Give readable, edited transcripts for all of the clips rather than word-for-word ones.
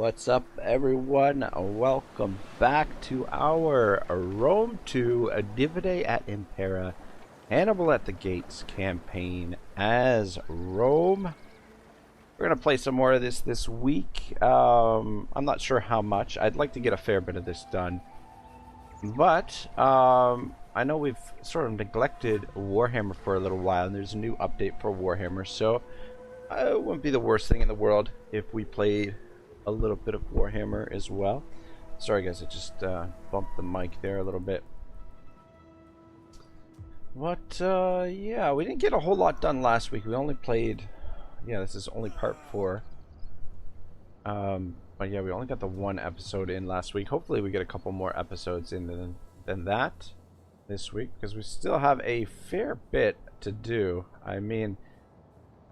What's up, everyone? Welcome back to our Rome 2 Divide at Impera Hannibal at the Gates campaign as Rome. We're going to play some more of this week. I'm not sure how much. I'd like to get a fair bit of this done. But I know we've sort of neglected Warhammer for a little while, and there's a new update for Warhammer, so it wouldn't be the worst thing in the world if we played a little bit of Warhammer as well. Sorry guys, I just bumped the mic there a little bit. But yeah, we didn't get a whole lot done last week. We only played, yeah, this is only part 4. But yeah, we only got the 1 episode in last week. Hopefully we get a couple more episodes in than that this week, because we still have a fair bit to do. I mean,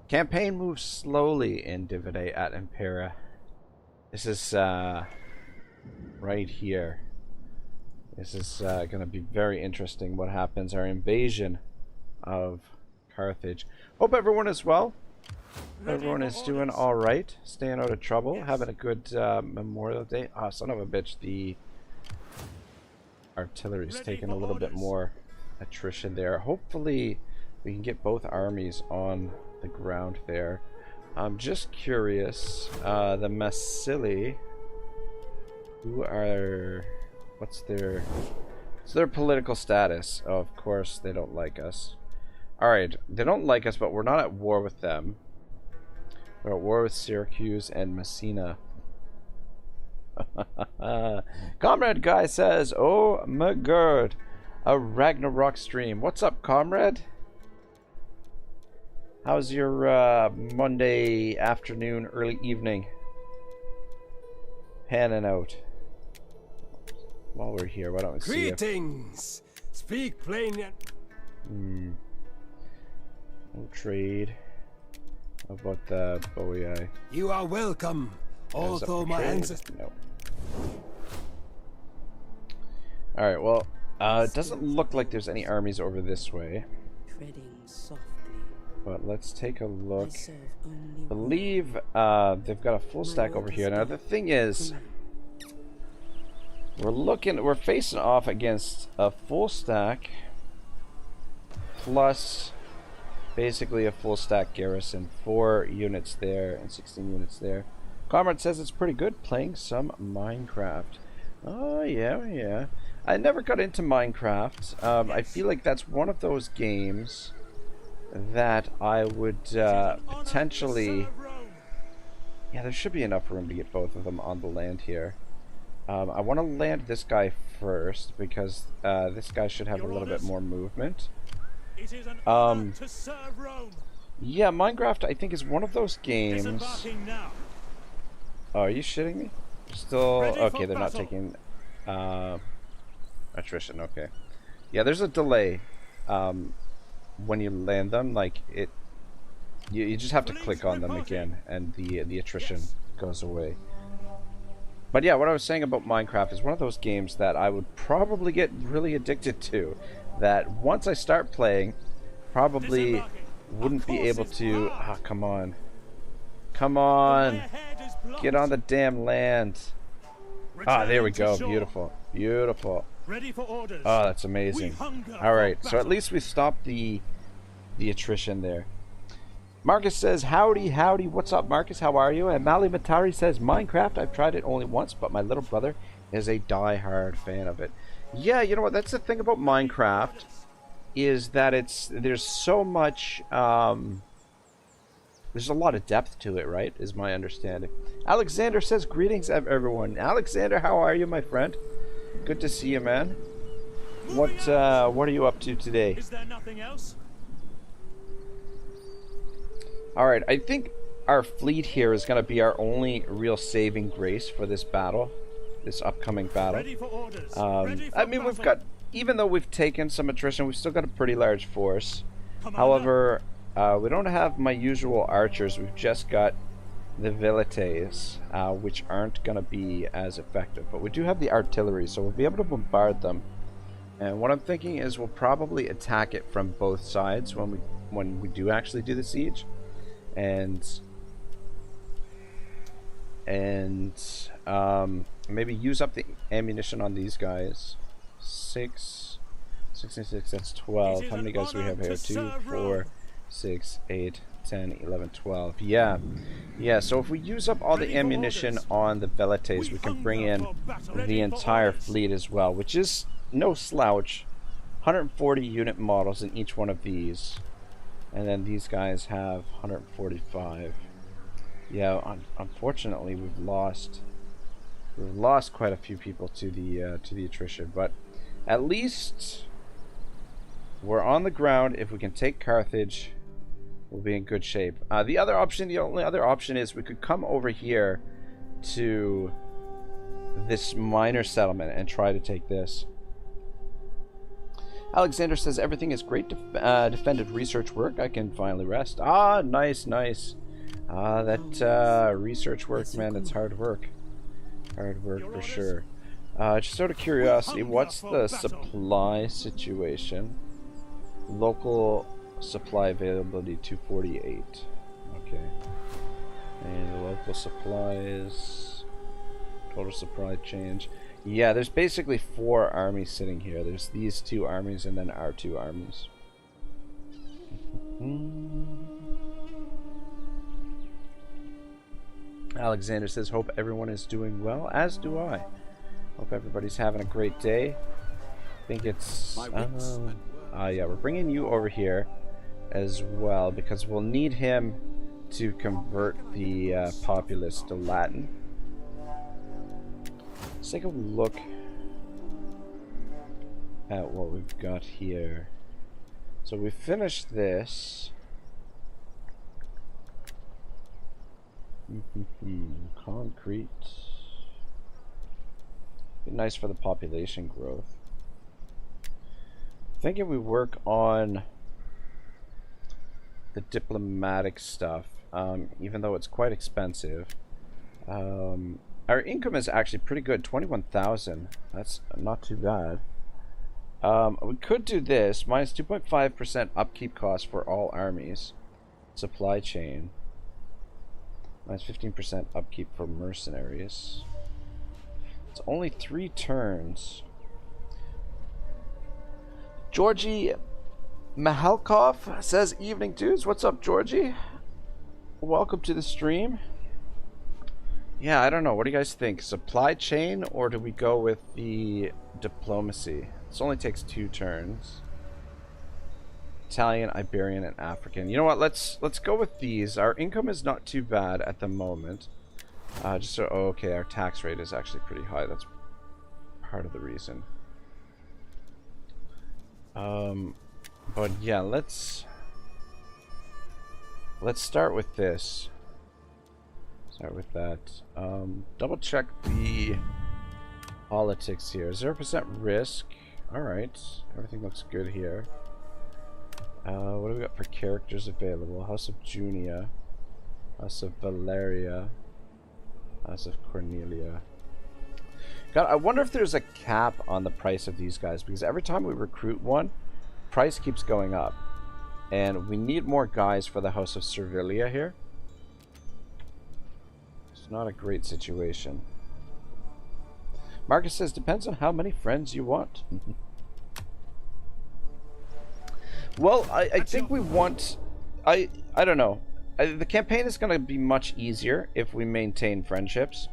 campaign moves slowly in Divide at Impera. This is right here. This is going to be very interesting what happens. Our invasion of Carthage. Hope everyone is well. Everyone is doing alright. Staying out of trouble. Having a good Memorial Day. Ah, son of a bitch. The artillery's taking a little bit more attrition there. Hopefully we can get both armies on the ground there. I'm just curious, the Massili, what's their political status? Oh, of course they don't like us. Alright, they don't like us, but we're not at war with them. We're at war with Syracuse and Messina. Comrade Guy says, oh my god, a Ragnarok stream. What's up, comrade? How's your Monday afternoon, early evening panning out? While we're here, why don't we see Greetings! Speak plain and... No trade. How about the Bowie? You are welcome, although my ancestors... No. Alright, well, it doesn't look like there's any armies over this way. Treading softly. But let's take a look. I believe they've got a full stack over here. Now the thing is, we're facing off against a full stack plus basically a full stack garrison. 4 units there and 16 units there. Comrade says it's pretty good playing some Minecraft. Oh yeah, yeah. I never got into Minecraft. I feel like that's one of those games that I would potentially... Yeah, there should be enough room to get both of them on the land here. I want to land this guy first because this guy should have a little bit more movement. Yeah, Minecraft I think is one of those games... Oh, are you shitting me? Still... Okay, they're not taking attrition, okay. Yeah, there's a delay. When you land them, like you just have to click on them again and the attrition goes away. But yeah, what I was saying about Minecraft is one of those games that I would probably get really addicted to, that once I start playing probably wouldn't be able to... Ah, come on, get on the damn land. Ah, there we go. Beautiful, beautiful. Ready for orders. Oh, that's amazing. Alright, so at least we stopped the attrition there. Marcus says, howdy, howdy. What's up, Marcus? How are you? And Mali Matari says, Minecraft, I've tried it only once, but my little brother is a die-hard fan of it. Yeah, you know what? That's the thing about Minecraft, is that there's so much... there's a lot of depth to it, right? Is my understanding. Alexander says, greetings, everyone. Alexander, how are you, my friend? Good to see you, man. What are you up to today? Is there nothing else? Alright, I think our fleet here is going to be our only real saving grace for this battle. This upcoming battle. Ready for orders. I mean, we've got... Even though we've taken some attrition, we've still got a pretty large force. However, we don't have my usual archers. We've just got the velites, which aren't going to be as effective. But we do have the artillery, so we'll be able to bombard them. And what I'm thinking is we'll probably attack it from both sides when we do actually do the siege. And and maybe use up the ammunition on these guys. 66, that's 12. How many guys do we have here? 2, 4, 6, 8, 10, 11, 12. Yeah. Yeah, so if we use up all the ammunition on the Velites, we can bring in the entire fleet as well, which is no slouch. 140 unit models in each one of these. And then these guys have 145. Yeah, unfortunately we've lost quite a few people to the attrition, but at least we're on the ground. If we can take Carthage, we'll be in good shape. The only other option is we could come over here to this minor settlement and try to take this. Alexander says everything is great defended research work. I can finally rest. Ah, nice. That research work, man, it's hard work. Hard work for sure. Just out of curiosity, what's the supply situation? Local supply availability 248. Okay. And the local supplies, total supply change. Yeah, there's basically 4 armies sitting here. There's these 2 armies and then our 2 armies. Alexander says, hope everyone is doing well, as do I. Hope everybody's having a great day. I think it's... yeah, we're bringing you over here as well because we'll need him to convert the populace to Latin. Let's take a look at what we've got here. So we finished this. Concrete. Be nice for the population growth. Thinking we work on the diplomatic stuff, even though it's quite expensive. Our income is actually pretty good, 21,000. That's not too bad. We could do this, minus 2.5% upkeep cost for all armies. Supply chain. Minus 15% upkeep for mercenaries. It's only 3 turns. Georgie Mahalkov says, evening dudes. What's up, Georgie? Welcome to the stream. Yeah, I don't know. What do you guys think? Supply chain, or do we go with the diplomacy? This only takes 2 turns. Italian, Iberian, and African. You know what? Let's go with these. Our income is not too bad at the moment. Just so okay, our tax rate is actually pretty high. That's part of the reason. But yeah, let's start with this. Start with that. Double check the politics here. 0% risk. Alright. Everything looks good here. What do we got for characters available? House of Junia. House of Valeria. House of Cornelia. God, I wonder if there's a cap on the price of these guys, because every time we recruit one, price keeps going up. And we need more guys for the House of Servilia here. It's not a great situation. Marcus says, depends on how many friends you want. Well, I think we want... I don't know. The campaign is going to be much easier if we maintain friendships.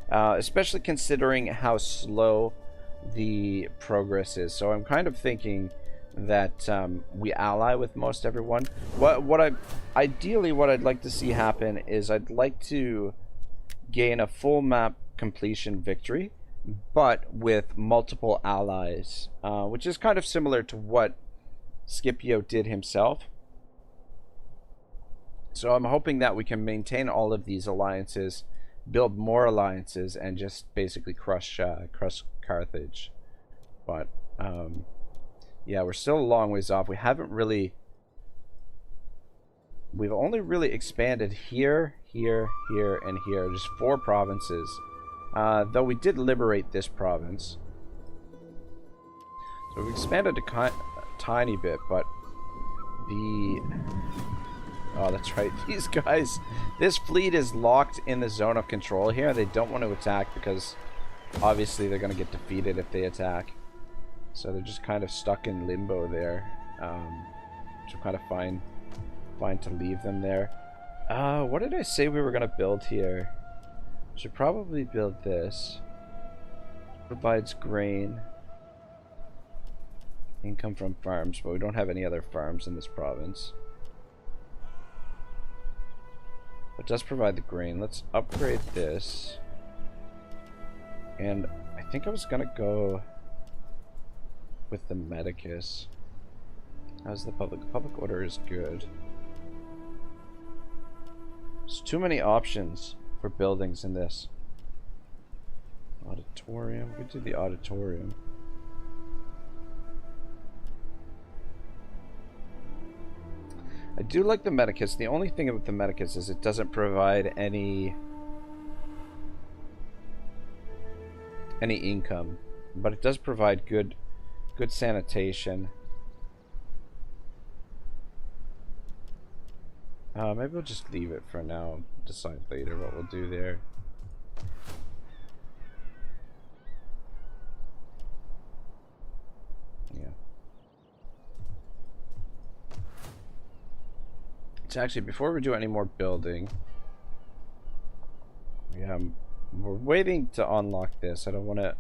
Especially considering how slow the progress is. So I'm kind of thinking that we ally with most everyone. Ideally, what I'd like to see happen is I'd like to gain a full map completion victory, but with multiple allies, which is kind of similar to what Scipio did himself. So I'm hoping that we can maintain all of these alliances, build more alliances, and just basically crush Carthage. But yeah, we're still a long ways off. We've only really expanded here, here, here, and here. Just 4 provinces. Though we did liberate this province. So we've expanded a tiny bit, but the Oh, that's right. These guys, this fleet is locked in the zone of control here. They don't want to attack because obviously they're going to get defeated if they attack. So they're just kind of stuck in limbo there. Which I'm kind of fine to leave them there. What did I say we were going to build here? Should probably build this. Provides grain. Income from farms, but we don't have any other farms in this province. It does provide the grain. Let's upgrade this. And I think I was gonna go with the Medicus. How's the public? The public order is good. There's too many options for buildings in this. Auditorium. We did the auditorium. I do like the Medicus. The only thing about the Medicus is it doesn't provide any income, but it does provide good sanitation. Maybe we'll just leave it for now. Decide later what we'll do there. Yeah. So actually, before we do any more building, we're waiting to unlock this. I don't want to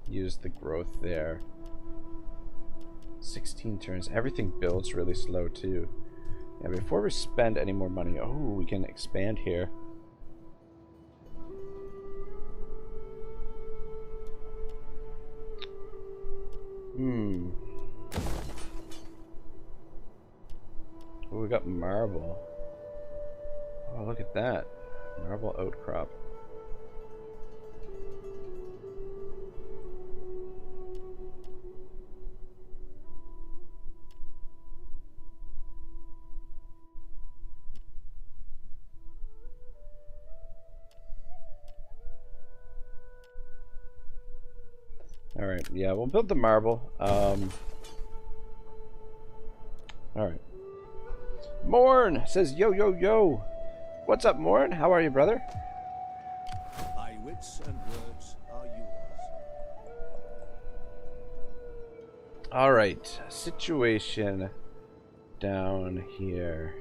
use the growth there. 16 turns. Everything builds really slow too. Yeah, before we spend any more money, oh, we can expand here. Oh, we got marble. Oh, look at that. Marble outcrop. Alright, yeah, we'll build the marble. Alright. Morn says, yo, yo, yo. What's up, Morn? How are you, brother? My wits and words are yours. Alright, situation down here.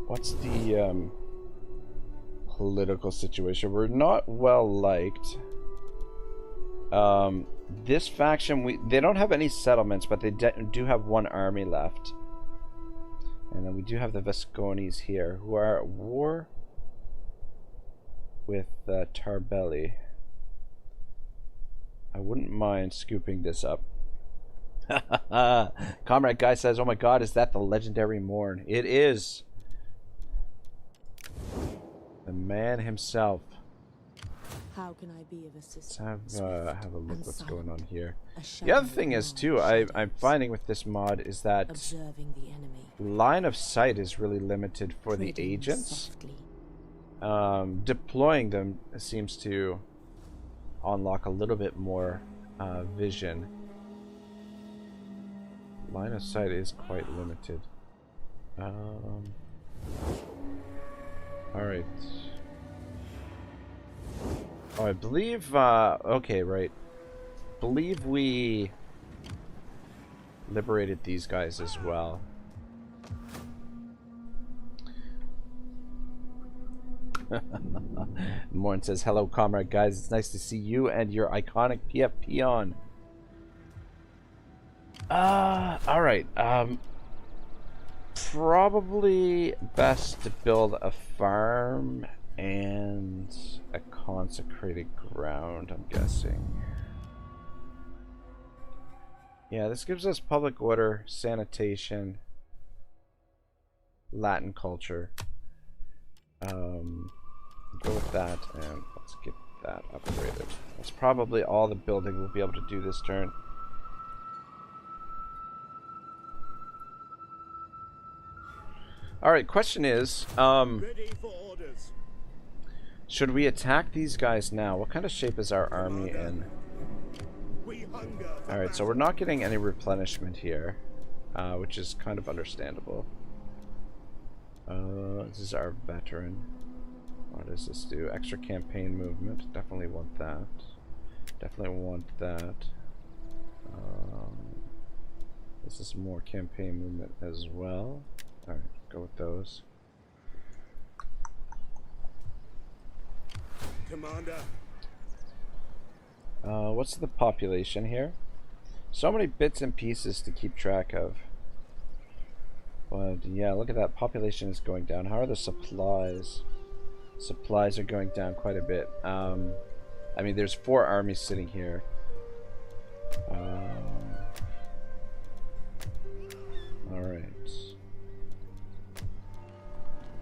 What's the political situation? We're not well liked. This faction, they don't have any settlements, but they do have one army left. And then we do have the Vascones here, who are at war with Tarbelli. I wouldn't mind scooping this up. Comrade Guy says, oh my god, is that the legendary Morn? It is. The man himself. How can I be of assistance? Let's have a look what's going on here. The other thing is too, I'm finding with this mod is that observing the enemy. Line of sight is really limited for the agents. Deploying them seems to unlock a little bit more vision. Line of sight is quite limited. Alright. Oh, I believe, okay, right. Believe we liberated these guys as well. Morn says, hello, comrade guys. It's nice to see you and your iconic PFP on. Alright. Probably best to build a farm and a consecrated ground, I'm guessing. Yeah, this gives us public order, sanitation, Latin culture. Go with that, and let's get that upgraded. That's probably all the building we'll be able to do this turn. Alright, question is, Ready for orders. should we attack these guys now? What kind of shape is our army in? We hunger for Alright, so we're not getting any replenishment here, which is kind of understandable. This is our veteran. What does this do? Extra campaign movement. Definitely want that. Definitely want that. This is more campaign movement as well. Alright, go with those. Commander. What's the population here? So many bits and pieces to keep track of. But yeah, look at that. Population is going down. How are the supplies? Supplies are going down quite a bit. I mean, there's 4 armies sitting here. Alright.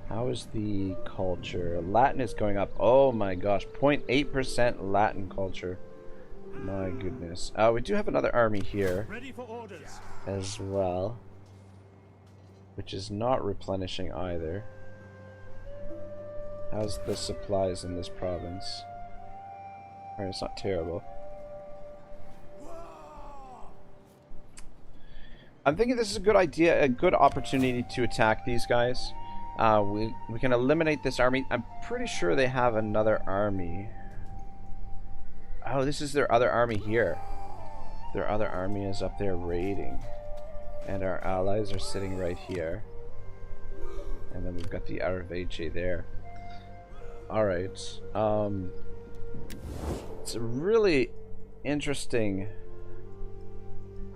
How is the culture? Latin is going up. Oh my gosh. 0.8% Latin culture. My goodness. We do have another army here. Ready for orders. As well. Which is not replenishing either. How's the supplies in this province? Alright, it's not terrible. I'm thinking this is a good idea, a good opportunity to attack these guys. We can eliminate this army. I'm pretty sure they have another army. Oh, this is their other army here. Their other army is up there raiding. And our allies are sitting right here. And then we've got the Aravache there. Alright. It's a really interesting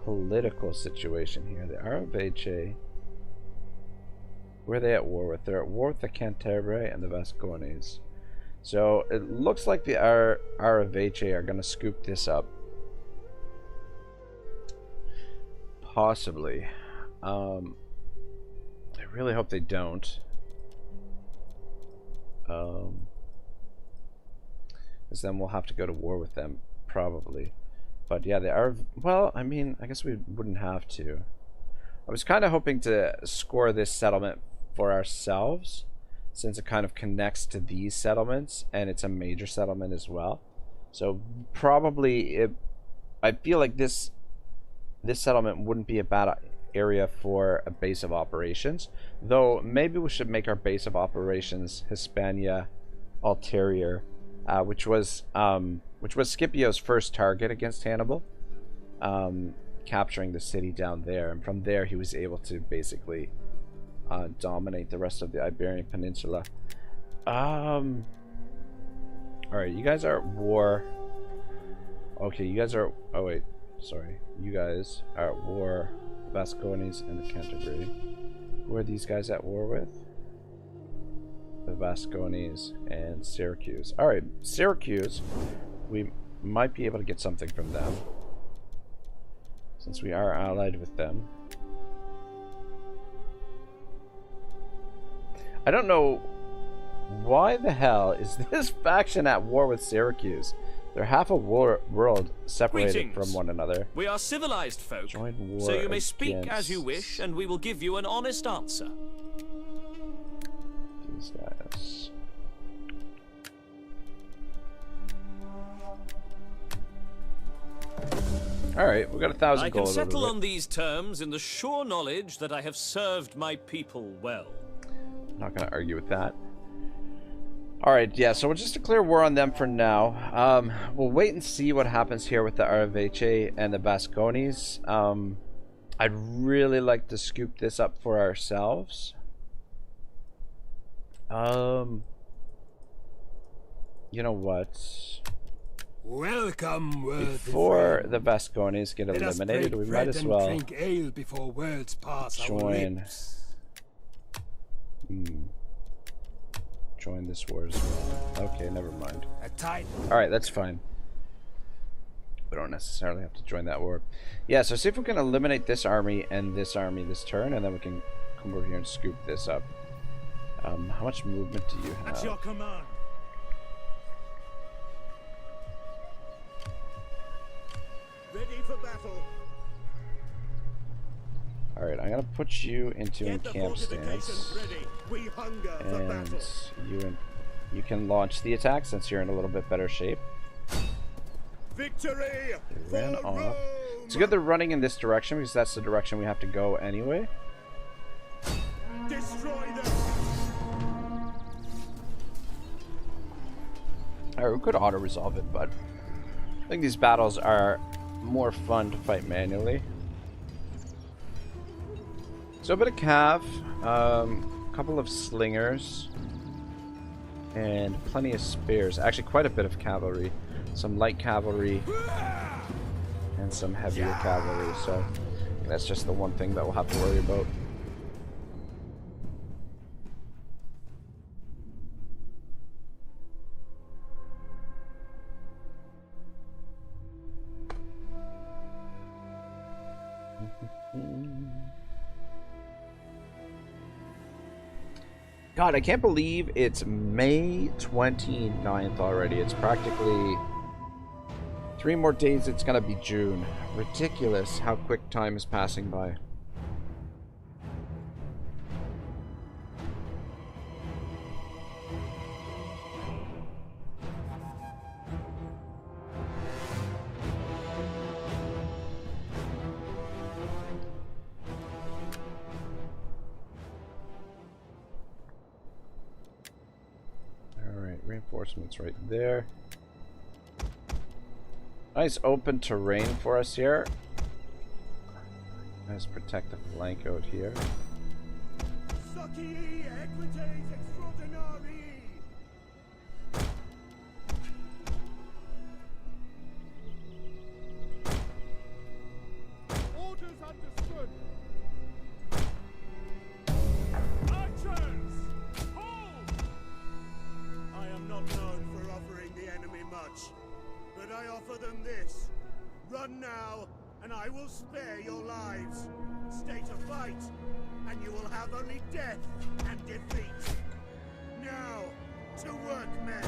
political situation here. The Aravache, who are they at war with? They're at war with the Cantabria and the Vascones. So it looks like the Aravache are going to scoop this up. Possibly. I really hope they don't. Because then we'll have to go to war with them, probably. But yeah, they are. Well, I mean, I guess we wouldn't have to. I was kind of hoping to score this settlement for ourselves, since it kind of connects to these settlements, and it's a major settlement as well. So probably, I feel like this settlement wouldn't be a bad area for a base of operations. Though maybe we should make our base of operations Hispania Ulterior, which was Scipio's first target against Hannibal, capturing the city down there, and from there he was able to basically dominate the rest of the Iberian Peninsula. Alright, you guys are at war. Okay, you guys are... Oh wait, sorry. You guys are at war. Vascones and the Canterbury. Who are these guys at war with? The Vascones and Syracuse. Alright, Syracuse. We might be able to get something from them, since we are allied with them. I don't know why the hell is this faction at war with Syracuse. They're half a world separated Greetings. from one another. We are civilized folk, Join war so you may speak against as you wish, and we will give you an honest answer. These guys. Alright, we got 1,000 I gold. can settle over on these terms in the sure knowledge that I have served my people well. I'm not going to argue with that. Alright, yeah, so we'll just declare war on them for now. We'll wait and see what happens here with the Aravache and the Vascones. I'd really like to scoop this up for ourselves. You know what? Welcome, worthy Before friend. the Vascones get Let us eliminated, break we bread might as and well drink ale before words pass our join. lips. Join this war as well. Okay, never mind. A tight Alright, that's fine. We don't necessarily have to join that war. Yeah, so see if we can eliminate this army this turn, and then we can come over here and scoop this up. How much movement do you At have? your command. Ready for battle. Alright, I'm gonna put you into Get the encamp fortifications stance. ready. We hunger for And battle. you can launch the attack since you're in a little bit better shape. Victory They ran for off. Rome. It's good they're running in this direction because that's the direction we have to go anyway. Destroy them. Or we could auto-resolve it, but I think these battles are more fun to fight manually. So a bit of cav, a couple of slingers, and plenty of spears. Actually, quite a bit of cavalry. Some light cavalry and some heavier cavalry. So that's just the one thing that we'll have to worry about. God, I can't believe it's May 29th already. It's practically 3 more days, it's gonna be June. Ridiculous how quick time is passing by. Reinforcements right there. Nice open terrain for us here. Let's protect the flank out here. Orders understood. Archers! Hold! I am not known for offering the enemy much, but I offer them this. Run now, and I will spare your lives. Stay to fight, and you will have only death and defeat. Now, to work, men.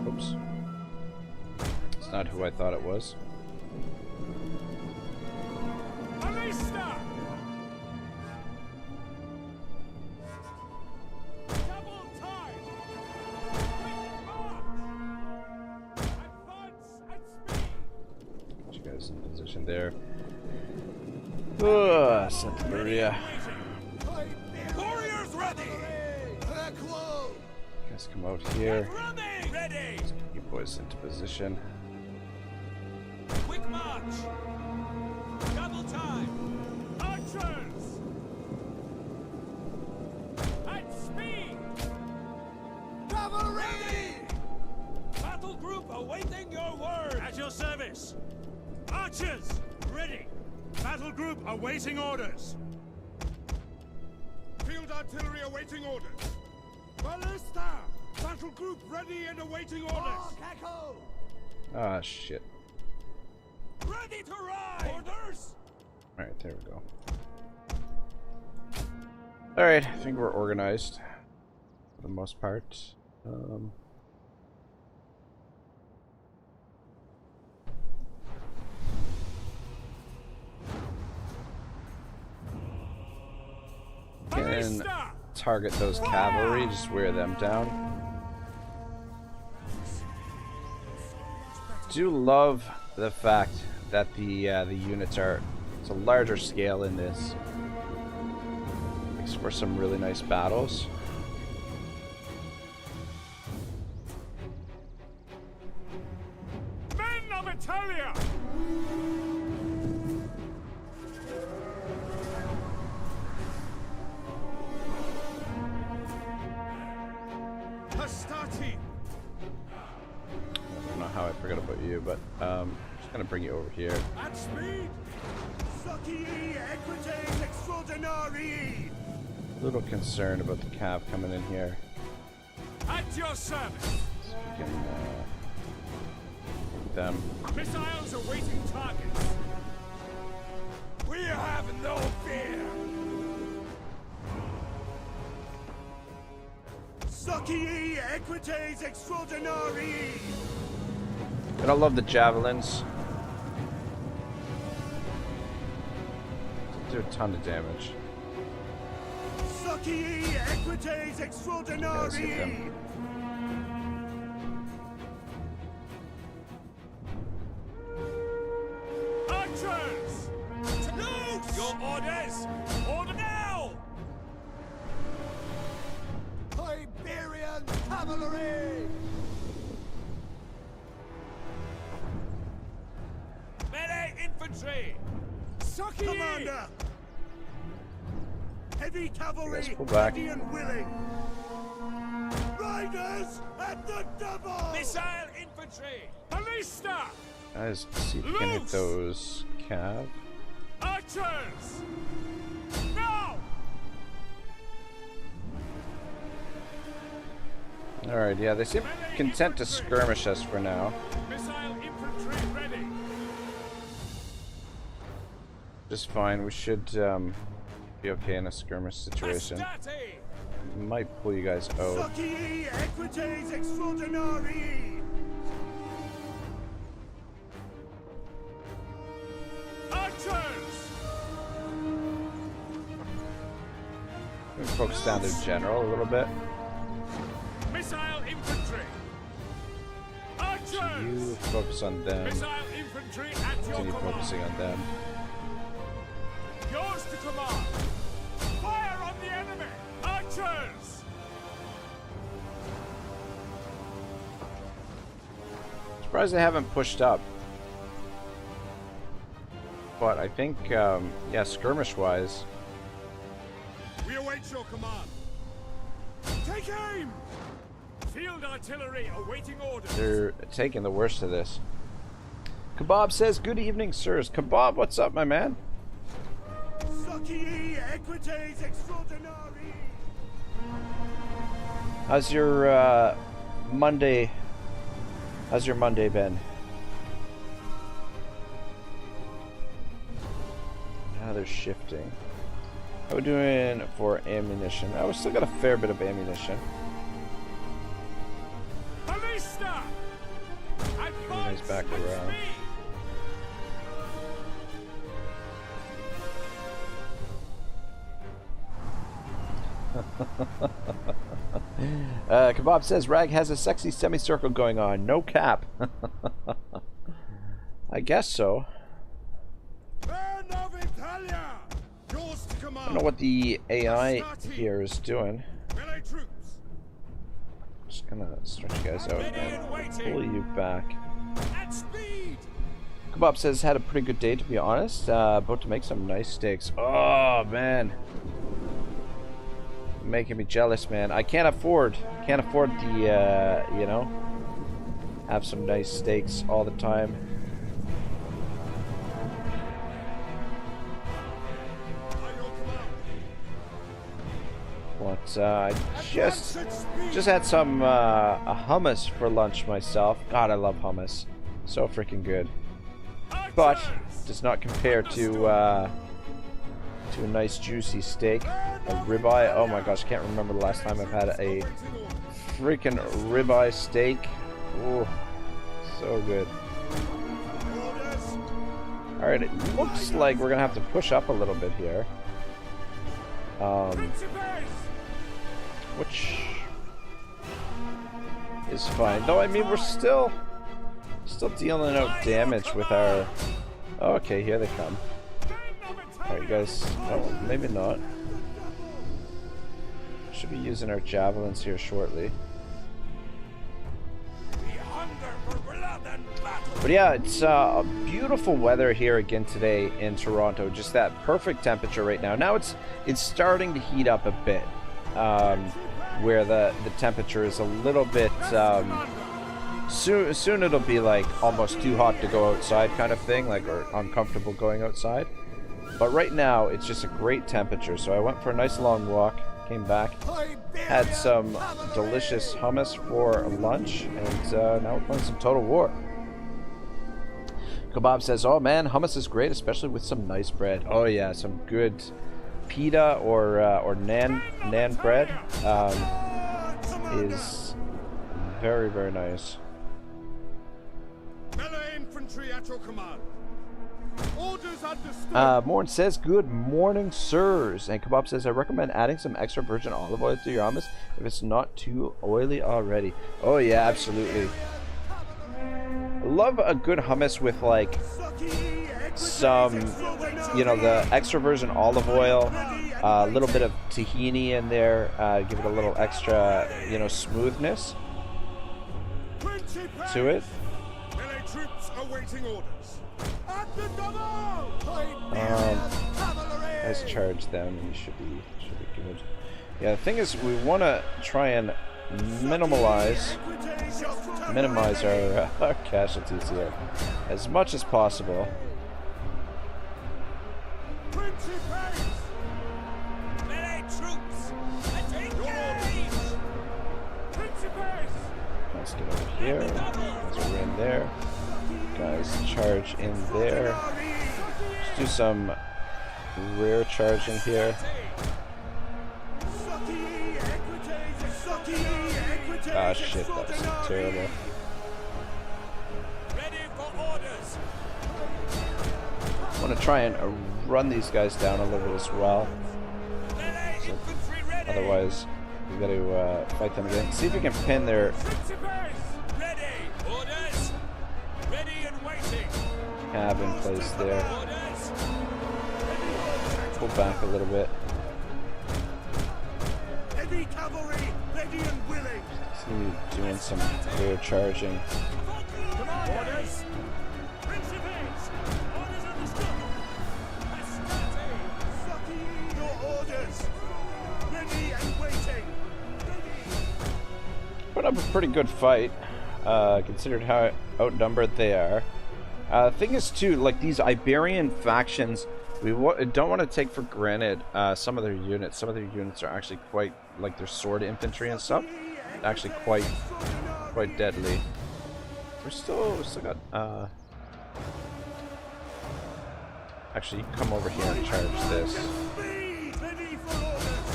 Oops. It's not who I thought it was. Alista! Double time! Quick march! Advance at speed! Put you guys in position there. Santa Maria. Warriors ready! You guys come out here. Running! Ready! Let's get you boys into position. Quick march! Double time! Archers! At speed! Cavalry! Battle group awaiting your word! At your service! Archers! Ready! Battle group awaiting orders! Field artillery awaiting orders! Ballista! Battle group ready and awaiting orders! Ah, shit. Ready to ride! Orders! Alright, there we go. Alright, I think we're organized for the most part. Can target those cavalry, just wear them down. Do love the fact that the units are, it's a larger scale in this. Makes for some really nice battles. Men of Italia! Hastati! I don't know how I forgot about you, but I'm just gonna bring you over here. At speed! Socii equites extraordinari! A little concerned about the cav coming in here. At your service! So we can get them. Missiles awaiting targets! We have no fear! Socii equites extraordinari! And I love the javelins. Do a ton of damage. Socii equites extraordinari! Archers! Your orders! Order now! Iberian cavalry! Melee infantry! Sucky! Commander! Heavy cavalry Let's pull back. ready and willing! Riders at the double! Missile infantry! Ballista! Guys, see if you can hit Loose! those cav. Archers! Now! Alright, yeah, they seem content to skirmish us for now. Missile infantry ready! Just fine. We should be okay in a skirmish situation. Astarte! Might pull you guys out. Succii equites extraordinarii! Archers! We focus down their general a little bit. Missile infantry! Archers! You focus on them. Missile infantry at your Continue command! focusing on them. Yours to command! Fire on the enemy! Archers! Surprised they haven't pushed up. But I think, yeah, skirmish-wise, We await your command! Take aim! Field artillery awaiting orders! they're taking the worst of this. Kebab says, "Good evening, sirs." Kebab, what's up, my man? Succii equites extraordinarii! How's your Monday? How's your Monday been? Now they're shifting. How are we doing for ammunition? Oh, we still got a fair bit of ammunition. Ballista! Nice back with around. speed! Kebab says Rag has a sexy semicircle going on. No cap. I guess so. Men of Italia! Yours to I command! don't know what the AI here is doing. Melee troops! Just gonna stretch you guys out and pull you back. At speed! Kebab says had a pretty good day, to be honest. About to make some nice steaks. Oh man, making me jealous, man. I can't afford the you know, have some nice steaks all the time. But I just had some hummus for lunch myself. God, I love hummus. So freaking good. But does not compare to a nice juicy steak, a ribeye. Oh my gosh, I can't remember the last time I've had a freaking ribeye steak. Ooh, so good. All right, it looks like we're gonna have to push up a little bit here. Which is fine. Though I mean we're still dealing out damage with our. Oh, okay, here they come. Alright guys. Oh, maybe not. Should be using our javelins here shortly. But yeah, it's beautiful weather here again today in Toronto. Just that perfect temperature right now. Now it's starting to heat up a bit. Where the temperature is a little bit soon it'll be like almost too hot to go outside kind of thing, like, or uncomfortable going outside. But right now it's just a great temperature, so I went for a nice long walk, came back, had some delicious hummus for lunch, and now we're playing some Total War. Kebab says, "Oh man, hummus is great, especially with some nice bread." Oh yeah, some good pita or naan bread is very, very nice. Melee infantry at your command. Orders understood. Morn says, "Good morning, sirs." And Kebab says, "I recommend adding some extra virgin olive oil to your hummus if it's not too oily already." Oh yeah, absolutely. I love a good hummus with like some, you know, the extra virgin olive oil, a little bit of tahini in there, give it a little extra, you know, smoothness to it. Melee troops awaiting orders. Let's charge them. You should be good. Yeah, the thing is, we want to try and minimize our casualties here as much as possible. Let's get over here. Guys are in there. Guys charge in there. Let's do some rear charging here. Ah, shit, that's terrible. I want to try and run these guys down a little as well. So, otherwise, we got to fight them again. See if we can pin their cab in place there. Pull back a little bit. Heavy cavalry, ready and willing. See, doing some rear charging. Orders. Principes. Orders understood. Sucking your orders. Ready and waiting. Put up a pretty good fight, considered how outnumbered they are. Thing is, too, like these Iberian factions, we don't want to take for granted some of their units. Some of their units are actually quite, like their sword infantry and stuff, actually quite deadly. We still got. Actually, you come over here and charge this.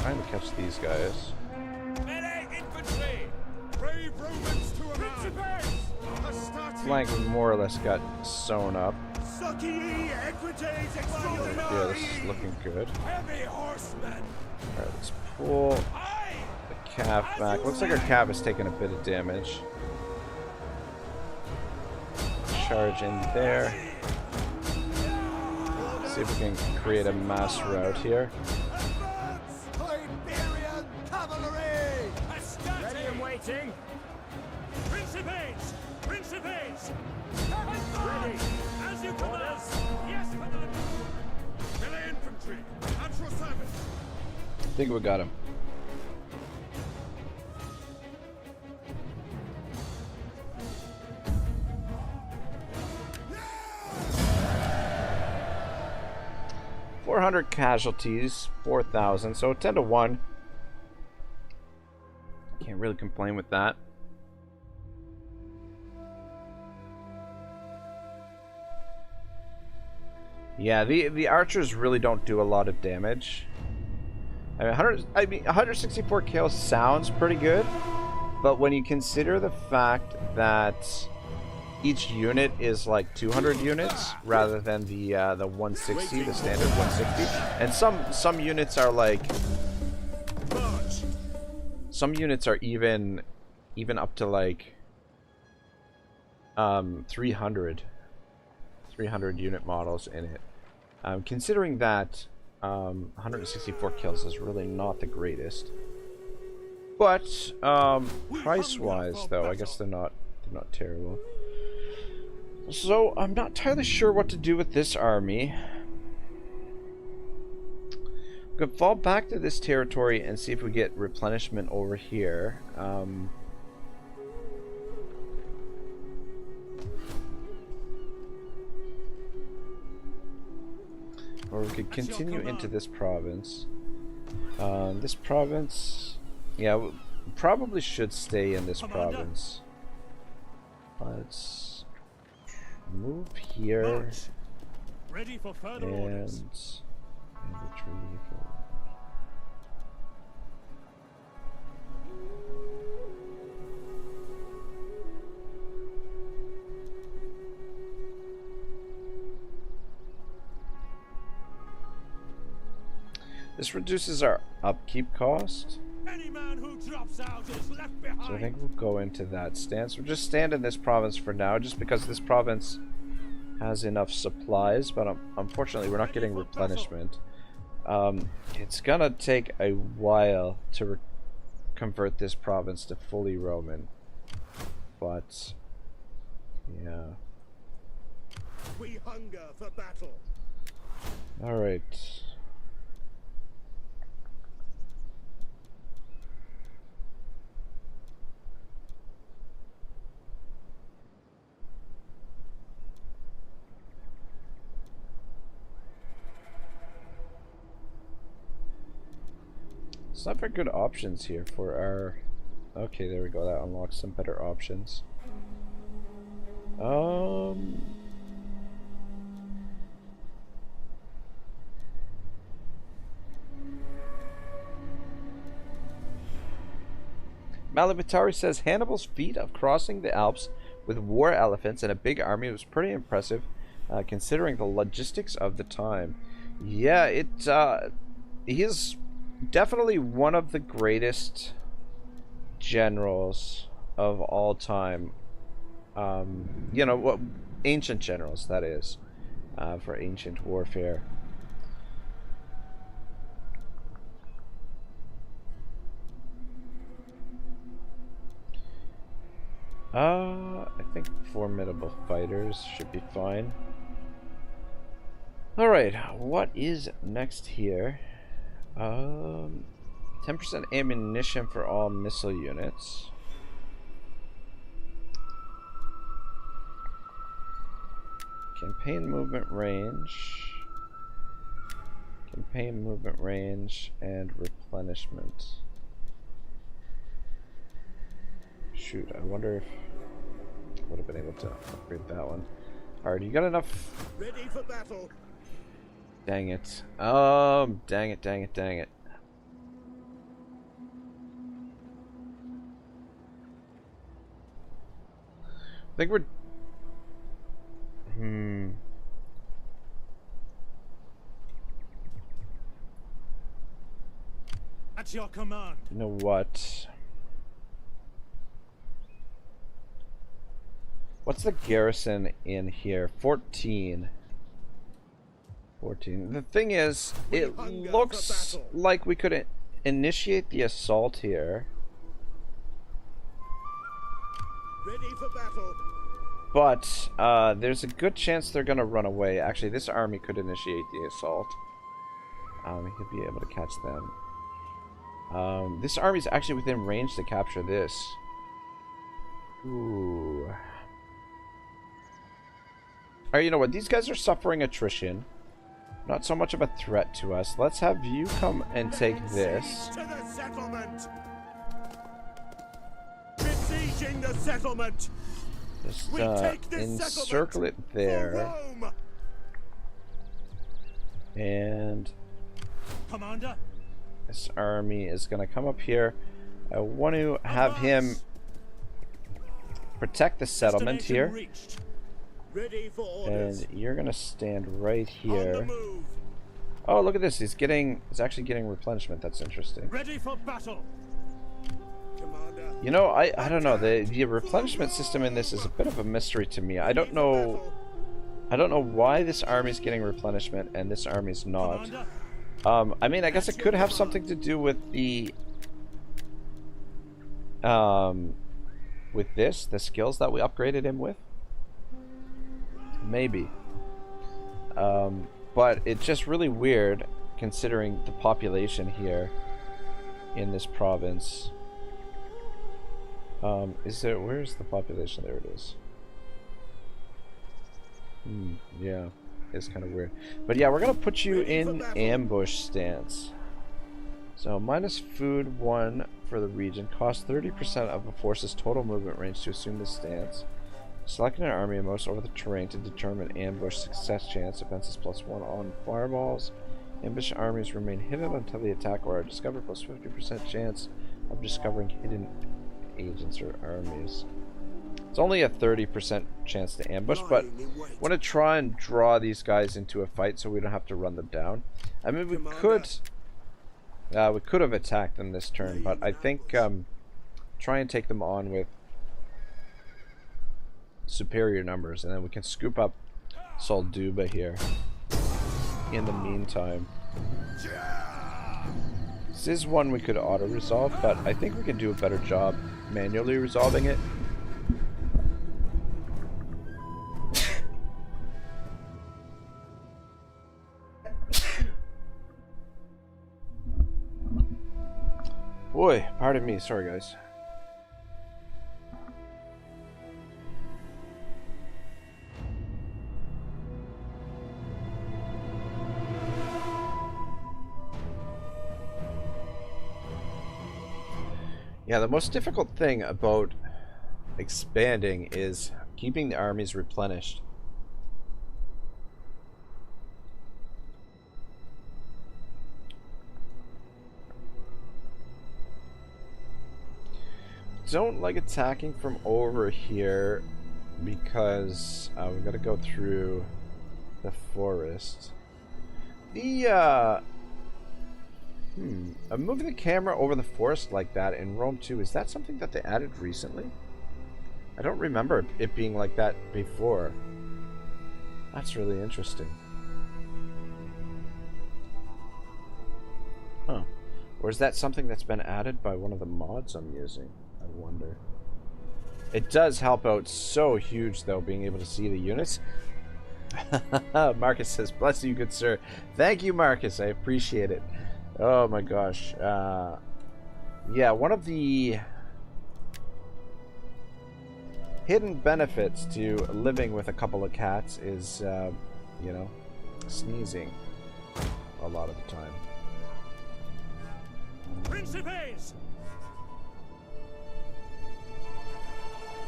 Trying to catch these guys. Flank more or less got sewn up. Yeah, this is looking good. Alright, let's pull the calf back. Looks like our calf is taking a bit of damage. Charge in there. See if we can create a mass rout here. Ready and waiting. Principes! Principes! Ready! As you command! Yes, Commander! Melee infantry! At your service! I think we got him. Yeah! 400 casualties, 4,000, so 10 to 1. Can't really complain with that. Yeah, the archers really don't do a lot of damage. I mean, 164 kills sounds pretty good, but when you consider the fact that each unit is like 200 units rather than the 160, the standard 160, and some units are like even up to like 300 unit models in it. Considering that 164 kills is really not the greatest, but price-wise, though, I guess they're not terrible. So I'm not entirely sure what to do with this army. We could fall back to this territory and see if we get replenishment over here. Or we could continue into this province. This province, yeah, we probably should stay in this province. Let's move here Ready for further and orders. retrieve. This reduces our upkeep cost. Any man who drops out is left behind. So I think we'll go into that stance. We'll just stand in this province for now, just because this province has enough supplies, but unfortunately we're not getting replenishment. It's gonna take a while to convert this province to fully Roman, but yeah. We hunger for battle. All right. It's not very good options here for our... Okay, there we go. That unlocks some better options. Malabatari says Hannibal's feat of crossing the Alps with war elephants and a big army was pretty impressive, considering the logistics of the time. Yeah, he is definitely one of the greatest generals of all time. You know, what ancient generals, that is, for ancient warfare. I think formidable fighters should be fine. Alright, what is next here? 10% ammunition for all missile units. Campaign movement range. Campaign movement range and replenishment. Shoot, I wonder if I would have been able to upgrade that one. Alright, you got enough? Ready for battle. Dang it. Dang it, dang it, dang it. I think we're... At your command. You know what? What's the garrison in here? 14. 14. The thing is, it looks like we could initiate the assault here. Ready for battle. But there's a good chance they're gonna run away. Actually, this army could initiate the assault. He could be able to catch them. This army's actually within range to capture this. Ooh. Alright, you know what? These guys are suffering attrition. Not so much of a threat to us. Let's have you come and take this. To the settlement. Besieging the settlement. Just We take this encircle it there. And Commander. this army is going to come up here. I want to have him protect the settlement here. Reached. Ready for orders. And you're going to stand right On the here. move. Oh, look at this. He's actually getting replenishment. That's interesting. Ready for battle. Commander. You know, I don't know. The replenishment system in this is a bit of a mystery to me. I don't know why this army's getting replenishment and this army's not. I mean, I guess it could have something to do with the the skills that we upgraded him with. Maybe. But it's just really weird considering the population here in this province. Where's the population? There it is. Yeah, it's kind of weird. But yeah, we're gonna put you in ambush stance. So minus food 1 for the region. Cost 30% of a force's total movement range to assume this stance. Selecting an army and mouse over the terrain to determine ambush success chance. Defenses +1 on fireballs. Ambush armies remain hidden until the attack or are discovered. Plus 50% chance of discovering hidden agents or armies. It's only a 30% chance to ambush, but I want to try and draw these guys into a fight so we don't have to run them down. I mean, we could have attacked them this turn, but I think try and take them on with superior numbers, and then we can scoop up Solduba here. In the meantime. This is one we could auto-resolve, but I think we can do a better job manually resolving it. Boy, pardon me. Sorry, guys. Yeah, the most difficult thing about expanding is keeping the armies replenished. Don't like attacking from over here because we've got to go through the forest. The moving the camera over the forest like that in Rome 2, is that something that they added recently? I don't remember it being like that before. That's really interesting. Huh. Or is that something that's been added by one of the mods I'm using? I wonder. It does help out so huge, though, being able to see the units. Marcus says, bless you, good sir. Thank you, Marcus. I appreciate it. Oh, my gosh. Yeah, one of the hidden benefits to living with a couple of cats is, you know, sneezing a lot of the time. Principes!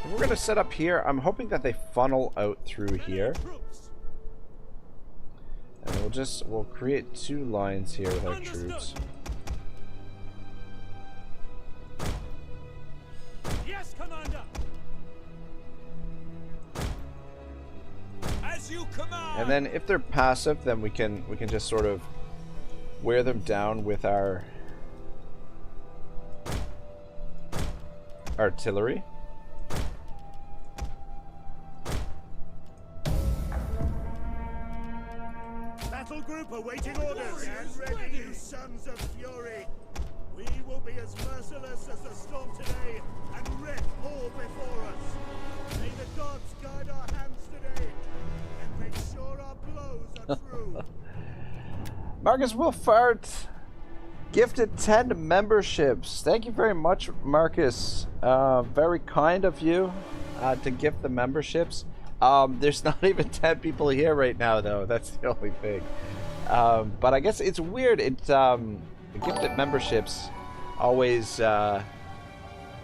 We're going to set up here. I'm hoping that they funnel out through here. And we'll create 2 lines here with our troops. Yes, Commander. As you command. And then if they're passive, then we can just sort of wear them down with our artillery. Battle group awaiting orders. Stand ready, you sons of fury. We will be as merciless as the storm today and wreck all before us. May the gods guide our hands today and make sure our blows are true. Marcus Wolfart gifted 10 memberships. Thank you very much, Marcus. Very kind of you to gift the memberships. There's not even 10 people here right now, though. That's the only thing. But I guess it's weird. Gifted memberships always. Oh,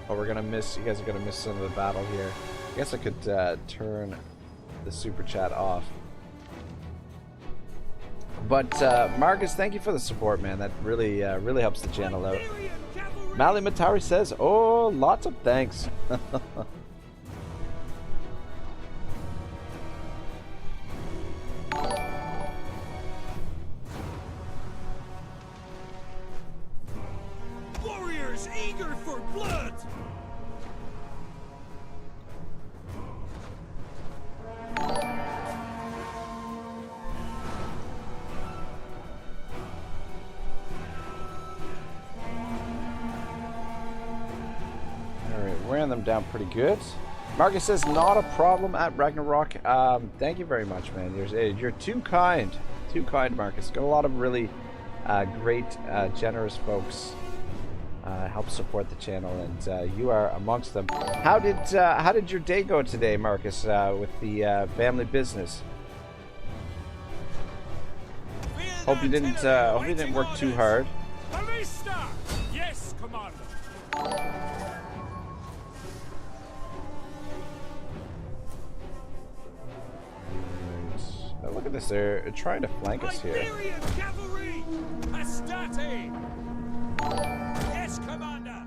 we're gonna miss. You guys are gonna miss some of the battle here. I guess I could turn the super chat off. But Marcus, thank you for the support, man. That really really helps the channel out. Mali Matari says, "Oh, lots of thanks." Warriors eager for blood. Wearing them down pretty good. Marcus says, not a problem at Ragnarok. Thank you very much, man. You're too kind. Too kind, Marcus. Got a lot of really great, generous folks help support the channel, and you are amongst them. How did your day go today, Marcus, with the family business? Hope you didn't work too hard. Yes, Commander. Oh, look at this, they're trying to flank us here. Iberian cavalry! Astarte! Yes, Commander!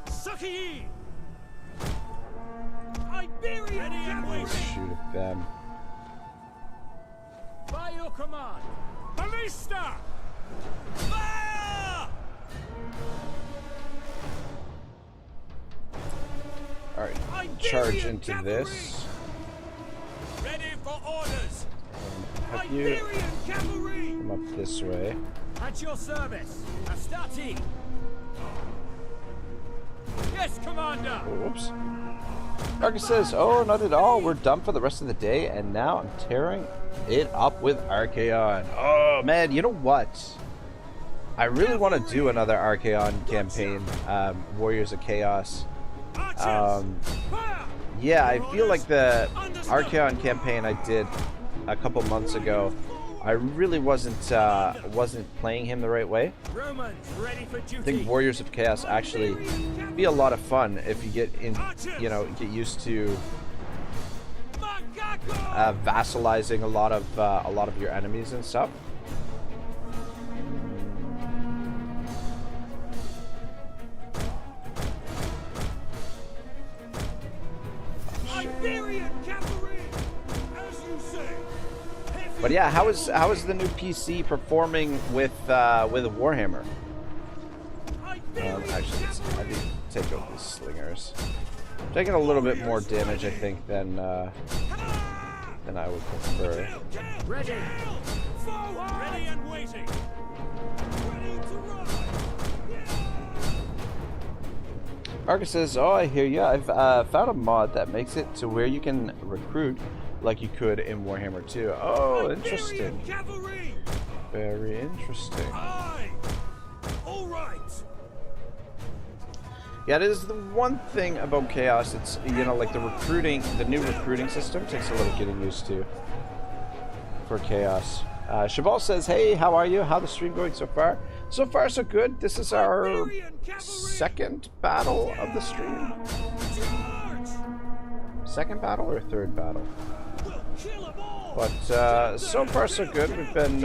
Sucky! Iberian cavalry! Shoot at them. By your command! Ballista! Fire! Alright, charge into this. Ready for orders. Have you come up this way? At your service. Astati. Yes, Commander. Whoops. Marcus says, oh, not at all. We're done for the rest of the day, and now I'm tearing it up with Archaon. Oh, man, you know what? I really want to do another Archaon campaign, Warriors of Chaos. Yeah, I feel like the Archaon campaign I did a couple months ago, I really wasn't playing him the right way. Romans ready for duty. I think Warriors of Chaos actually be a lot of fun if you get in, get used to vassalizing a lot of your enemies and stuff. Iberian cavalry, as you say. But yeah, how is the new PC performing with Warhammer? Actually, I need to take out these slingers. Taking a little bit more damage, I think, than I would prefer. Ready. Forward. Ready and waiting. Ready to run. Marcus says, oh, I hear you. I've found a mod that makes it to where you can recruit like you could in Warhammer 2. Oh, interesting. Cavalry. Very interesting. Aye. All right. Yeah, it is the one thing about Chaos. It's, like the new recruiting system takes a little getting used to for Chaos. Shabal says, hey, how are you? How's the stream going so far? So far, so good. This is our second battle of the stream. Second battle or third battle? But so far, so good. We've been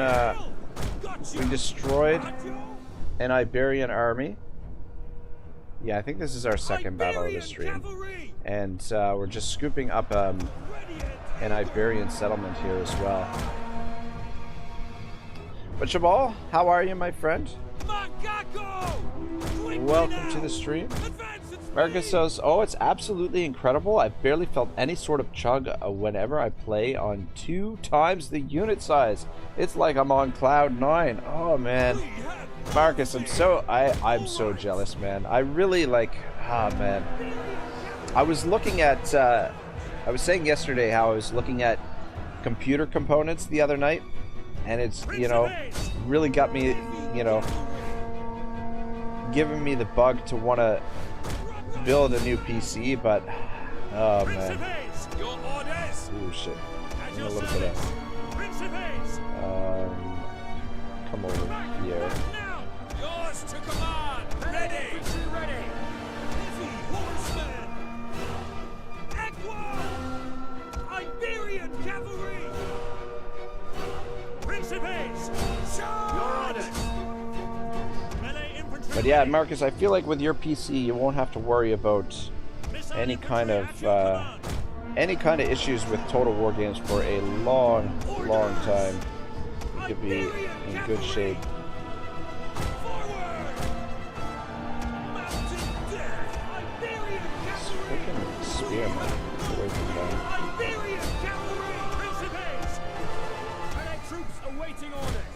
we destroyed an Iberian army. Yeah, I think this is our second battle of the stream, and we're just scooping up an Iberian settlement here as well. But Shabal, how are you, my friend? Welcome to the stream. Marcus says, oh, it's absolutely incredible. I've barely felt any sort of chug whenever I play on 2 times the unit size. It's like I'm on cloud 9. Oh, man. Marcus, I'm so jealous, man. I really man. I was looking at, I was saying yesterday how I was looking at computer components the other night, and it's, really got me, giving me the bug to want to build a new PC, but, oh, man. Oh, shit. I'm a little bit of, come over here. Yours to command. Ready. Ready. Heavy horsemen. Equa. Iberian cavalry. Principes. Your orders. Melee infantry. But yeah, Marcus, I feel like with your PC, you won't have to worry about any kind of issues with Total War games for a long time. You could be in good shape. Spearman. Away from that. Iberian cavalry. Principes. Melee troops awaiting orders.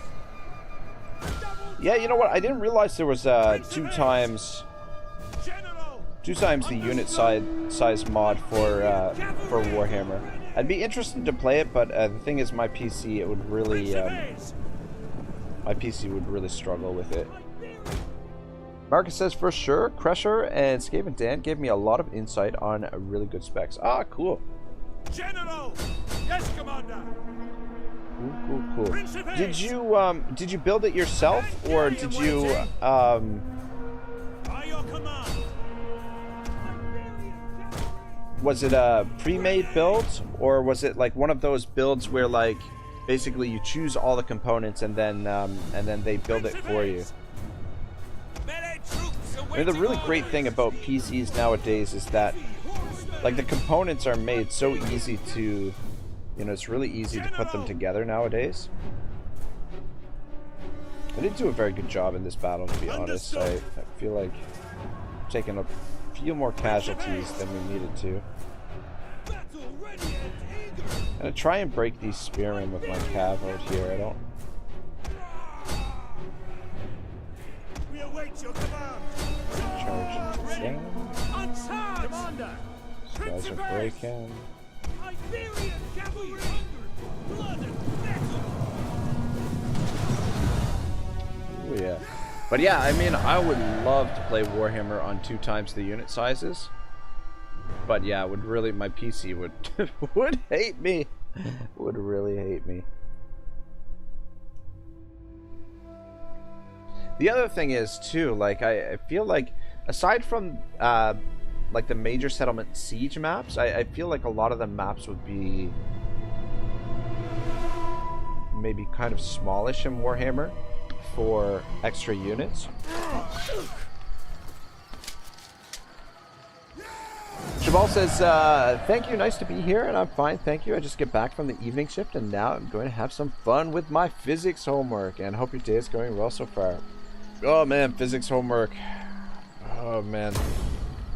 Yeah, you know what? I didn't realize there was 2 times the unit size mod for Warhammer. I'd be interested to play it, but the thing is, my PC would really struggle with it. Marcus says, for sure, Crusher and Skaven Dan gave me a lot of insight on really good specs. Ah, cool. General. Yes, Commander. Cool. Did you build it yourself, or did you By your command. was it a pre-made build, or was it like one of those builds where basically you choose all the components and then they build it for you? I mean, the really great thing about PCs nowadays is that the components are made so easy to, it's really easy to put them together nowadays. I did do a very good job in this battle, to be honest. I feel like taking a few more casualties than we needed to. I'm gonna try and break these spearmen with my cav out here. I don't. We await your command. Charge them. Uncharged! Commander! These guys are breaking. Iberian cavalry. Blood and metal. Oh yeah. But yeah, I mean, I would love to play Warhammer on 2 times the unit sizes. But yeah, would really, my PC would would hate me. Would really hate me. The other thing is too, like I feel like aside from like the major settlement siege maps, I feel like a lot of the maps would be maybe kind of smallish in Warhammer for extra units. Jabal says, thank you, nice to be here, and I'm fine, thank you. I just get back from the evening shift, and now I'm going to have some fun with my physics homework, and hope your day is going well so far. Oh man, physics homework. Oh man.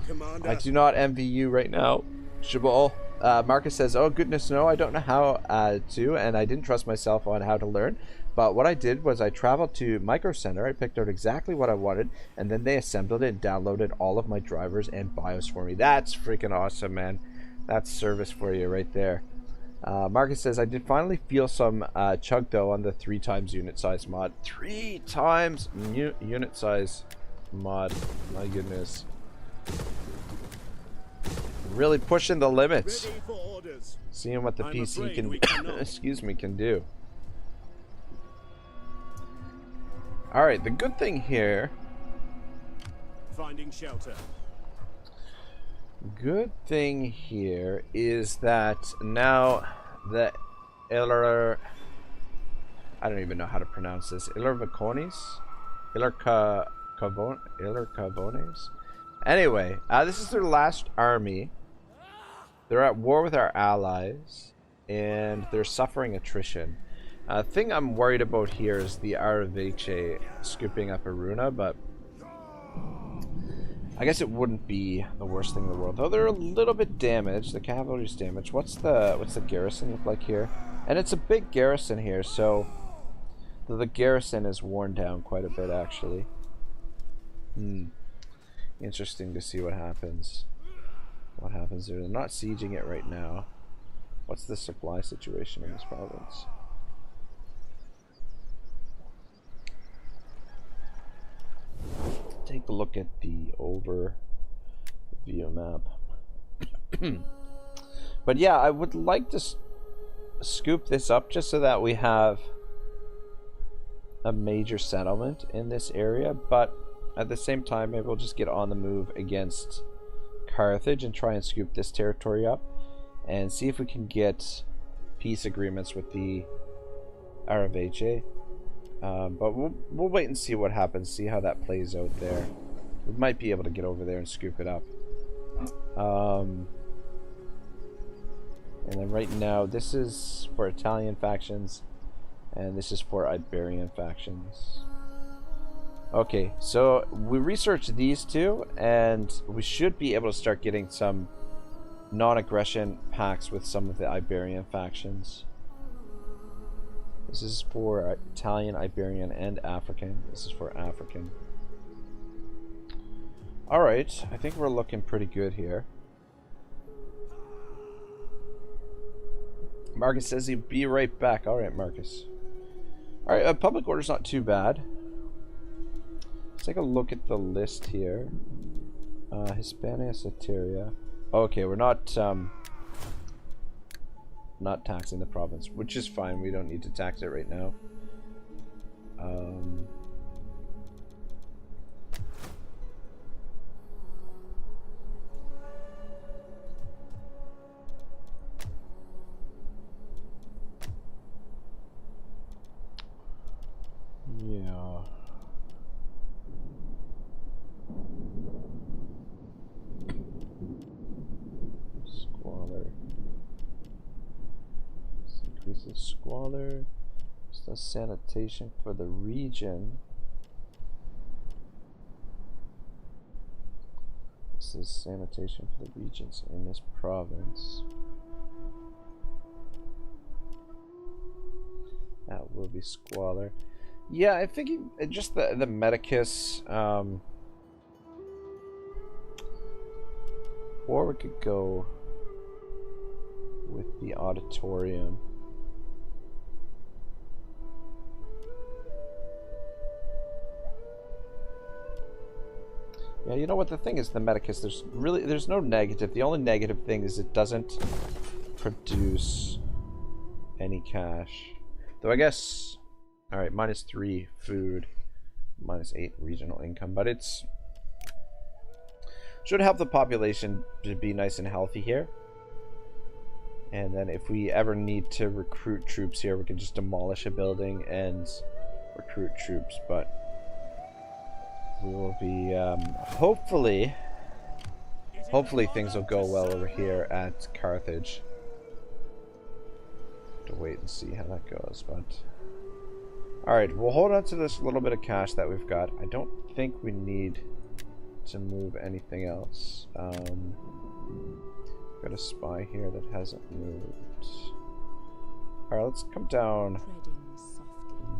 Commander. I do not envy you right now, Jabal. Marcus says, oh goodness no, I don't know how to, and I didn't trust myself on how to learn. But what I did was I traveled to Micro Center, I picked out exactly what I wanted, and then they assembled it and downloaded all of my drivers and BIOS for me. That's freaking awesome, man. That's service for you right there. Marcus says, I did finally feel some chug though on the 3 times unit size mod. 3 times unit size mod. My goodness. Really pushing the limits. Ready for orders. Seeing what the I'm PC afraid can we cannot. excuse me, can do. Alright, the good thing here. Finding shelter. Good thing here is that now the I don't even know how to pronounce this. Ilervacones? Ilercavones? Anyway, this is their last army. They're at war with our allies, and they're suffering attrition. Thing I'm worried about here is the Araveche scooping up Aruna, but I guess it wouldn't be the worst thing in the world. Though they're a little bit damaged. The cavalry's damaged. What's the garrison look like here? And it's a big garrison here, so the garrison is worn down quite a bit actually. Interesting to see what happens. What happens there? They're not sieging it right now. What's the supply situation in this province? Take a look at the overview map. But yeah, I would like to scoop this up just so that we have a major settlement in this area, but at the same time maybe we'll just get on the move against Carthage and try and scoop this territory up and see if we can get peace agreements with the Araveche. But we'll wait and see what happens, see how that plays out there. We might be able to get over there and scoop it up. And then right now, this is for Italian factions, and this is for Iberian factions. Okay, so we researched these two, and we should be able to start getting some non-aggression pacts with some of the Iberian factions. This is for Italian, Iberian, and African. This is for African. Alright, I think we're looking pretty good here. Marcus says he'll be right back. Alright, Marcus. Alright, public order's not too bad. Let's take a look at the list here. Hispania, Soteria. Okay, we're not taxing the province, which is fine. We don't need to tax it right now. Yeah. Squalor. This increases squalor. It's the sanitation for the region. This is sanitation for the regions in this province. That will be squalor. Yeah, I'm thinking just the medicus, or we could go with the auditorium. Yeah, you know what the thing is, the medicus, there's no negative. The only negative thing is it doesn't produce any cash. Though I guess, alright, -3 food, -8 regional income, but it's should help the population to be nice and healthy here. And then if we ever need to recruit troops here, we can just demolish a building and recruit troops, but we will be, hopefully things will go well over here at Carthage. To wait and see how that goes, but alright, we'll hold on to this little bit of cash that we've got. I don't think we need to move anything else. Got a spy here that hasn't moved. Alright, let's come down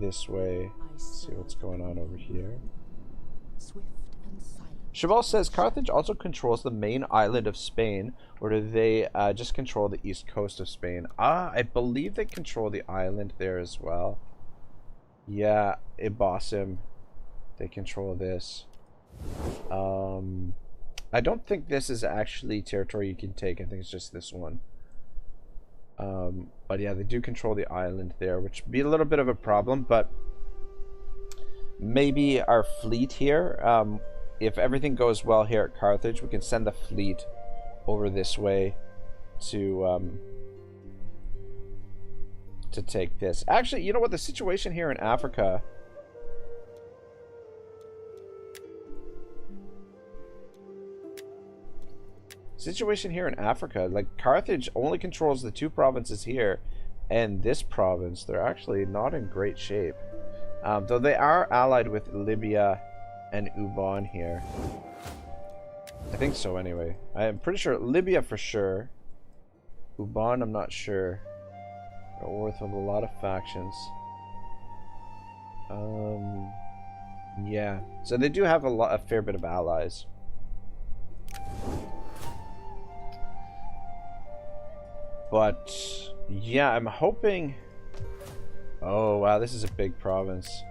this way, see what's going on over here. Cheval says Carthage also controls the main island of Spain, or do they just control the east coast of Spain? I believe they control the island there as well. Yeah, Ibasim, they control this. I don't think this is actually territory you can take. I think it's just this one. But yeah, they do control the island there, which would be a little bit of a problem, but maybe our fleet here, if everything goes well here at Carthage, we can send the fleet over this way to take this. Actually, you know what? The situation here in Africa, like Carthage only controls the 2 provinces here, and this province, they're actually not in great shape. Though they are allied with Libya and Uban here. I think so anyway. I am pretty sure Libya for sure. Uban, I'm not sure. They're worth a lot of factions. Yeah. So they do have a fair bit of allies. But yeah, I'm hoping. Oh wow, this is a big province.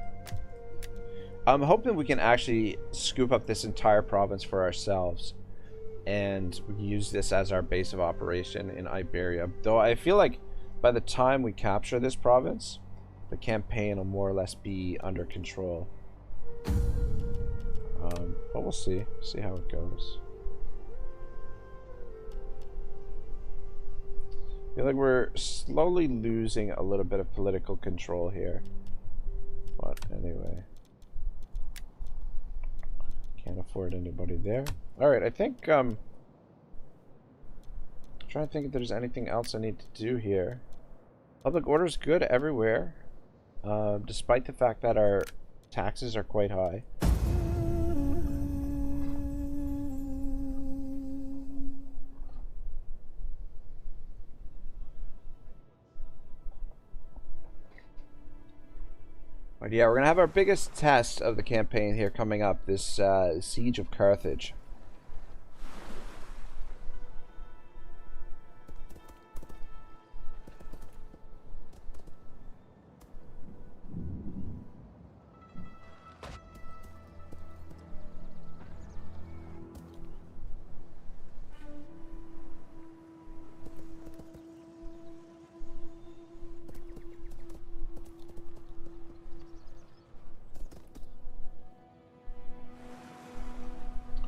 I'm hoping we can actually scoop up this entire province for ourselves, and we can use this as our base of operation in Iberia. Though I feel like by the time we capture this province, the campaign will more or less be under control. But we'll see how it goes. I feel like we're slowly losing a little bit of political control here. But anyway. Can't afford anybody there. Alright, I think, I'm trying to think if there's anything else I need to do here. Public order's good everywhere. Despite the fact that our taxes are quite high. But yeah, we're going to have our biggest test of the campaign here coming up, this Siege of Carthage.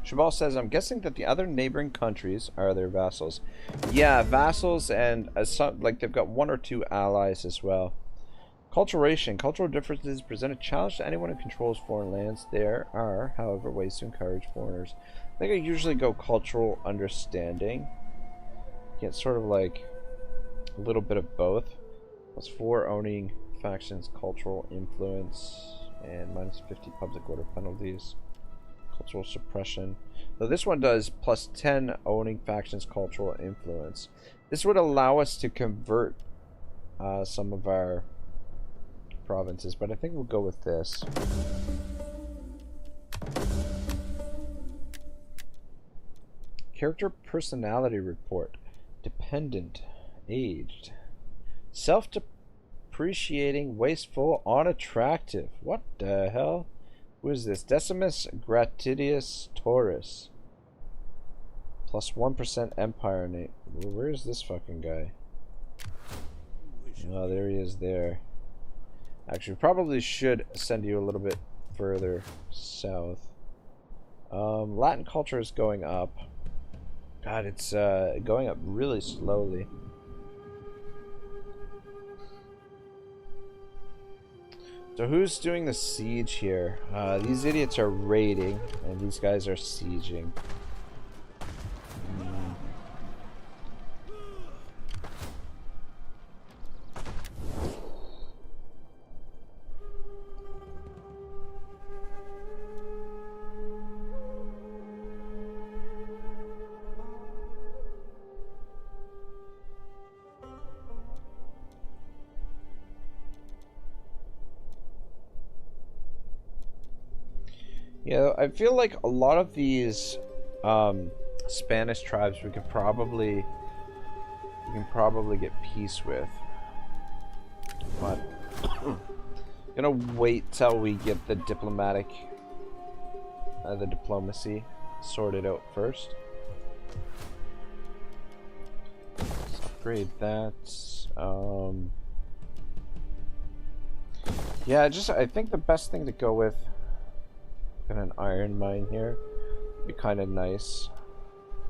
Cheval says, I'm guessing that the other neighboring countries are their vassals. Yeah, vassals, and some, like they've got 1 or 2 allies as well. Culturation. Cultural differences present a challenge to anyone who controls foreign lands. There are, however, ways to encourage foreigners. I think I usually go cultural understanding. Get sort of like a little bit of both. +4 owning factions, cultural influence, and -50 public order penalties. Cultural suppression. So this one does plus 10 owning factions cultural influence. This would allow us to convert some of our provinces, but I think we'll go with this. Character personality report. Dependent. Aged. Self-depreciating, wasteful, unattractive. What the hell? Who is this? Decimus Gratidius Taurus. Plus 1% Empire name. Where is this fucking guy? Oh, there he is there. Actually, probably should send you a little bit further south. Latin culture is going up. God, it's going up really slowly. So who's doing the siege here? These idiots are raiding, and these guys are sieging. Yeah, I feel like a lot of these Spanish tribes we can probably get peace with, but gonna wait till we get the diplomacy sorted out first. Let's upgrade that. Yeah, I think the best thing to go with. Got an iron mine here. Be kind of nice.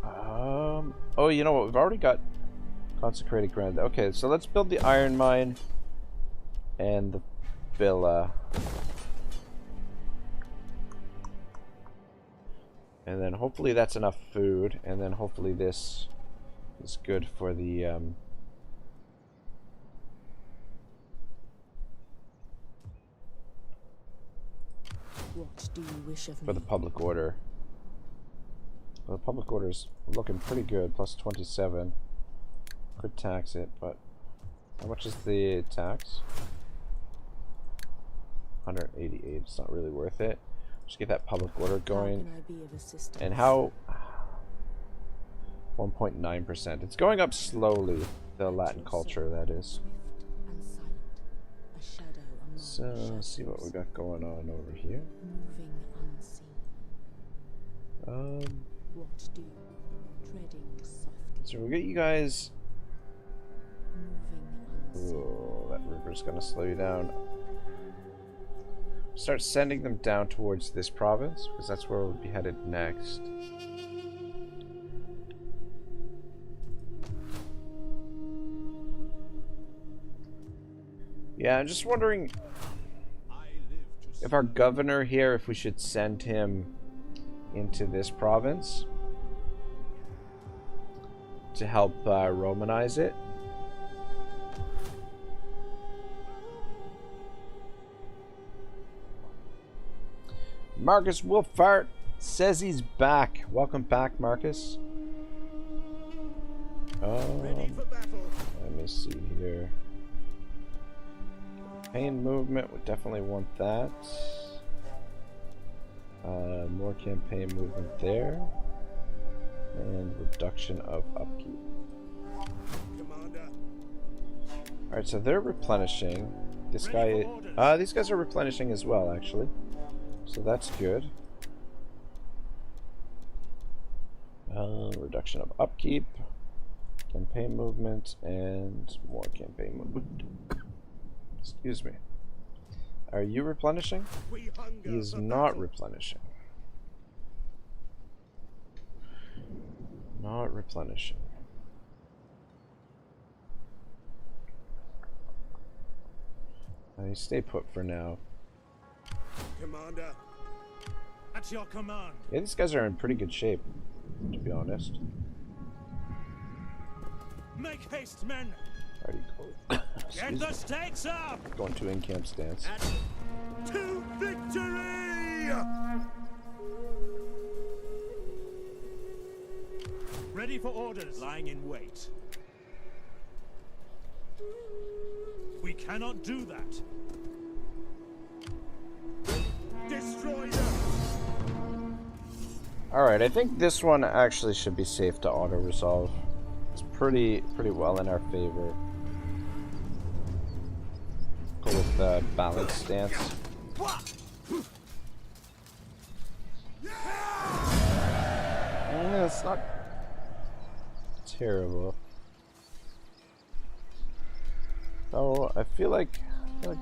Oh, you know what? We've already got consecrated ground. Okay, so let's build the iron mine and the villa. And then hopefully that's enough food. And then hopefully this is good for the What do you wish of for the me? public order. Well, the public order's looking pretty good, plus 27. Could tax it, but how much is the tax? 188. It's not really worth it. Just get that public order going. How can I be of assistance? And how? 1.9%. It's going up slowly. The Latin culture, that is. Swift and silent, a shadow among So let's see what we got going on over here. moving unseen. What do you treading softly? So we'll get you guys. Moving unseen. Oh, that river's gonna slow you down. Start sending them down towards this province, because that's where we'll be headed next. Yeah, I'm just wondering if our governor here, if we should send him into this province to help Romanize it. Marcus Wolfart says he's back. Welcome back, Marcus. Ready for battle. Let me see here. Campaign movement, we definitely want that. More campaign movement there. And reduction of upkeep. Commander. Alright, so they're replenishing. This Ready guy... for orders. these guys are replenishing as well, actually. So that's good. Reduction of upkeep. Campaign movement, and more campaign movement. Excuse me. Are you replenishing? We hunger He is for not battle. replenishing. Not replenishing. Stay put for now. Commander. At your command. Yeah, these guys are in pretty good shape, to be honest. Make haste, men. Already go. Get Excuse the me. stakes up. Going to in-camp stance. To victory! Ready for orders. Lying in wait. We cannot do that. Destroy them! Alright, I think this one actually should be safe to auto-resolve. It's pretty well in our favor. Go with the balance stance. It's not terrible. So I feel like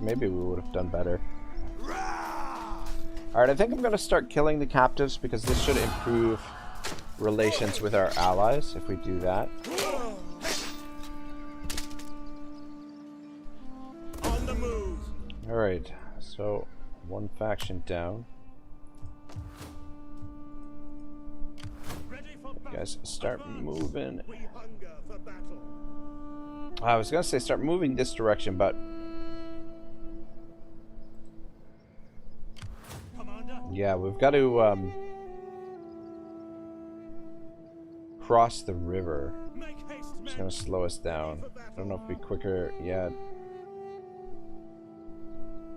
maybe we would have done better. Alright, I think I'm gonna start killing the captives because this should improve relations with our allies if we do that. On the move! Alright, so one faction down. Ready for You guys start moving. We hunger for battle. I was gonna say start moving this direction, but Commander. yeah, we've got to cross the river. Make haste, It's men. gonna slow us down. I don't know if it'd be quicker. Yeah,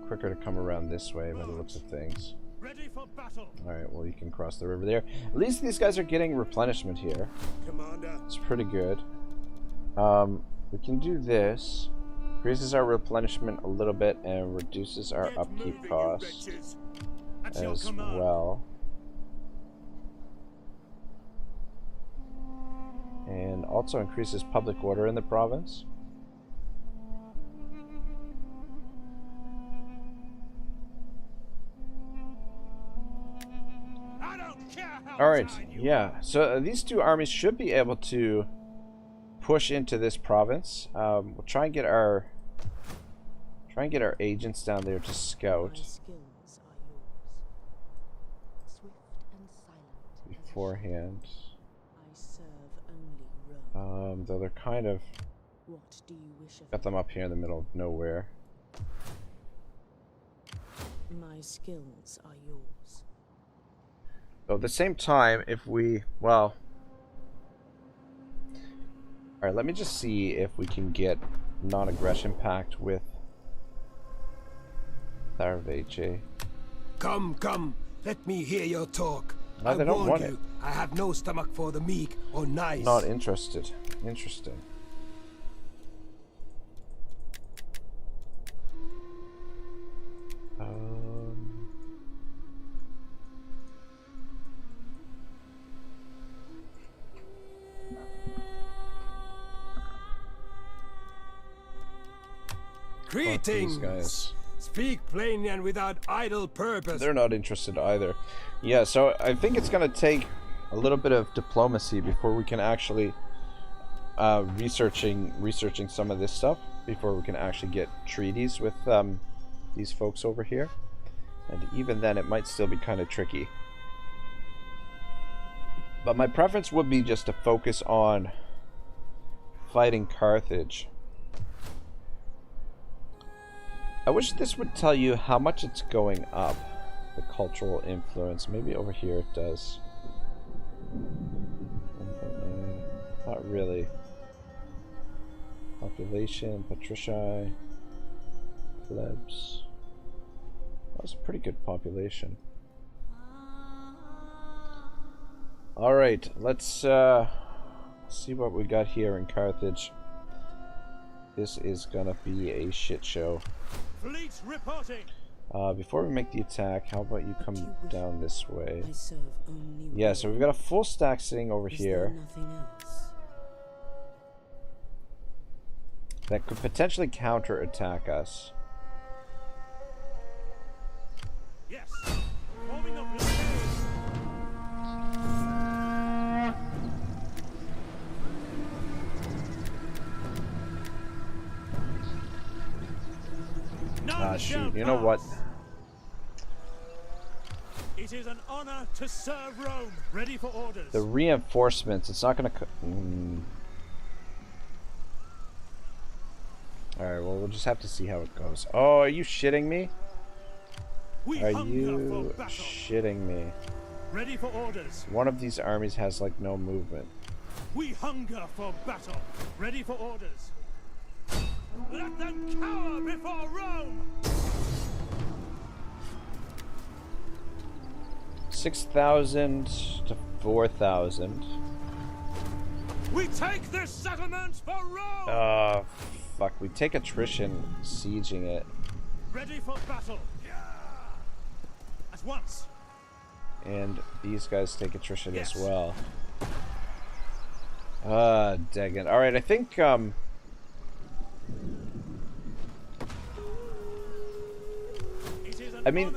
quicker to come around this way by the looks of things. Ready for battle. Alright, well you can cross the river there. At least these guys are getting replenishment here. Commander, It's pretty good. We can do this. Increases our replenishment a little bit and reduces our get upkeep moving, you costs wretches. At your as command. well. And also increases public order in the province. I don't care how Alright, tired you yeah. So these two armies should be able to push into this province. We'll try and get our agents down there to My scout skills are yours. Swift and silent. as a beforehand. shadow. I serve only Rome. Though they're kind of What do you wish of got them up here in the middle of nowhere. me? My skills are yours. Though at the same time, if we well, all right, let me just see if we can get non-aggression pact with Tharveche. Come, come, let me hear your talk. No, they don't warn want you, it. I have no stomach for the meek or nice. Not interested. Interesting. Fuck these Greetings. guys. Speak plainly and without idle purpose. They're not interested either. Yeah, so I think it's gonna take a little bit of diplomacy before we can actually researching some of this stuff before we can actually get treaties with these folks over here. And even then, it might still be kind of tricky. But my preference would be just to focus on fighting Carthage. I wish this would tell you how much it's going up, the cultural influence. Maybe over here it does. Not really. Population, patricii, plebs. That was a pretty good population. Alright, let's see what we got here in Carthage. This is gonna be a shit show. Fleet reporting. Before we make the attack, how about you come down this way? I serve only Yeah, so we've got a full stack sitting over Is there here nothing else? that could potentially counter attack us. Yes. Forming up your Ah, shoot, you know what? It is an honor to serve Rome. Ready for orders. The reinforcements, it's not gonna Alright, well, we'll just have to see how it goes. Oh, are you shitting me? we Are hunger you for battle. shitting me? Ready for orders. One of these armies has, like, no movement. We hunger for battle. Ready for orders. Let them cower before Rome! 6,000 to 4,000. We take this settlement for Rome! Fuck. We take attrition sieging it. Ready for battle. At once. And these guys take attrition Yes. as well. Dang it. Alright, I think, I mean,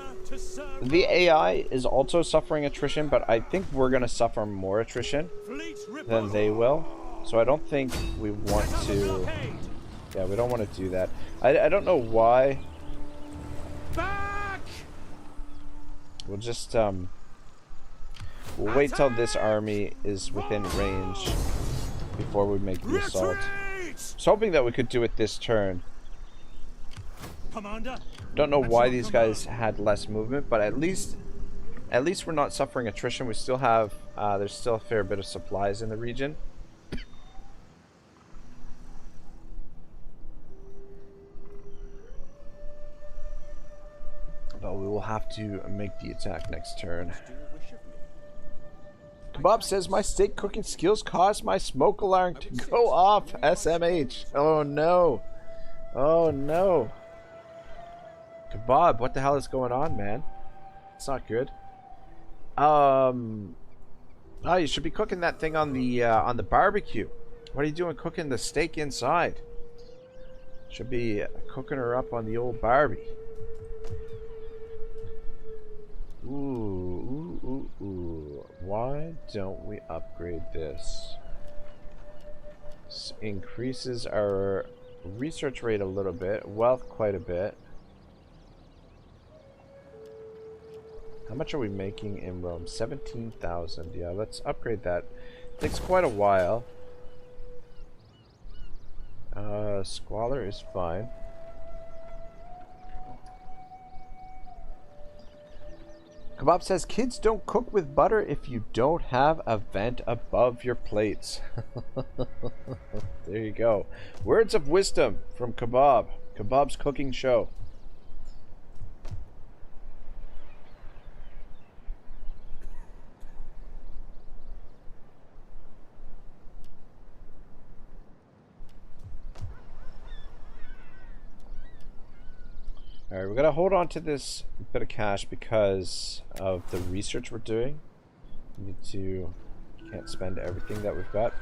the AI is also suffering attrition, but I think we're going to suffer more attrition than they will. So I don't think we want to... Yeah, we don't want to do that. I don't know why. Back! We'll just, we'll wait till this army is within range before we make the assault. I was hoping that we could do it this turn. Commander. Don't know why these guys had less movement, but at least we're not suffering attrition. We still have there's still a fair bit of supplies in the region. But we will have to make the attack next turn. Kebab says my steak cooking skills caused my smoke alarm to go off. SMH. Oh no. Oh no. Kebab, what the hell is going on, man? It's not good. Oh, you should be cooking that thing on the barbecue. What are you doing cooking the steak inside? Should be cooking her up on the old Barbie. Ooh. Why don't we upgrade this? This increases our research rate a little bit, wealth quite a bit. How much are we making in Rome? 17,000. Yeah, let's upgrade that. Takes quite a while. Squalor is fine. Kebab says, kids don't cook with butter if you don't have a vent above your plates. There you go. Words of wisdom from Kebab. Kebab's cooking show. Alright, we're gonna hold on to this bit of cash because of the research we're doing. We need to... can't spend everything that we've got.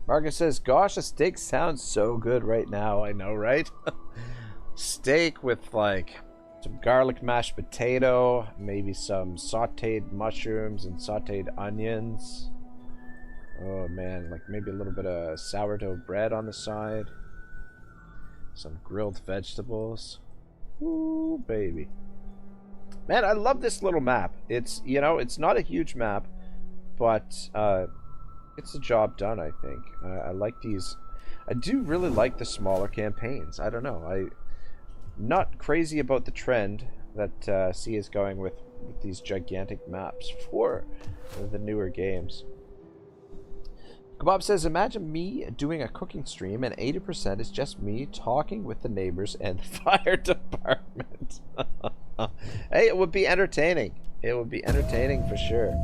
Marcus says, gosh, a steak sounds so good right now. I know, right? Steak with like some garlic mashed potato, maybe some sauteed mushrooms and sauteed onions. Oh man, like maybe a little bit of sourdough bread on the side. Some grilled vegetables. Ooh, baby. Man, I love this little map. It's, you know, it's not a huge map, but it's a job done, I think. I like these. I do really like the smaller campaigns. I don't know. I'm not crazy about the trend that C is going with these gigantic maps for the newer games. Kebab says, imagine me doing a cooking stream and 80% is just me talking with the neighbors and the fire department. Hey, it would be entertaining. It would be entertaining for sure.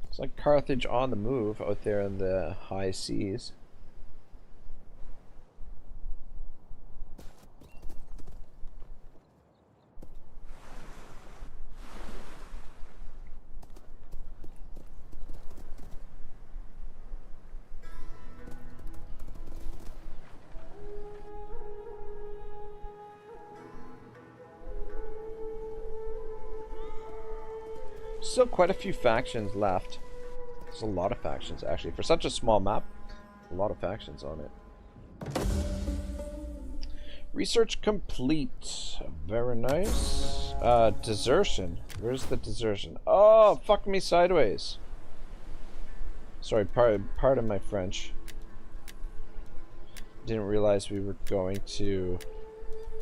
It's like Carthage on the move out there in the high seas. Still quite a few factions left. There's a lot of factions, actually. For such a small map, a lot of factions on it. Research complete. Very nice. Desertion. Where's the desertion? Oh, fuck me sideways. Sorry, pardon my French. Didn't realize we were going to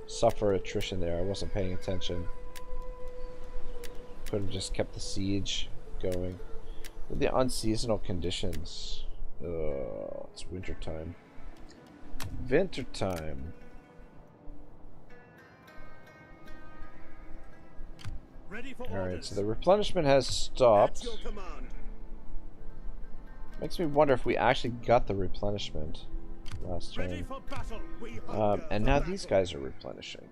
suffer attrition there. I wasn't paying attention. Could have just kept the siege going. With the unseasonal conditions. It's winter time. Winter time. Alright, so the replenishment has stopped. Makes me wonder if we actually got the replenishment last turn. And now these guys are replenishing.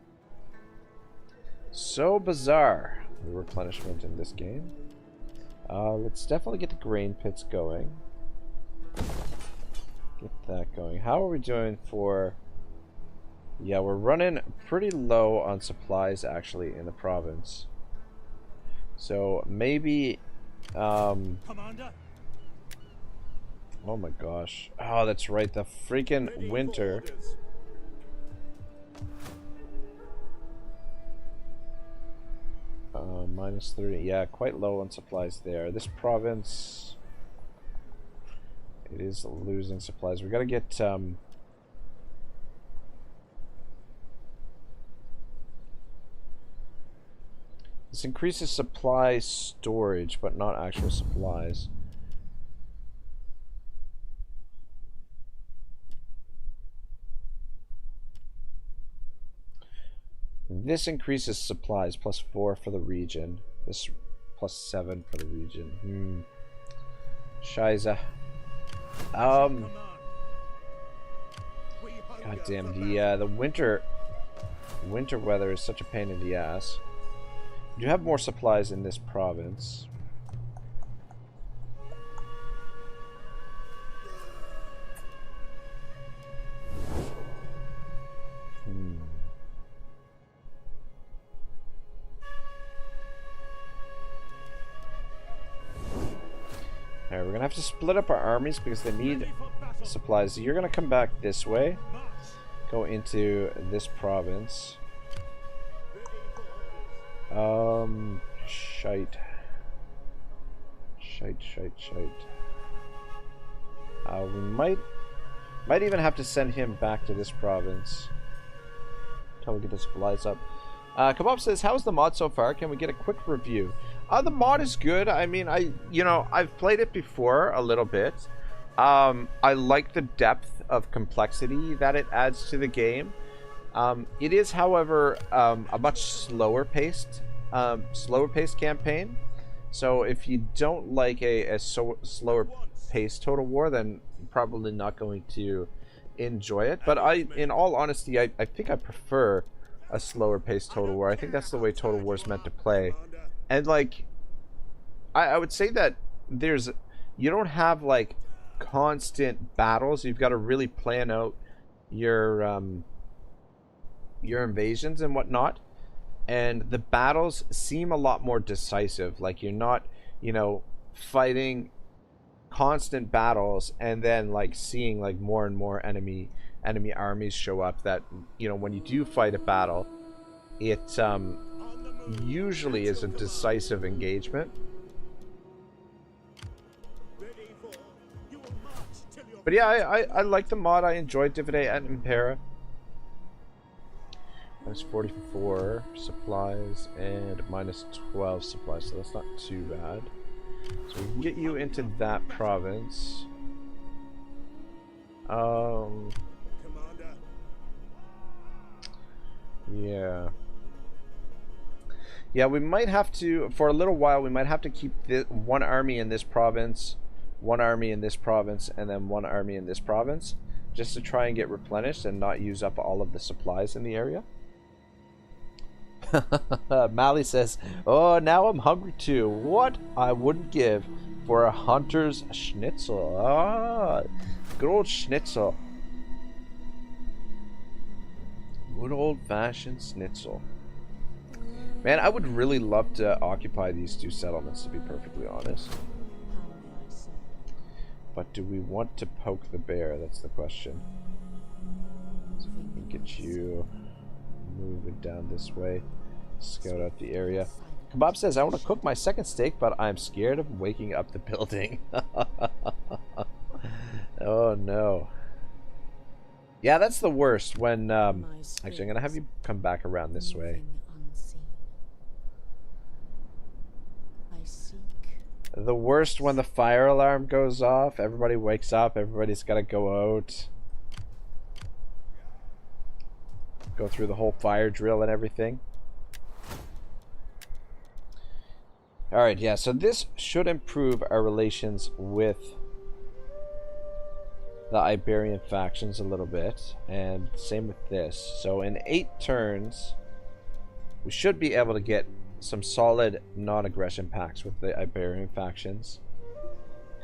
So bizarre, the replenishment in this game. Let's definitely get the grain pits going. Get that going. How are we doing for... Yeah, we're running pretty low on supplies actually in the province. So maybe... Commander? Oh my gosh. Oh, that's right. The freaking winter. Minus 30. Yeah, quite low on supplies there. This province... It is losing supplies. We gotta get... This increases supply storage, but not actual supplies. This increases supplies, +4 for the region. This +7 for the region. Scheiße. God damn, the winter weather is such a pain in the ass. You have more supplies in this province. Alright, we're gonna have to split up our armies because they need supplies. You're gonna come back this way. Go into this province. Shite. We might even have to send him back to this province until we get the supplies up. Kebab says, how's the mod so far? Can we get a quick review? The mod is good. I mean, I've played it before a little bit. I like the depth of complexity that it adds to the game. It is, however, a much slower paced campaign. So if you don't like a slower paced Total War, then you're probably not going to enjoy it. But in all honesty, I think I prefer a slower paced Total War. I think that's the way Total War is meant to play. And like, I would say that you don't have like constant battles. You've got to really plan out your invasions and whatnot. And the battles seem a lot more decisive. Like you're not, fighting constant battles and then like seeing like more and more enemy armies show up that, when you do fight a battle, it usually is a decisive engagement. But yeah, I like the mod. I enjoyed Dividend at Impera. Minus 44 supplies and minus 12 supplies, so that's not too bad. So we can get you into that province. Yeah, we might have to, for a little while, we might have to keep one army in this province, one army in this province, and then one army in this province, just to try and get replenished and not use up all of the supplies in the area. Mally says, oh, now I'm hungry too. What I wouldn't give for a hunter's schnitzel. Ah, good old schnitzel. Good old-fashioned schnitzel. Man, I would really love to occupy these two settlements, to be perfectly honest. How may I serve? But do we want to poke the bear? That's the question. So if we can get you moving down this way, scout out the area. Kebab says, I want to cook my second steak, but I'm scared of waking up the building. Oh no. Yeah, that's the worst when, actually I'm going to have you come back around this way. I seek. The worst when the fire alarm goes off, everybody wakes up, everybody's got to go out. Go through the whole fire drill and everything. Alright, yeah, so this should improve our relations with the Iberian factions a little bit, and same with this. So in 8 turns, we should be able to get some solid non-aggression pacts with the Iberian factions.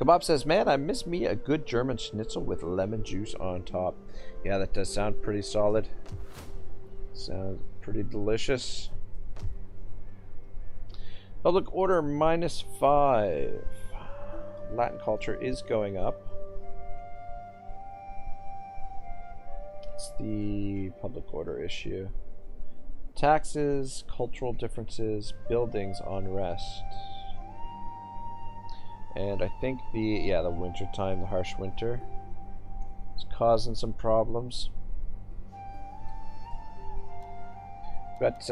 Kebab says, man, I miss me a good German schnitzel with lemon juice on top. Yeah, that does sound pretty solid. Sounds pretty delicious. Public order -5. Latin culture is going up. It's the public order issue. Taxes, cultural differences, buildings, unrest. And I think the winter time, the harsh winter, is causing some problems. But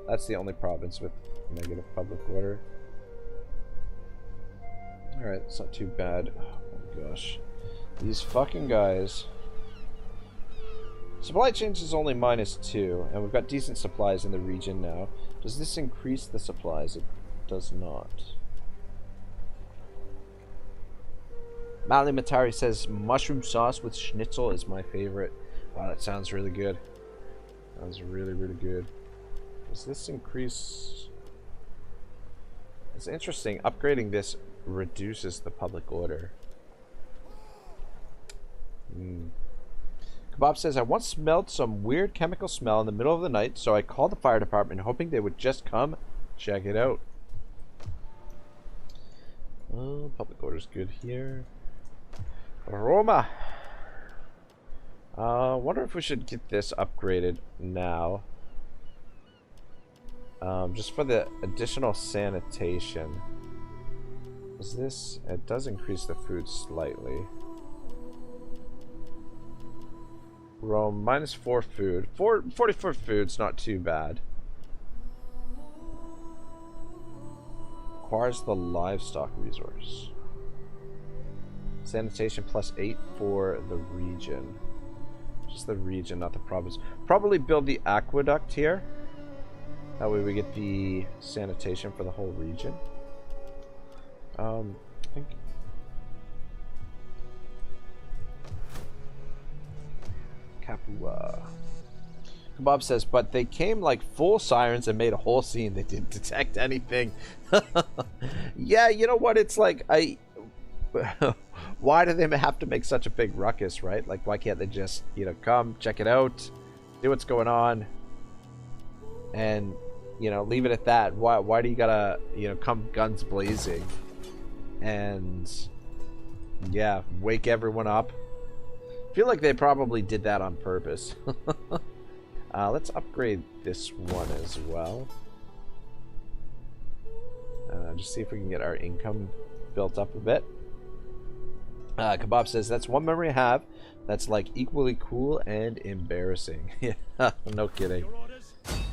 that's the only province with negative public order. Alright, it's not too bad. Oh my gosh. These fucking guys. Supply change is only -2, and we've got decent supplies in the region now. Does this increase the supplies? It does not. Mali Matari says, mushroom sauce with schnitzel is my favorite. Wow, that sounds really good. Sounds really, really good. Does this increase? It's interesting. Upgrading this reduces the public order. Kebab says, I once smelled some weird chemical smell in the middle of the night, so I called the fire department hoping they would just come check it out. Oh, public order's good here. Roma. Wonder if we should get this upgraded now. Just for the additional sanitation. Is this? It does increase the food slightly. Rome, -4 food. 44 food's not too bad. Requires the livestock resource. Sanitation +8 for the region. Just the region, not the province. Probably build the aqueduct here. That way we get the sanitation for the whole region. I think. Capua. Kebab says, but they came like full sirens and made a whole scene. They didn't detect anything. Yeah, you know what? It's like, why do they have to make such a big ruckus, right? Like, why can't they just, you know, come, check it out, see what's going on, and, you know, leave it at that? Why do you gotta, you know, come guns blazing and, yeah, wake everyone up? I feel like they probably did that on purpose. Let's upgrade this one as well. Just see if we can get our income built up a bit. Kebab says, that's one memory I have that's like equally cool and embarrassing. Yeah, no kidding.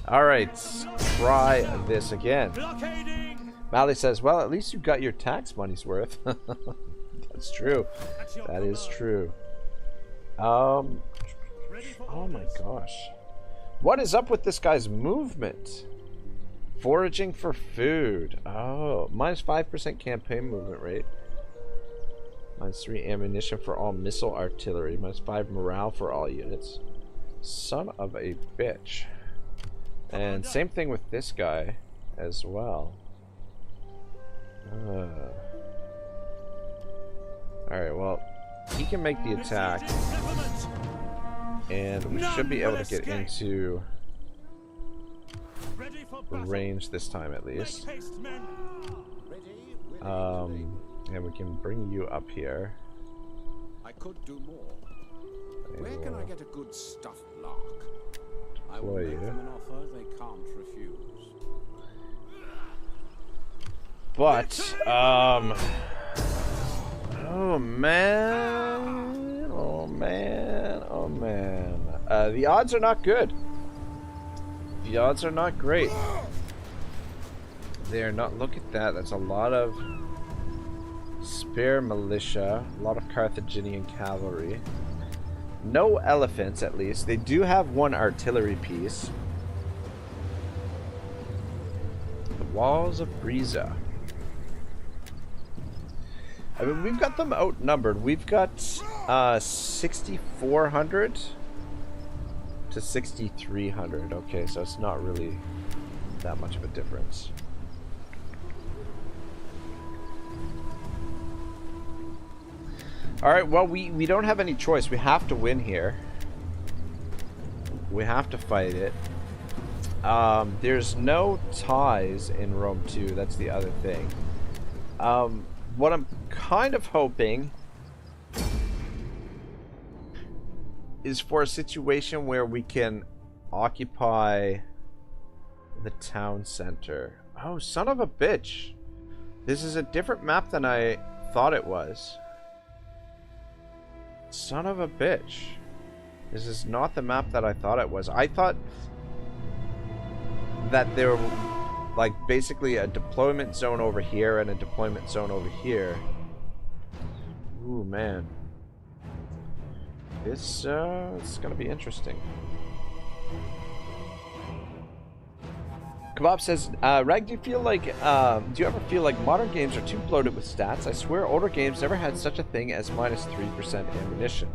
Alright, try this again. Mally says, well, at least you got your tax money's worth. That's true. That is true. Oh my gosh. What is up with this guy's movement? Foraging for food. Oh, -5% campaign movement rate. -3 ammunition for all missile artillery. -5 morale for all units. Son of a bitch. And same thing with this guy as well. Alright, well, he can make the attack. And we should be able to get into for battle. range this time at Make least. haste, men. And we can bring you up here. I could do more. Where can I get a good stuffed lark? I will Deploy make you. them an offer they can't refuse. But, oh man, oh man, oh man. The odds are not good. The odds are not great. They're not, look at that, that's a lot of spare militia, a lot of Carthaginian cavalry. No elephants, at least. They do have one artillery piece. The walls of Briza. I mean, we've got them outnumbered. We've got 6,400 to 6,300. Okay, so it's not really that much of a difference. Alright, well, we don't have any choice. We have to win here. We have to fight it. There's no ties in Rome 2. That's the other thing. What I'm kind of hoping is for a situation where we can occupy the town center. Oh, son of a bitch. This is a different map than I thought it was. Son of a bitch. This is not the map that I thought it was. I thought that there were like basically a deployment zone over here and a deployment zone over here. Ooh, man. It's gonna be interesting. Kebab says, Rag, do you ever feel like modern games are too bloated with stats? I swear older games never had such a thing as minus 3% ammunition.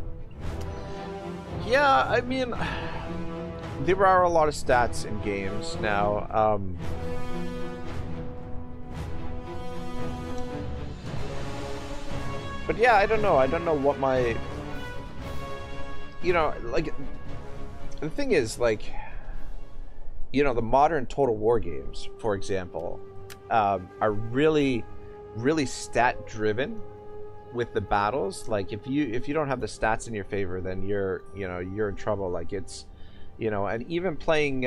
Yeah, I mean, there are a lot of stats in games now. But yeah, I don't know. I don't know what my... You know, like, the thing is, like, you know, the modern Total War games, for example, are really, really stat driven with the battles. Like, if you don't have the stats in your favor, then you're in trouble. Like, it's, you know, and even playing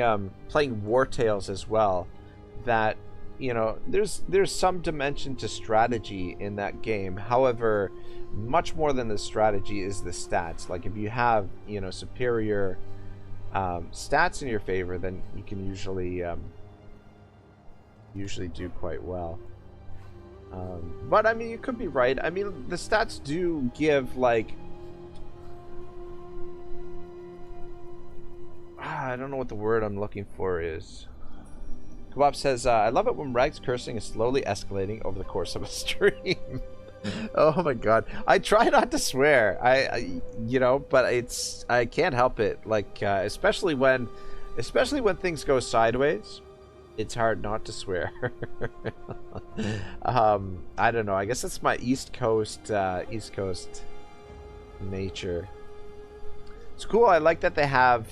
War Tales as well, that, you know, there's some dimension to strategy in that game. However, much more than the strategy is the stats. Like, if you have, you know, superior stats in your favor, then you can usually do quite well. But I mean, you could be right. I mean, the stats do give, like, I don't know what the word I'm looking for is. Kebab says, I love it when Rag's cursing is slowly escalating over the course of a stream. Oh my god. I try not to swear. I you know, but I can't help it. Like, especially when things go sideways, it's hard not to swear. I don't know. I guess that's my East Coast nature. It's cool. I like that they have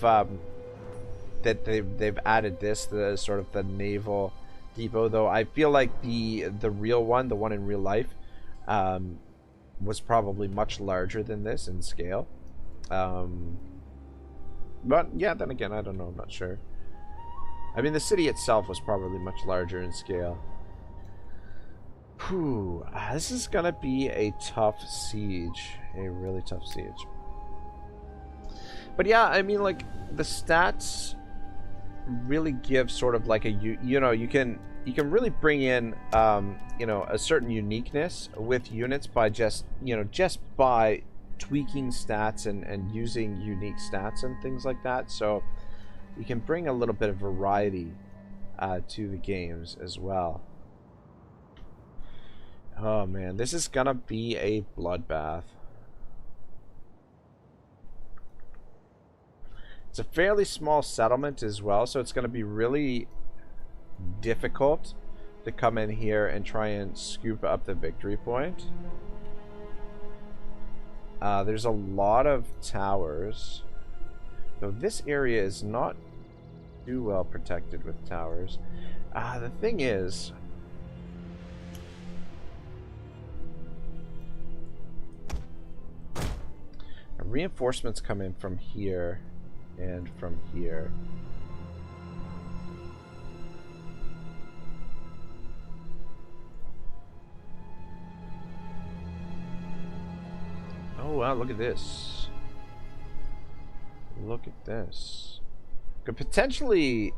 that they've added this, the sort of the naval depot, though I feel like the real one, the one in real life, was probably much larger than this in scale. But yeah, then again, I don't know, I'm not sure. I mean, the city itself was probably much larger in scale. Whew, this is gonna be a tough siege, a really tough siege. But yeah, I mean, like, the stats really give sort of like a, you know, you can really bring in, you know, a certain uniqueness with units by just, you know, just by tweaking stats and using unique stats and things like that. So you can bring a little bit of variety to the games as well. Oh man, this is gonna be a bloodbath. It's a fairly small settlement as well, so it's going to be really difficult to come in here and try and scoop up the victory point. There's a lot of towers, though this area is not too well protected with towers. The thing is, reinforcements come in from here and from here. Oh wow, look at this. Look at this. Could potentially,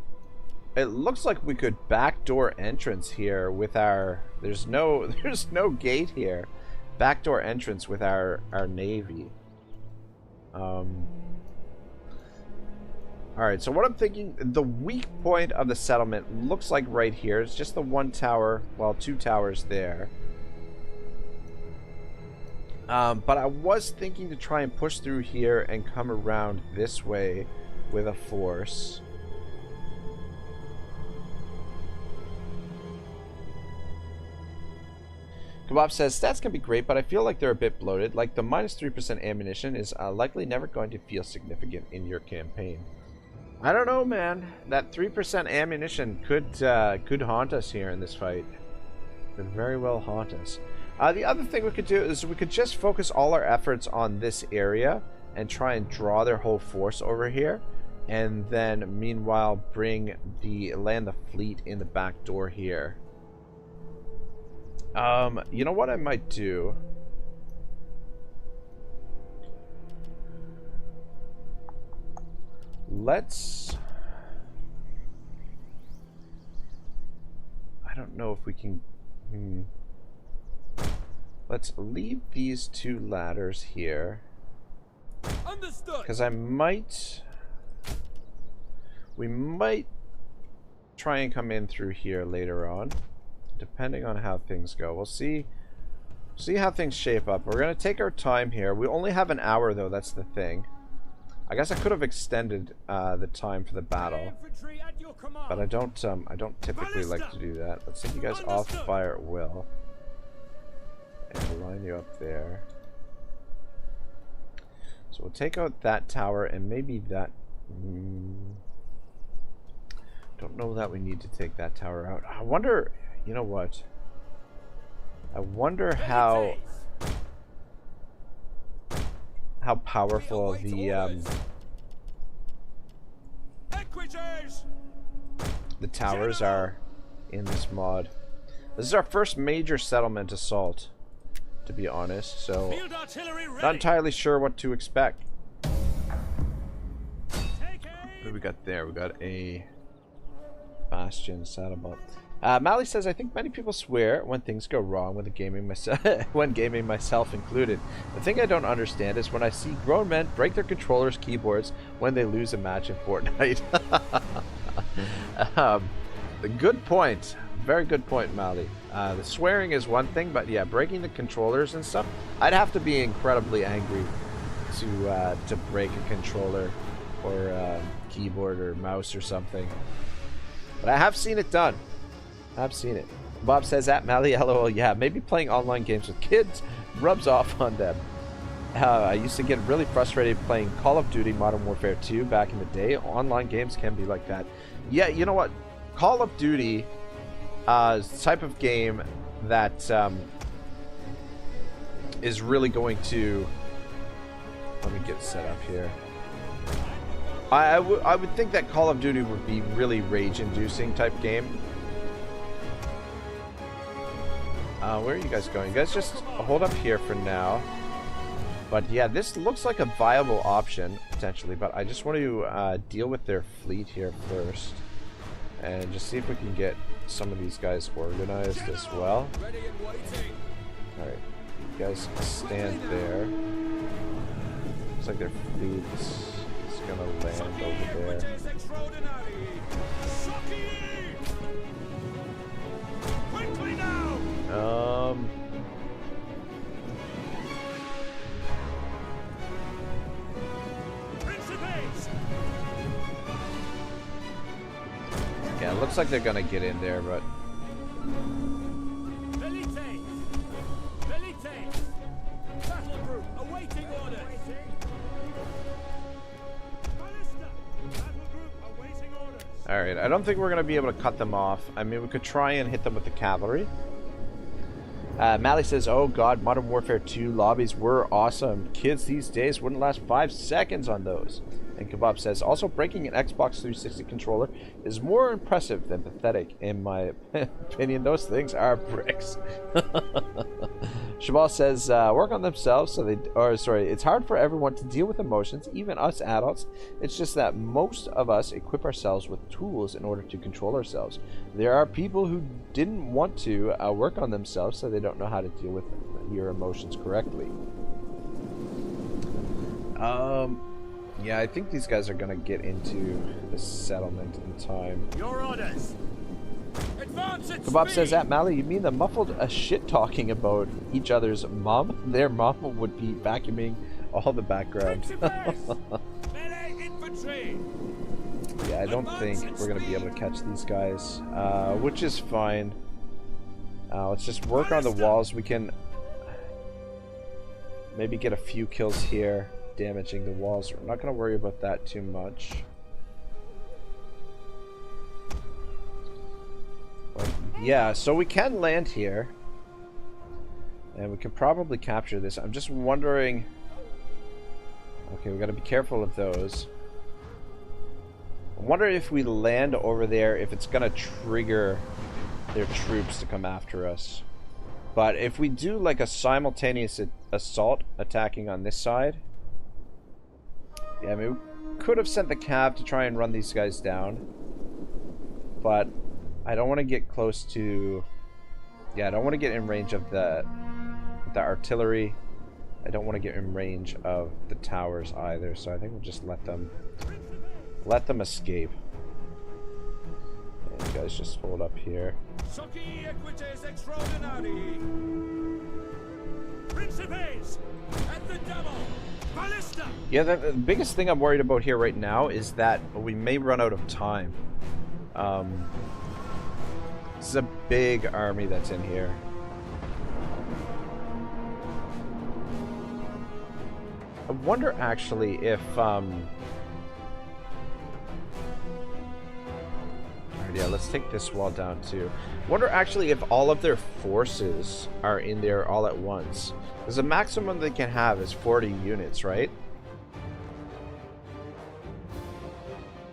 it looks like we could backdoor entrance here with our, there's no gate here. Backdoor entrance with our navy. Alright, so what I'm thinking, the weak point of the settlement looks like right here. It's just the one tower, well, two towers there. But I was thinking to try and push through here and come around this way with a force. Kebab says, stats can be great, but I feel like they're a bit bloated. Like the minus 3% ammunition is likely never going to feel significant in your campaign. I don't know, man. That 3% ammunition could haunt us here in this fight. Could very well haunt us. The other thing we could do is we could just focus all our efforts on this area and try and draw their whole force over here. And then, meanwhile, land the fleet in the back door here. You know what I might do? I don't know if we can... Let's leave these two ladders here. Understood. Because we might try and come in through here later on, depending on how things go. We'll see how things shape up. We're gonna take our time here. We only have an hour though, that's the thing. I guess I could have extended the time for the battle, but I don't typically like to do that. Let's take you guys off fire at will. And we'll line you up there. So we'll take out that tower and maybe that... don't know that we need to take that tower out. I wonder... You know what? I wonder how powerful the towers are in this mod. This is our first major settlement assault, to be honest, so not entirely sure what to expect. What do we got there? We got a bastion settlement. Mally says, I think many people swear when things go wrong when gaming myself included. The thing I don't understand is when I see grown men break their controllers' keyboards when they lose a match in Fortnite. Good point. Very good point, Mally. The swearing is one thing, but yeah, breaking the controllers and stuff, I'd have to be incredibly angry to break a controller or keyboard or mouse or something. But I have seen it done. I've seen it. Bob says, at Mally, lol, yeah, maybe playing online games with kids rubs off on them. I used to get really frustrated playing Call of Duty Modern Warfare 2 back in the day. Online games can be like that. Yeah, you know what? Call of Duty is the type of game that is really going to... Let me get set up here. I would think that Call of Duty would be really rage-inducing type game. Where are you guys going? You guys just hold up here for now. But yeah, this looks like a viable option, potentially. But I just want to deal with their fleet here first. And just see if we can get some of these guys organized as well. Alright, you guys stand there. Looks like their fleet is gonna land over there. Yeah, it looks like they're gonna get in there, but Alright, I don't think we're going to be able to cut them off. I mean, we could try and hit them with the cavalry. Mally says, oh god, Modern Warfare 2 lobbies were awesome. Kids these days wouldn't last 5 seconds on those. And Kebab says, also breaking an Xbox 360 controller is more impressive than pathetic, in my opinion. Those things are bricks. Shabal says, work on themselves so it's hard for everyone to deal with emotions, even us adults. It's just that most of us equip ourselves with tools in order to control ourselves. There are people who didn't want to work on themselves, so they don't know how to deal with your emotions correctly. Yeah, I think these guys are gonna get into the settlement in time. Your orders. Advance at Kebab speed. says, at Mally, you mean the muffled shit talking about each other's mom? Their mom would be vacuuming all the background. Melee infantry. Yeah, I don't think we're gonna be able to catch these guys, which is fine. Let's just work on the walls. We can maybe get a few kills here, damaging the walls. We're not going to worry about that too much. But yeah, so we can land here. And we can probably capture this. I'm just wondering... Okay, we got to be careful of those. I wonder if we land over there, if it's going to trigger their troops to come after us. But if we do like a simultaneous assault attacking on this side... Yeah, I mean, we could have sent the cav to try and run these guys down. But I don't want to get close to... Yeah, I don't want to get in range of the artillery. I don't want to get in range of the towers either. So I think we'll just let them escape. And you guys just hold up here. Principes at the double. Ballista. Yeah, the biggest thing I'm worried about here right now is that we may run out of time. This is a big army that's in here. I wonder actually if yeah, let's take this wall down too. Wonder actually if all of their forces are in there all at once. Because the maximum they can have is 40 units, right?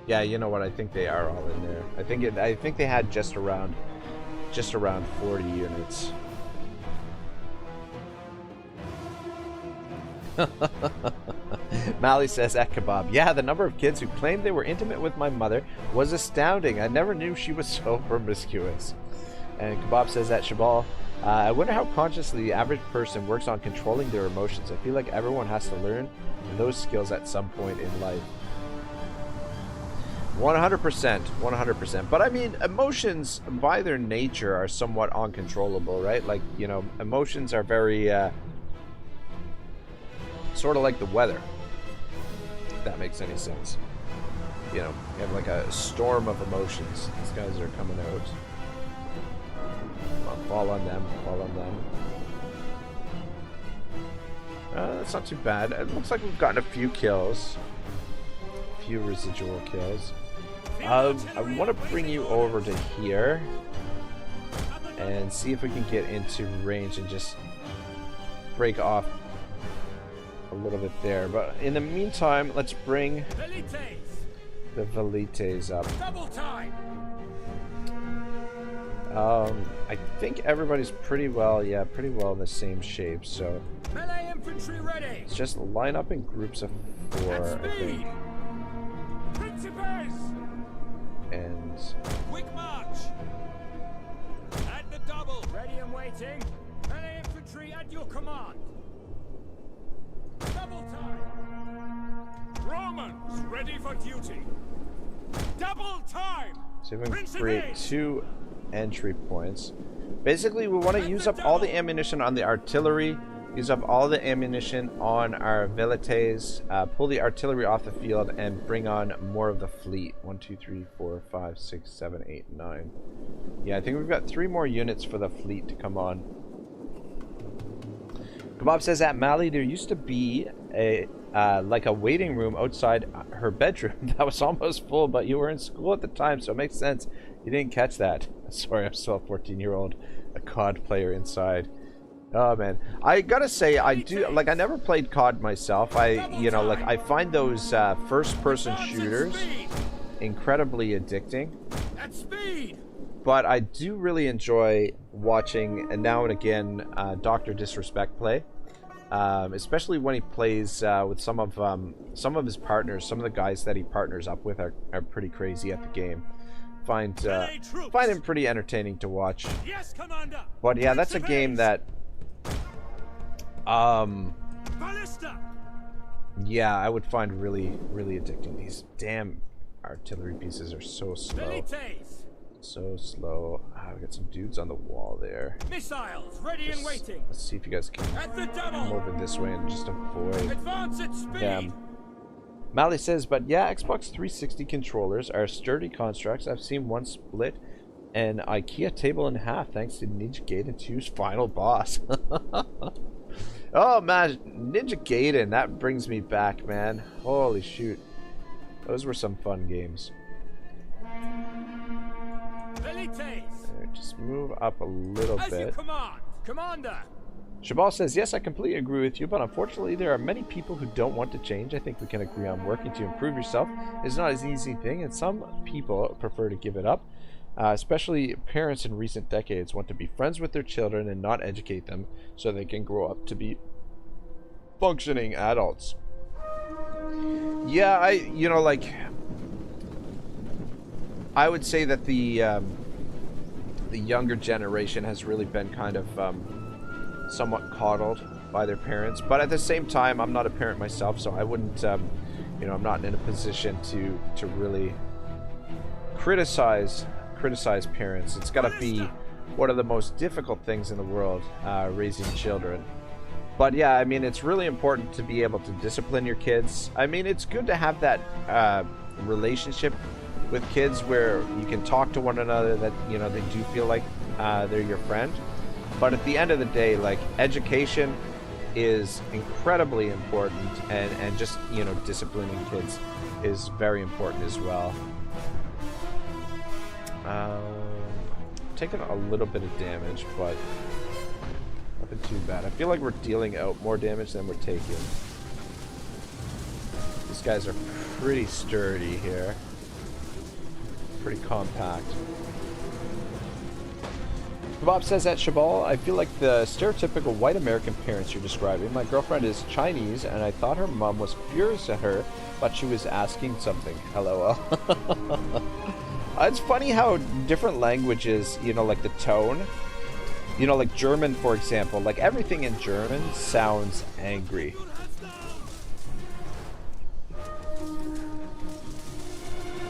Yeah, you know what? I think they are all in there. I think they had just around 40 units. Mally says at Kebab, yeah, the number of kids who claimed they were intimate with my mother was astounding. I never knew she was so promiscuous. And Kebab says at Shabal, I wonder how consciously the average person works on controlling their emotions. I feel like everyone has to learn those skills at some point in life. 100%, 100%. But I mean, emotions by their nature are somewhat uncontrollable, right? Like, you know, emotions are very sort of like the weather, if that makes any sense. You know, you have like a storm of emotions. These guys are coming out. Come on, fall on them, fall on them. That's not too bad. It looks like we've gotten a few kills. A few residual kills. I want to bring you over to here and see if we can get into range and just break off a little bit there. But in the meantime, let's bring the Velites up. Double time. I think everybody's pretty well in the same shape, so Melee infantry ready. let's just line up in groups of 4, I think. Principes. And Quick march. At the double. Ready and waiting. Melee infantry at your command. Double time. Romans ready for duty. Double time. see if we can create 2 entry points. Basically, we want to use up all the ammunition on the artillery, use up all the ammunition on our Velites, pull the artillery off the field, and bring on more of the fleet. 1, 2, 3, 4, 5, 6, 7, 8, 9. Yeah, I think we've got 3 more units for the fleet to come on. Kebab says at Mali there used to be a like a waiting room outside her bedroom that was almost full, but you were in school at the time, so it makes sense you didn't catch that. Sorry, I'm still a 14-year-old, a COD player inside. Oh man, I gotta say I do like. I never played COD myself. I find those first-person shooters incredibly addicting. At speed! But I do really enjoy watching, and now and again, Dr. Disrespect play. Especially when he plays with some of his partners. Some of the guys that he partners up with are pretty crazy at the game. Find him pretty entertaining to watch. Yes, Commander! But yeah, that's a game that Ballista! yeah, I would find really addicting. These damn artillery pieces are so slow. So slow. We got some dudes on the wall there. Missiles ready and waiting. Let's see if you guys can At the double. come over this way and just avoid. Advance at speed. Damn. Mally says, but yeah, Xbox 360 controllers are sturdy constructs. I've seen one split an IKEA table in half thanks to Ninja Gaiden 2's final boss. Oh man, Ninja Gaiden, that brings me back, man. Holy shoot. Those were some fun games. Just move up a little bit. Commander. Shabal says, yes, I completely agree with you, but unfortunately there are many people who don't want to change. I think we can agree on working to improve yourself. It's not an easy thing, and some people prefer to give it up. Especially parents in recent decades want to be friends with their children and not educate them so they can grow up to be functioning adults. Yeah, I would say that the younger generation has really been kind of somewhat coddled by their parents, but at the same time, I'm not a parent myself, so I wouldn't, I'm not in a position to really criticize parents. It's got to be one of the most difficult things in the world, raising children. But yeah, I mean, it's really important to be able to discipline your kids. I mean, it's good to have that relationship with kids where you can talk to one another, that they do feel like they're your friend. But at the end of the day, like, education is incredibly important, and just disciplining kids is very important as well. Taking a little bit of damage, but nothing too bad. I feel like we're dealing out more damage than we're taking. These guys are pretty sturdy here. Pretty compact. Bob says at Shabal, I feel like the stereotypical white American parents you're describing. My girlfriend is Chinese, and I thought her mom was furious at her, but she was asking something. LOL. It's funny how different languages, like the tone, like German, for example, like everything in German sounds angry.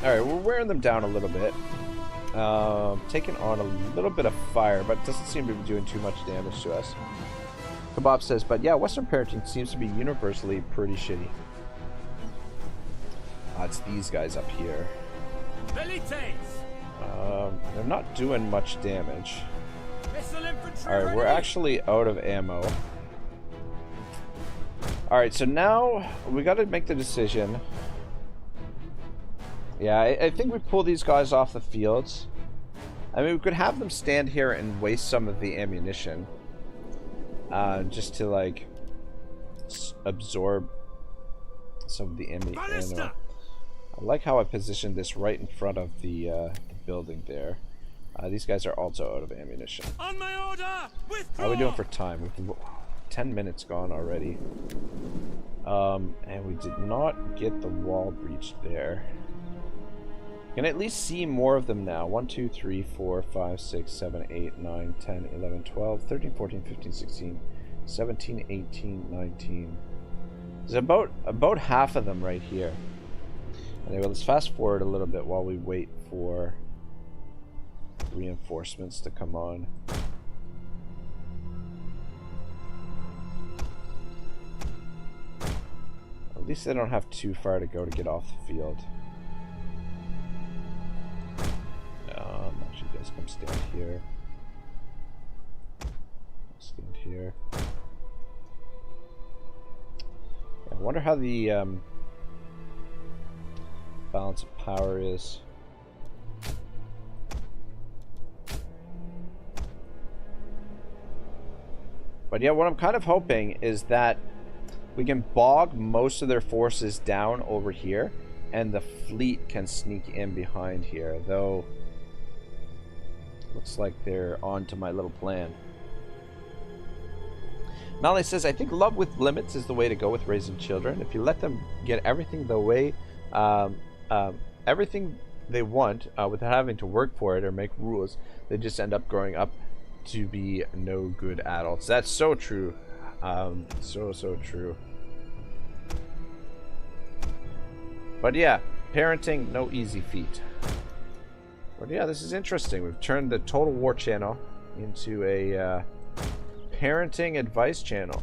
Alright, we're wearing them down a little bit. Taking on a little bit of fire, but doesn't seem to be doing too much damage to us. Kebab says, but yeah, Western parenting seems to be universally pretty shitty. It's these guys up here. They're not doing much damage. Alright, we're actually out of ammo. Alright, so now we gotta make the decision. Yeah, I think we pull these guys off the fields. I mean, we could have them stand here and waste some of the ammunition. Just to, like, absorb some of the ammo. I like how I positioned this right in front of the building there. These guys are also out of ammunition. On my order! Withdraw! How are we doing for time? 10 minutes gone already. And we did not get the wall breached there. Can at least see more of them now. 1, 2, 3, 4, 5, 6, 7, 8, 9, 10, 11, 12, 13, 14, 15, 16, 17, 18, 19. There's about half of them right here. Anyway, let's fast forward a little bit while we wait for reinforcements to come on. At least they don't have too far to go to get off the field. Actually, you guys come stand here. Stand here. wonder how the balance of power is. But yeah, what I'm kind of hoping is that we can bog most of their forces down over here, and the fleet can sneak in behind here, though looks like they're on to my little plan. Molly says, I think love with limits is the way to go with raising children. If you let them get everything the way, everything they want without having to work for it or make rules, they just end up growing up to be no good adults. That's so true. So true. But yeah, parenting, no easy feat. But yeah, this is interesting. We've turned the Total War channel into a parenting advice channel.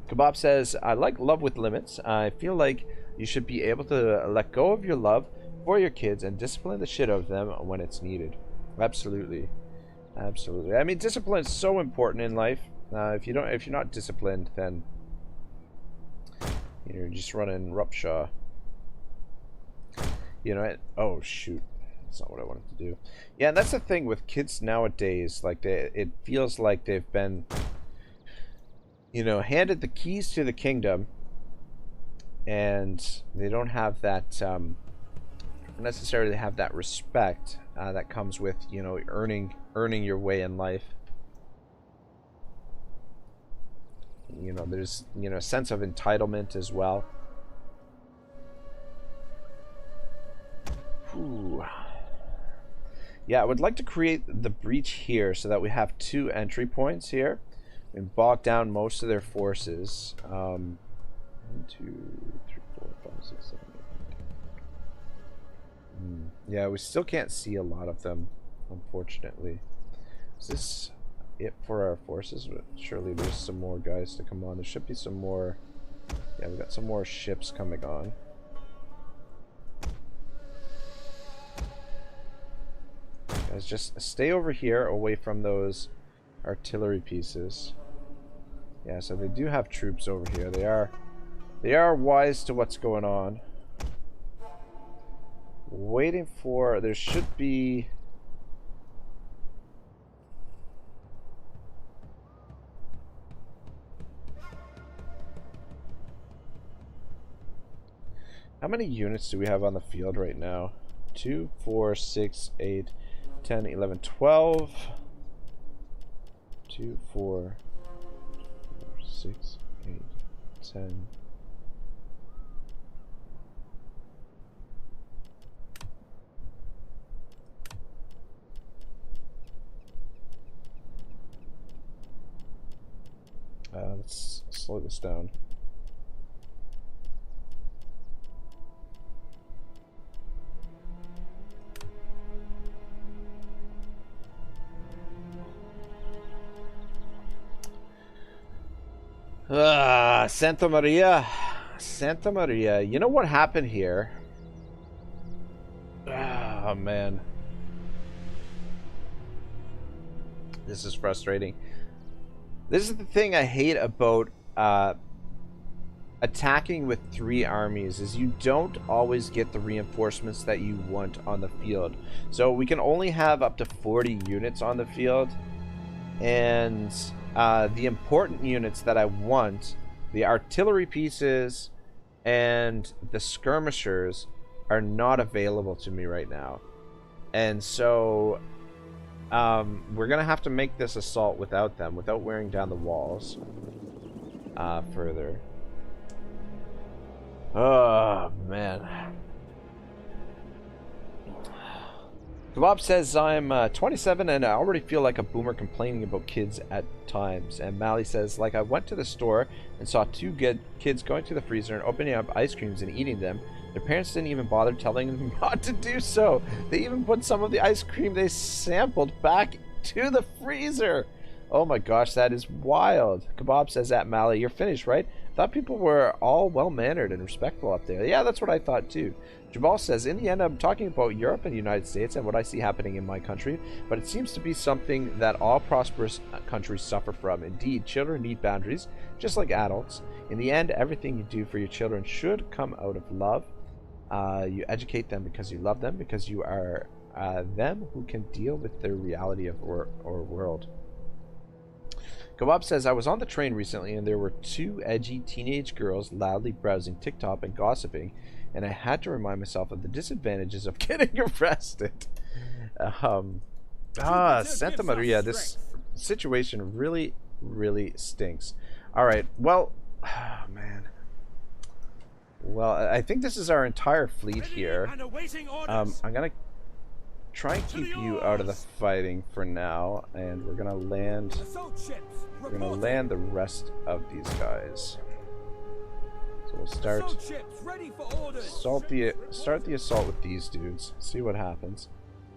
Kebab says, I like love with limits. I feel like you should be able to let go of your love for your kids and discipline the shit out of them when it's needed. Absolutely. Absolutely. I mean, discipline is so important in life. If you're not disciplined, then you're just running roughshod. You know, oh shoot, that's not what I wanted to do. Yeah, and that's the thing with kids nowadays. Like, it feels like they've been, you know, handed the keys to the kingdom, and they don't have that necessarily have that respect that comes with, you know, earning your way in life. You know, there's, you know, a sense of entitlement as well. Ooh. Yeah, I would like to create the breach here so that we have 2 entry points here and bog down most of their forces. 1, 2, 3, 4, 5, 6, 7, 8. Yeah, we still can't see a lot of them, unfortunately. Is this it for our forces? Surely there's some more guys to come on. There should be some more. Yeah, we got some more ships coming on. Guys, just stay over here away from those artillery pieces. Yeah, so they do have troops over here. They are wise to what's going on. Waiting for, there should be how many units do we have on the field right now? 2, 4, 6, 8, 10, 11, 12. 2, 4, 6, 8, 10. Let's slow this down. Santa Maria. Santa Maria. You know what happened here? Oh, man. This is frustrating. This is the thing I hate about attacking with 3 armies, is you don't always get the reinforcements that you want on the field. So we can only have up to 40 units on the field, and the important units that I want, the artillery pieces and the skirmishers, are not available to me right now. And so we're gonna have to make this assault without them, without wearing down the walls further. Oh man. Kebab says, I'm 27 and I already feel like a boomer complaining about kids at times. And Mally says, like, I went to the store and saw 2 kids going to the freezer and opening up ice creams and eating them. Their parents didn't even bother telling them not to do so. They even put some of the ice cream they sampled back to the freezer. Oh my gosh, that is wild. Kebab says, at Mally, you're finished, right? Thought people were all well-mannered and respectful up there. Yeah, that's what I thought too. Jabal says, in the end, I'm talking about Europe and the United States and what I see happening in my country, but it seems to be something that all prosperous countries suffer from. Indeed, children need boundaries, just like adults. In the end, everything you do for your children should come out of love. You educate them because you love them, because you are them who can deal with the reality of our world. Kebab says, I was on the train recently and there were two edgy teenage girls loudly browsing TikTok and gossiping, and I had to remind myself of the disadvantages of getting arrested. Santa Maria, this situation really, really stinks. Alright, well, man. Well, I think this is our entire fleet here. I'm gonna try and keep you out of the fighting for now, and we're gonna land the rest of these guys. So we'll start the assault with these dudes. See what happens.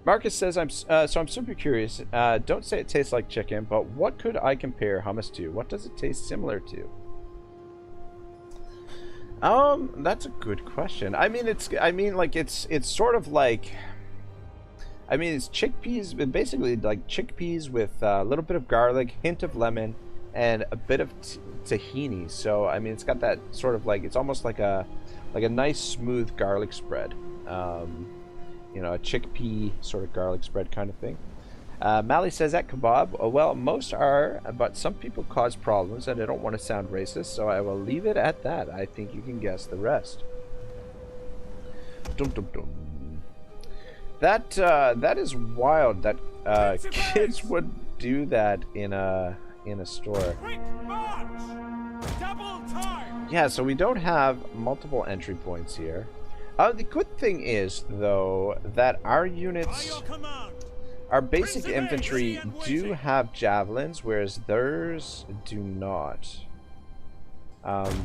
Marcus says, I'm super curious. Don't say it tastes like chicken, but what could I compare hummus to? What does it taste similar to? That's a good question. I mean, it's sort of like, I mean, it's chickpeas, basically like chickpeas with a little bit of garlic, hint of lemon, and a bit of tahini. So, I mean, it's got that sort of like, it's almost like a nice smooth garlic spread. You know, a chickpea sort of garlic spread kind of thing. Mally says at kebab, well, most are, but some people cause problems, and I don't want to sound racist, so I will leave it at that. I think you can guess the rest. Dum dum dum. That is wild that kids would do that in a store. Yeah, so we don't have multiple entry points here. The good thing is, though, that our units, our basic infantry do have javelins, whereas theirs do not.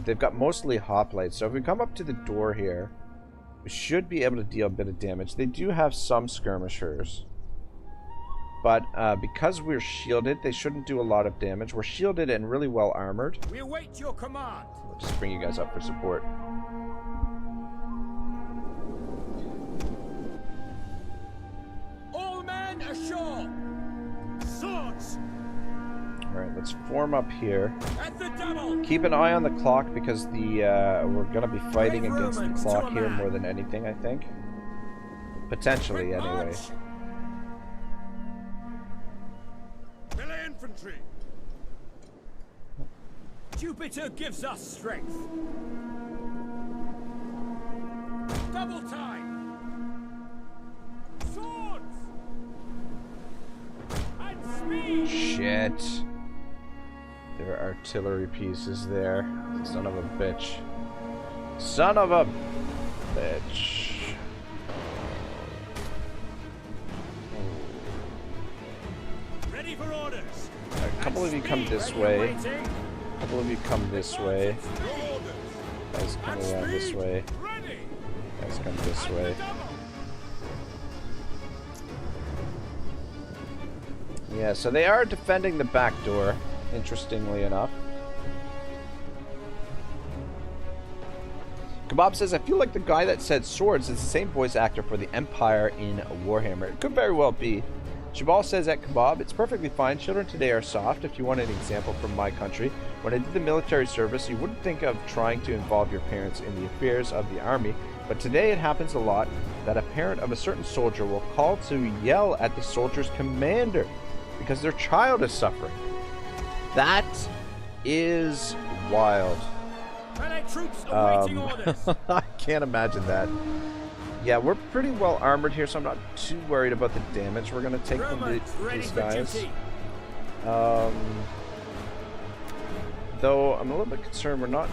They've got mostly hoplites, so if we come up to the door here, we should be able to deal a bit of damage. They do have some skirmishers, but because we're shielded, they shouldn't do a lot of damage. We're shielded and really well armored. We await your command. We'll just bring you guys up for support. All men ashore. Swords. Alright, let's form up here. At the double. Keep an eye on the clock because we're going to be fighting against the clock here more than anything, I think. Potentially, anyway. Melee infantry. Jupiter gives us strength. Double time. Swords. And speed. Shit. There are artillery pieces there. Son of a bitch. Son of a bitch. Ready for orders. A couple of you come this way. A couple of you come this way. Guys come around this way. Guys come this way. Yeah, so they are defending the back door, interestingly enough. Kebab says, I feel like the guy that said swords is the same voice actor for the Empire in Warhammer. It could very well be. Shabal says at Kebab, it's perfectly fine. Children today are soft. If you want an example from my country, when I did the military service, you wouldn't think of trying to involve your parents in the affairs of the army, but today it happens a lot that a parent of a certain soldier will call to yell at the soldier's commander because their child is suffering. That is wild. I can't imagine that. Yeah, we're pretty well armored here, so I'm not too worried about the damage we're going to take from these guys. Though I'm a little bit concerned we're not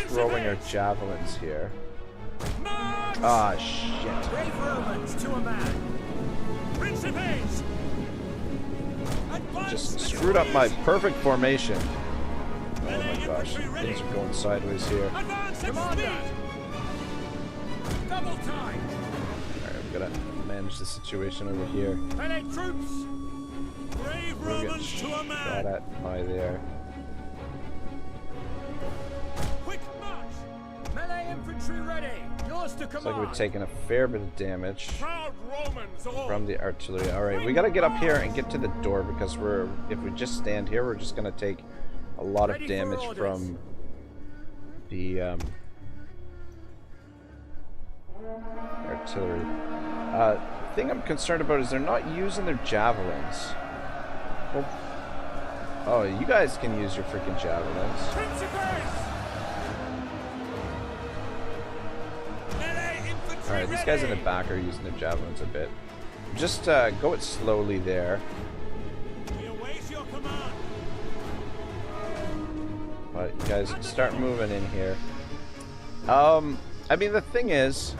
throwing our javelins here. Ah, shit. Brave Romans to a man. Principes. Just screwed up my perfect formation. Oh my gosh, things are going sideways here. Double time. Alright, I'm gonna manage the situation over here. Troops. Brave We'll get Romans to a shot man. at by there. infantry ready. Yours to Looks like command. we're taking a fair bit of damage Proud Romans all. from the artillery. Alright, we gotta get up here and get to the door because if we just stand here, we're just gonna take a lot of damage from the artillery. The thing I'm concerned about is they're not using their javelins. Oh, you guys can use your freaking javelins. Alright, these guys in the back are using their javelins a bit. Just go it slowly there. We await your command. But you guys start moving in here. I mean, the thing is,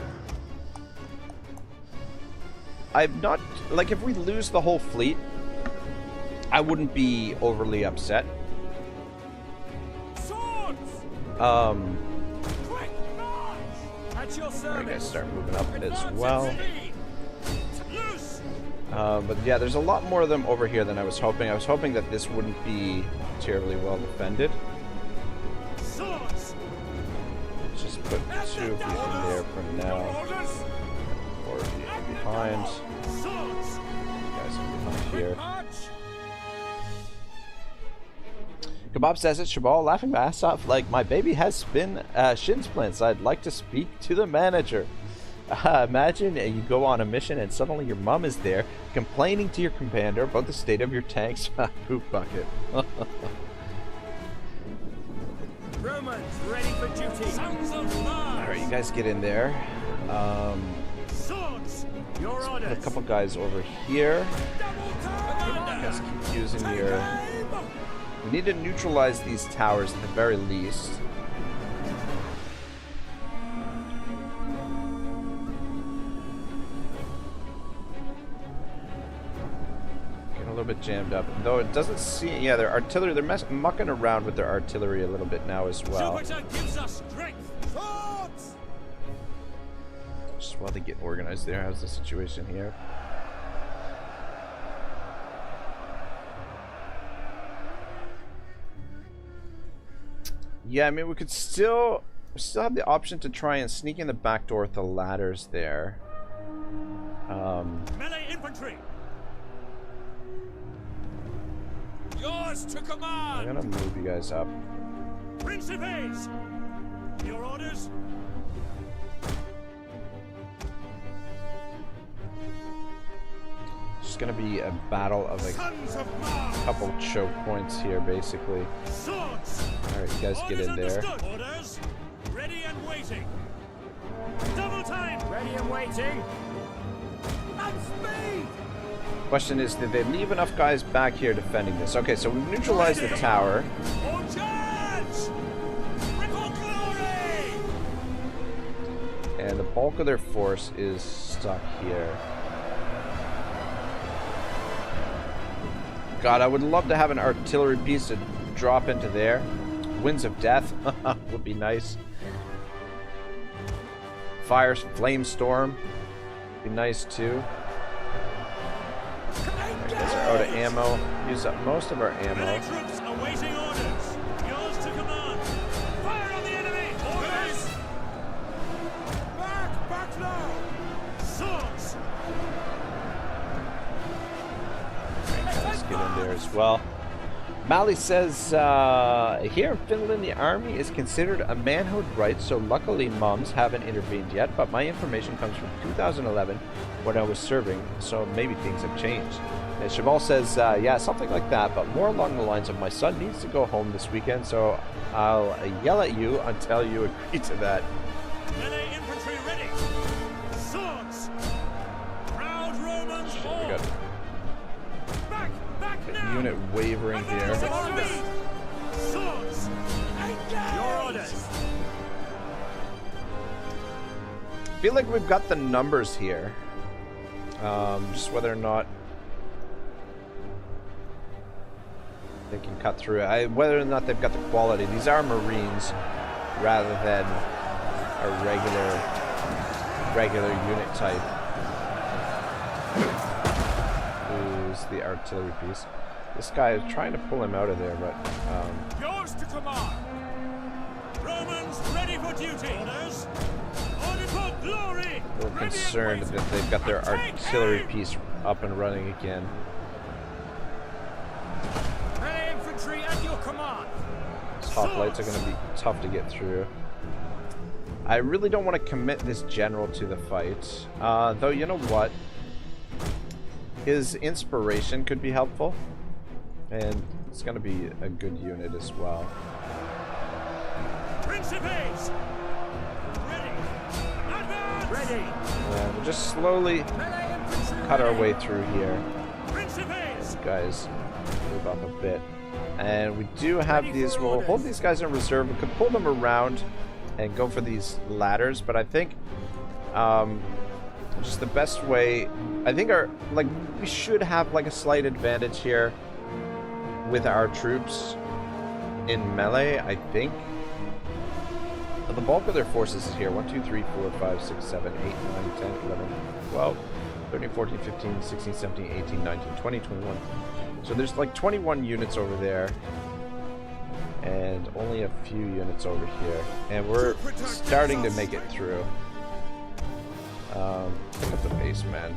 I'm not, like, if we lose the whole fleet, I wouldn't be overly upset. Swords! Quick march! At your service. Alright, guys, start moving up as Advance well. at speed. Loose! But yeah, there's a lot more of them over here than I was hoping. I was hoping that this wouldn't be terribly well defended. Swords! Let's just put 2 of these in there for now. 4 of these behind. Swords! You guys can come up here. March! Kebab says it, Shabal, laughing my ass off like my baby has shin splints. I'd like to speak to the manager. Imagine you go on a mission and suddenly your mom is there complaining to your commander about the state of your tanks. Poop bucket. Romans ready for duty. Sons of Mars. Alright, you guys get in there. Swords! Your Put a orders. couple guys over here. Double time. You guys keep using your... We need to neutralize these towers at the very least. Getting a little bit jammed up. Though it doesn't seem... Yeah, their artillery... They're mucking around with their artillery a little bit now as well. Jupiter gives us strength! Swords! Just while they get organized there. How's the situation here? Yeah, I mean, we still have the option to try and sneak in the back door with the ladders there. Melee infantry! Yours to I'm command. gonna move you guys up. Principes! Your orders? It's gonna be a battle of a Sons of Mars! couple choke points here, basically. Swords! Alright, you guys get Orders in there. understood. Orders? Ready and waiting. Double time! Ready and waiting. At speed. Question is, did they leave enough guys back here defending this? Okay, so we've neutralized the tower. On charge! Ripple glory! And the bulk of their force is stuck here. God, I would love to have an artillery piece to drop into there. Winds of Death would be nice. Flame Storm would be nice too. You guys are out of ammo. Use up most of our Melee ammo. troops awaiting orders. Yours to command. Fire on the enemy! Orders! Back now. Swords! Let's get in there as well. Mali says, here in Finland, the army is considered a manhood right, so luckily moms haven't intervened yet, but my information comes from 2011 when I was serving, so maybe things have changed. And Shabal says, yeah, something like that, but more along the lines of my son needs to go home this weekend, so I'll yell at you until you agree to that. Melee infantry ready! Swords! Proud Romans We all! got Back a now! unit wavering here. Swords! Your orders. I feel like we've got the numbers here. Just whether or not they can cut through it. Whether or not they've got the quality. These are Marines rather than a regular unit type. Who's the artillery piece? This guy is trying to pull him out of there, but Yours to command! Romans ready for duty. Orders. Order for glory. A little concerned that they've got their artillery piece up and running again. Melee infantry at your command. These hoplites are going to be tough to get through. I really don't want to commit this general to the fight. Though, you know what? His inspiration could be helpful. And it's going to be a good unit as well. Principes! Ready! Advance! Ready! And we'll just slowly cut our way through here. Principes! These guys move up a bit. And we do have these, we'll hold these guys in reserve. We could pull them around and go for these ladders, but I think just the best way, I think we should have like a slight advantage here with our troops in melee, I think. But the bulk of their forces is here. 1, 2, 3, 4, 5, 6, 7, 8, 9, 10, 11, 12, 13, 14, 15, 16, 17, 18, 19, 20, 21. So there's like 21 units over there. And only a few units over here. And we're starting to make it through. Pick up the pace, man.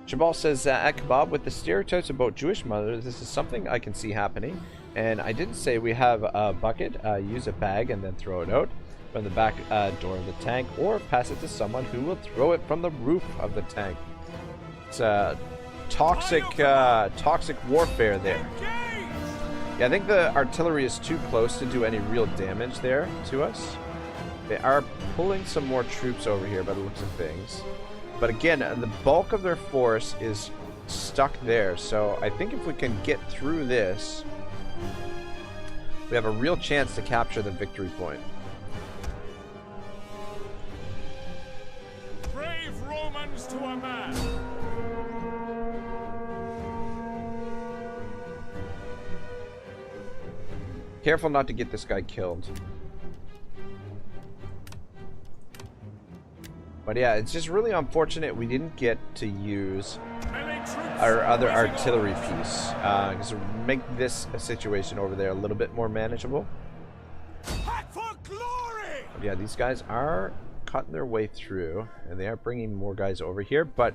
Jabal says, at Kebab, with the stereotypes about Jewish mothers, this is something I can see happening. And I didn't say we have a bucket, use a bag and then throw it out from the back door of the tank, or pass it to someone who will throw it from the roof of the tank. It's toxic warfare there. Yeah, I think the artillery is too close to do any real damage there to us. They are pulling some more troops over here by the looks of things. But again, the bulk of their force is stuck there. So I think if we can get through this, we have a real chance to capture the victory point. Brave Romans to a man. Careful not to get this guy killed. But yeah, it's just really unfortunate we didn't get to use our other artillery piece. Because it would make this situation over there a little bit more manageable. But yeah, these guys are cutting their way through. And they are bringing more guys over here. But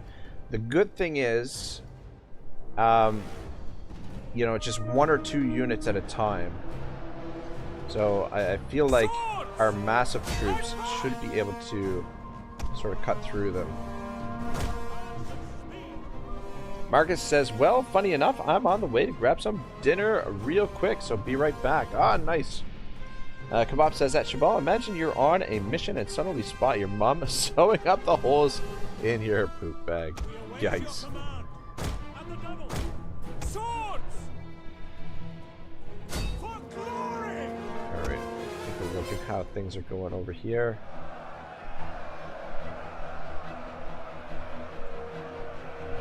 the good thing is, you know, it's just 1 or 2 units at a time. So I feel like our massive troops should be able to sort of cut through them. Marcus says, well, funny enough, I'm on the way to grab some dinner real quick, so be right back. Ah, nice. Kebab says, at Shabal, imagine you're on a mission and suddenly spot your mom sewing up the holes in your poop bag. Yikes. Look at how things are going over here.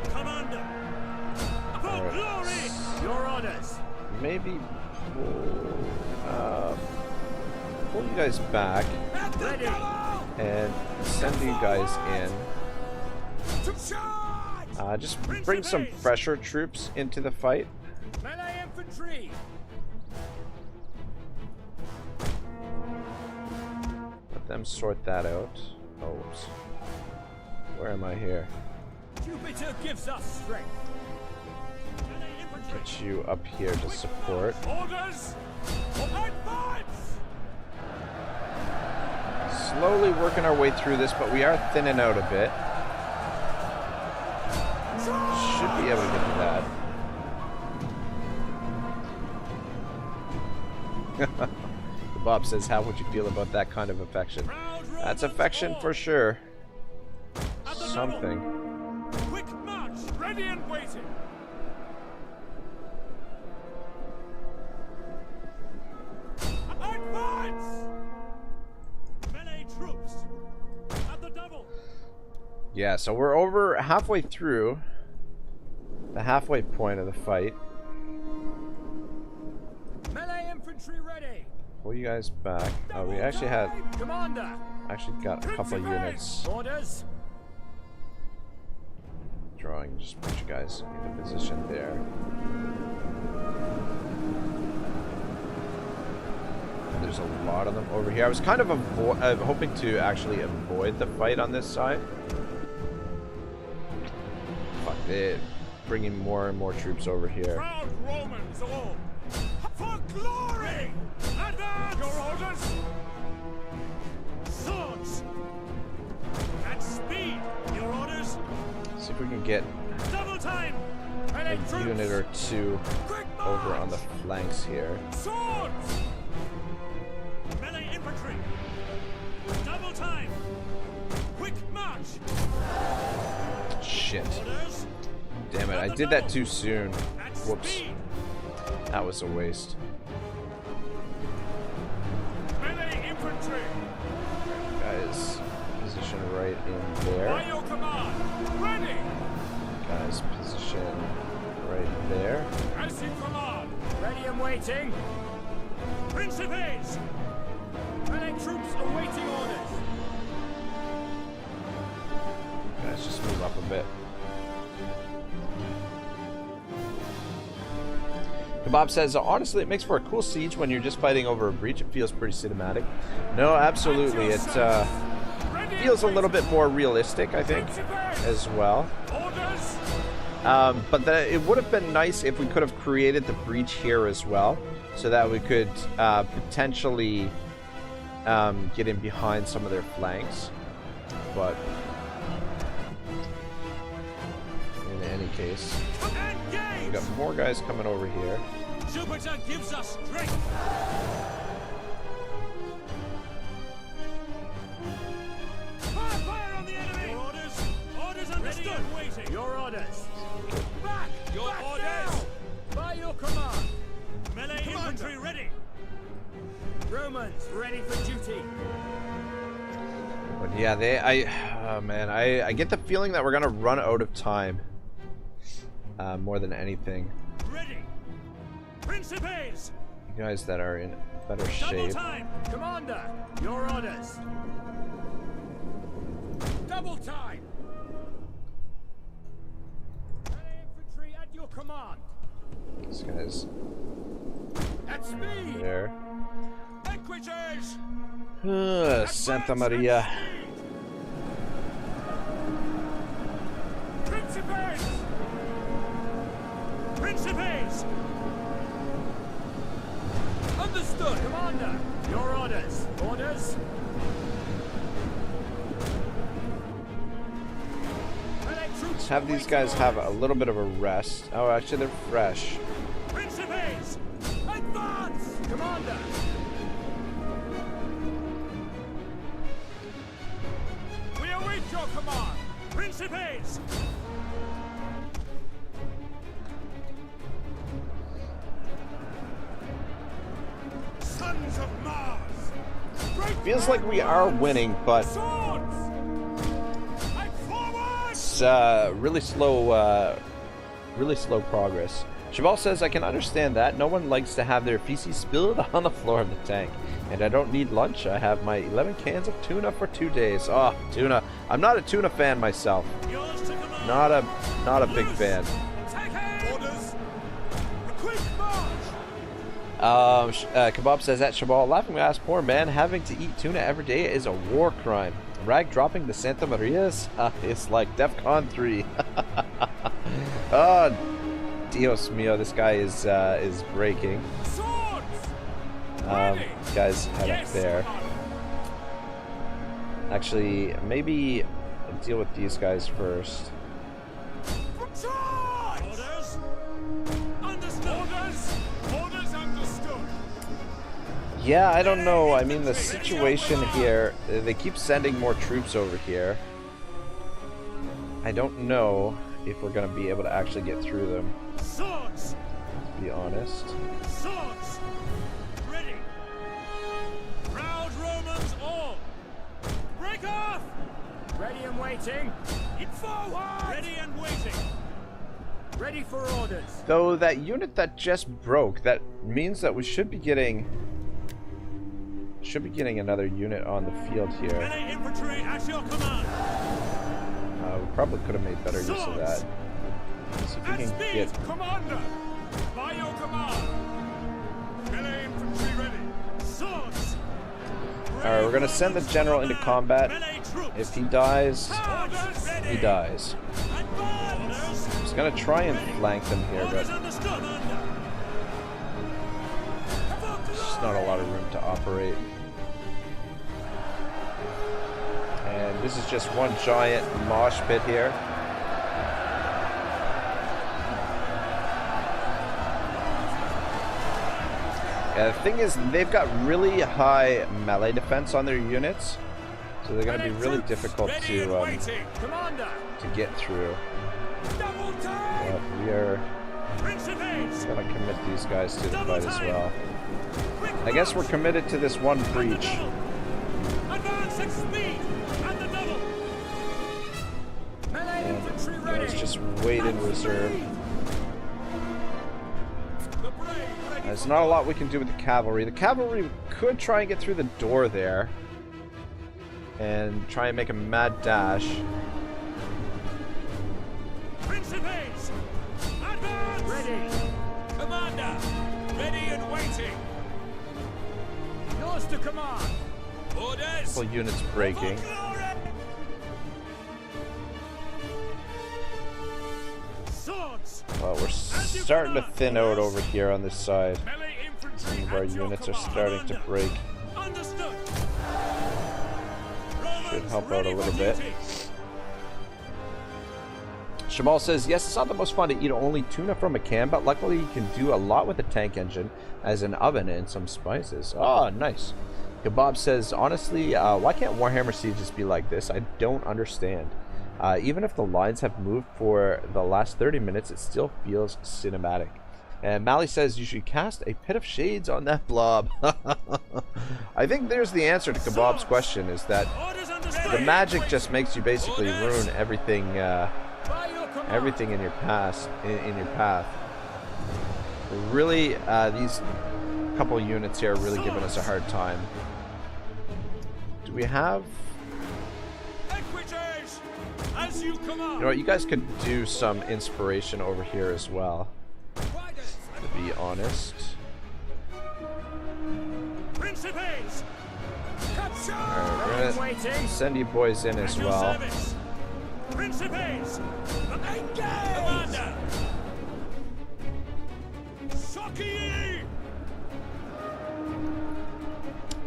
Commander, for glory, your orders. Maybe pull you guys back and send you guys in. Just bring some fresher troops into the fight. Melee infantry. Them sort that out. Oops. Where am I here? Jupiter gives us strength. Put you up here to support. Orders. Advance. Slowly working our way through this, but we are thinning out a bit. Should be able to get to that. Bob says, how would you feel about that kind of affection? That's affection for sure. Something. Quick march, ready and waiting. Advance! Melee troops at the double. Yeah, so we're over halfway through the halfway point of the fight. Melee infantry ready. Pull you guys back. Oh, we actually got a couple of units. Orders. Drawing, just put you guys into position there. There's a lot of them over here. I was kind of hoping to actually avoid the fight on this side. Fuck it. Bringing more and more troops over here. Proud Romans all! For glory! Advance! Your orders! Swords! At speed! Your orders! See if we can get Double time! a unit or two over on the flanks here. Swords! Melee infantry! Double time! Quick march! Shit. Orders! Damn it, I did that too soon. At Whoops. speed! That was a waste. Melee infantry! Guys, position right in By there. your command! Ready! Guys, position right there. As you command! Ready and waiting! Principes! Melee troops awaiting orders! Guys, just move up a bit. Kebab says, honestly, it makes for a cool siege when you're just fighting over a breach. It feels pretty cinematic. No, absolutely. It feels a little bit more realistic, I think, as well. Orders! But it would have been nice if we could have created the breach here as well, so that we could potentially get in behind some of their flanks. But in any case, we got more guys coming over here. Jupiter gives us strength! Fire on the enemy! Your orders! Orders understood! Ready and waiting! Your orders! Back! Your orders! Now. By your command! Melee infantry ready! Romans ready for duty! But yeah, oh man, I get the feeling that we're gonna run out of time. More than anything. Ready! Principes! You guys that are in better Double shape. time! Commander, your orders! Double time! Melee infantry at your command! These guys At speed! there. Equities! Santa Maria. Principes! Principes! Understood! Commander, your orders! Orders? Let's have these guys have a little bit of a rest. Oh, actually, they're fresh. Principes! Advance! Commander! We await your command! Principes! Sons of Mars! Feels like we are winning, but Swords! And forward! it's really slow progress. Cheval says, I can understand that. No one likes to have their feces spilled on the floor of the tank. And I don't need lunch. I have my 11 cans of tuna for 2 days. Oh, tuna. I'm not a tuna fan myself. Yours to command! Not a big fan. Take aim! Orders! Quick march! Kebab says at Shabal, laughing ass, poor man, having to eat tuna every day is a war crime. Rag dropping the Santa Marias is like DEFCON 3. Oh, Dios mío, this guy is breaking. Swords! Ready! Guys, head up there. Actually, maybe deal with these guys first. Charge! Orders! Understood! Orders! Orders understood! Yeah, I don't know. I mean, the situation here, they keep sending more troops over here. I don't know if we're going to be able to actually get through them, Swords! to be honest. Swords! Ready! Proud Romans all! Break off! Ready and waiting! In forward! Ready and waiting! Ready for orders! Though that unit that just broke, that means that we should be getting another unit on the field here. Melee infantry at your command! We probably could have made better use of that. Let's see if we At can speed, get. Commander! By your command! Melee infantry ready! Swords! Alright, we're gonna send the general into combat. If he dies, he dies. Just gonna try and flank them here, but there's just not a lot of room to operate. And this is just one giant mosh pit here. Yeah, the thing is, they've got really high melee defense on their units, so they're going to be really difficult to get through. But we are going to commit these guys to the fight as well. I guess we're committed to this one breach. And let's just wait in reserve. There's not a lot we can do with the cavalry. The cavalry could try and get through the door there and try and make a mad dash. Ready! Commander! Ready and waiting! Yours to command! Orders! Full units breaking. Well, we're starting to thin out over here on this side. Some of our units are starting to break. Should help out a little bit. Shamal says, yes, it's not the most fun to eat only tuna from a can, but luckily you can do a lot with a tank engine as an oven and some spices. Oh, nice. Kebab says, honestly, why can't Warhammer Sieges be like this? I don't understand. Even if the lines have moved for the last 30 minutes, it still feels cinematic. And Mally says you should cast a pit of shades on that blob. I think there's the answer to Kebab's question, is that the magic just makes you basically ruin everything everything in your path. Really, these couple units here are really giving us a hard time. Do we have... You know what, you guys could do some inspiration over here as well, to be honest. Alright, we're gonna send you boys in as well.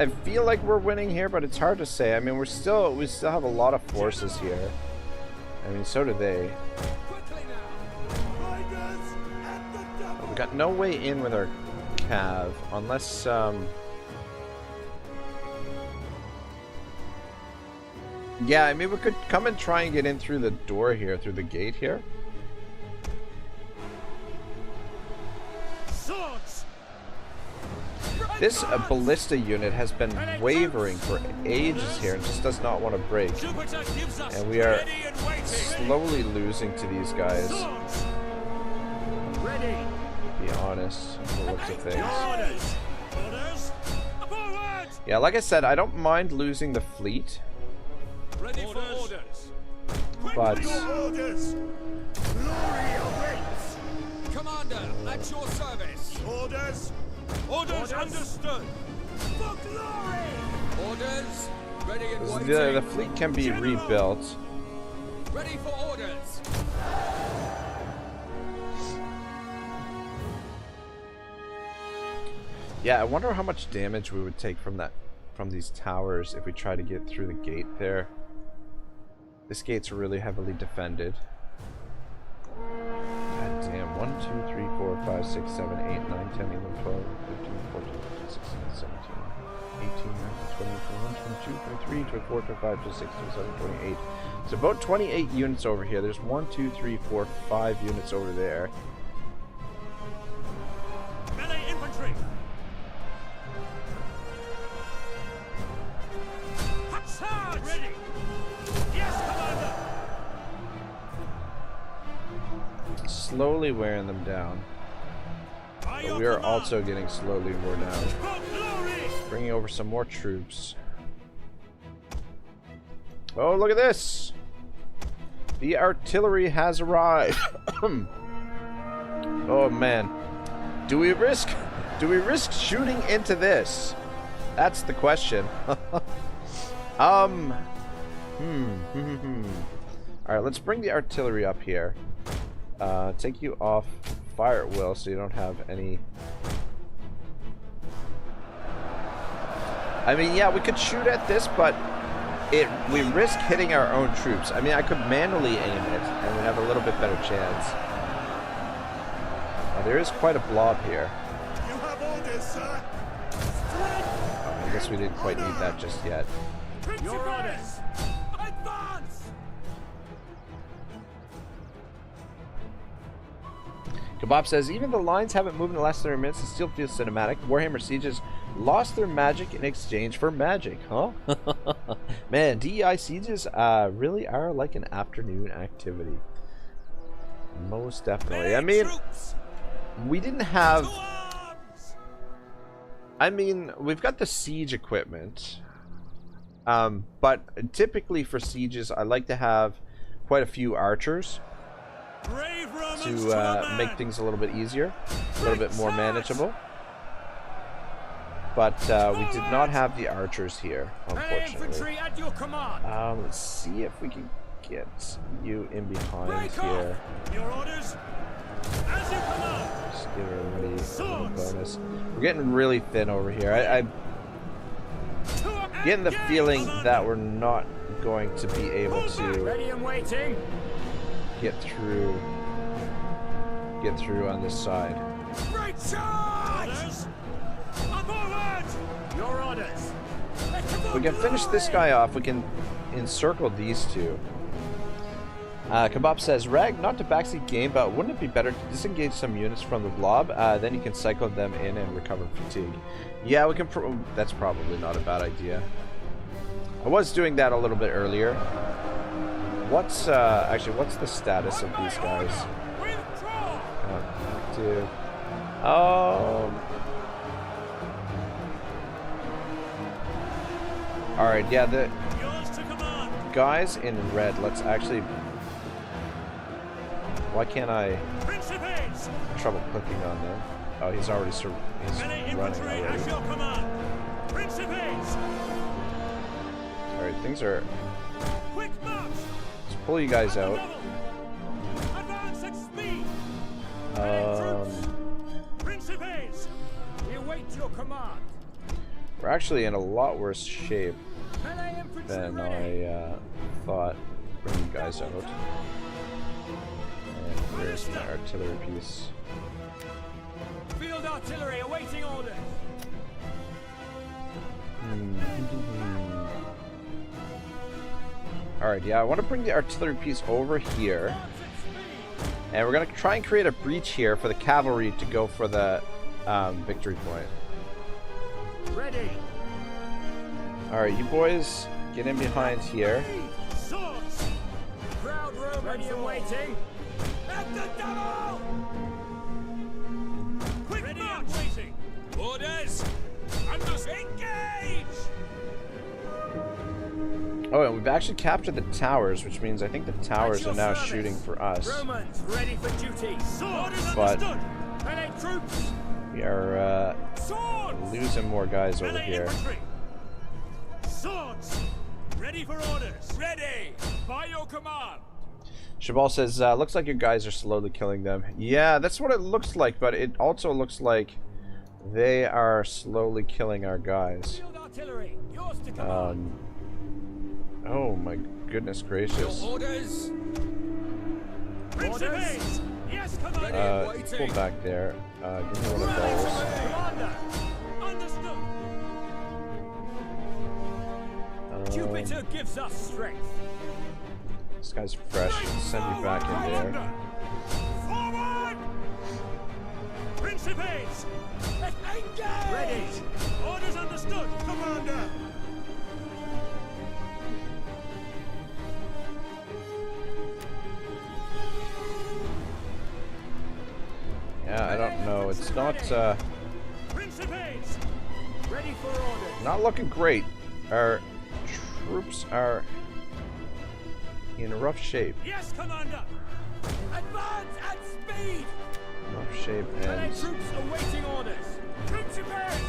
I feel like we're winning here, but it's hard to say. I mean, we still have a lot of forces here. I mean, so do they. We got no way in with our cav, unless, yeah, I mean, we could come and try and get in through the door here, through the gate here. This ballista unit has been wavering for ages here and just does not want to break. And we are slowly losing to these guys. To be honest, from the looks of things. Yeah, like I said, I don't mind losing the fleet. But... Commander, at your service. Orders! Orders understood! For glory! Orders, ready and waiting. The fleet can be rebuilt. Ready for orders. Yeah, I wonder how much damage we would take from these towers if we try to get through the gate there. This gate's really heavily defended. God damn, 1, 2, 3, 4, 5, 6, 7, 8, 9, 10, 11, 12, 15, 14, 15, 16, 17, 18, 19, 20, 21, 22, 23, 24, 25, 26, 27, 28. So about 28 units over here. There's 1, 2, 3, 4, 5 units over there. Melee infantry! Charge! Ready! Yes, Commander! Slowly wearing them down. But we are also getting slowly worn down. Bringing over some more troops. Oh, look at this! The artillery has arrived. Oh man. Do we risk shooting into this? That's the question. Alright, let's bring the artillery up here. Take you off fire at will so you don't have any... I mean, yeah, we could shoot at this, but we risk hitting our own troops. I mean, I could manually aim it, and we'd have a little bit better chance. There is quite a blob here. You have orders, sir. I guess we didn't quite need that just yet. Your orders. Advance. Kebab says, even the lines haven't moved in the last 30 minutes, it still feels cinematic. Warhammer Sieges lost their magic in exchange for magic, huh? Man, DEI Sieges really are like an afternoon activity. Most definitely. I mean, we didn't have... I mean, we've got the siege equipment. But typically for sieges, I like to have quite a few archers to make things a little bit easier, a little bit more manageable. But we did not have the archers here, unfortunately. Let's see if we can get you in behind here. Your orders. As you command. Just give everybody a little bonus. We're getting really thin over here. I'm getting the feeling that we're not going to be able to Ready and waiting. get through on this side. Great charge! Forward! Your orders. If we can finish this guy off, we can encircle these two. Kebab says, Rag, not to backseat game, but wouldn't it be better to disengage some units from the blob? Then you can cycle them in and recover fatigue. Yeah, we can. That's probably not a bad idea. I was doing that a little bit earlier. What's actually what's the status of these guys? Active. All right, yeah, the guys in red. Let's actually. Why can't I? Trouble clicking on them. Oh, he's already he's running already. All right, things are. Let's pull you guys out. We're actually in a lot worse shape than I thought. Bring you guys out. And where's my artillery piece? Field artillery awaiting orders. Alright, yeah, I want to bring the artillery piece over here. And we're going to try and create a breach here for the cavalry to go for the victory point. Ready. Alright, you boys, get in behind here. Swords. Crowd room ready and waiting. At the double. Quick ready march. And waiting. Orders. Engage. Oh, and we've actually captured the towers, which means I think the towers are now shooting for us. Romans ready for duty. But troops. we are losing more guys over here. Swords. Ready for orders. Ready. By your command. Shabal says, looks like your guys are slowly killing them. Yeah, that's what it looks like, but it also looks like they are slowly killing our guys. Field artillery. Yours to command. Oh my goodness gracious. Your orders. Orders. Yes, commander. Pull back there. Give me one of those. Commander. Understood. Jupiter gives us strength. This guy's fresh. Send you back in there. Forward! Principes! Engage! Ready! Orders understood, Commander! Yeah, I don't know. It's not Principes! Ready for orders. not looking great. Our troops are in rough shape. Yes, Commander! Advance at speed! Rough shape and troops awaiting orders. Principes!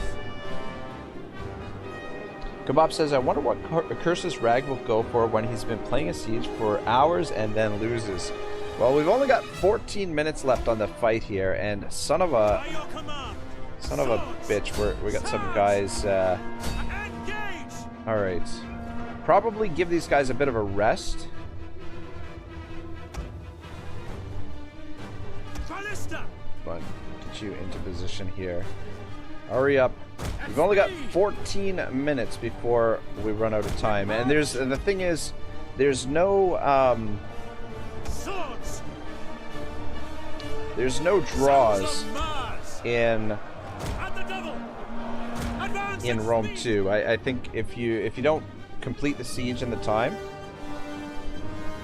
Kebab says, I wonder what curses Rag will go for when he's been playing a siege for hours and then loses. Well, we've only got 14 minutes left on the fight here, and son of a bitch, we got some guys. All right, probably give these guys a bit of a rest. Come on, get you into position here. Hurry up. We've only got 14 minutes before we run out of time, and the thing is, there's no draws in Rome 2. I think if you don't complete the siege in the time,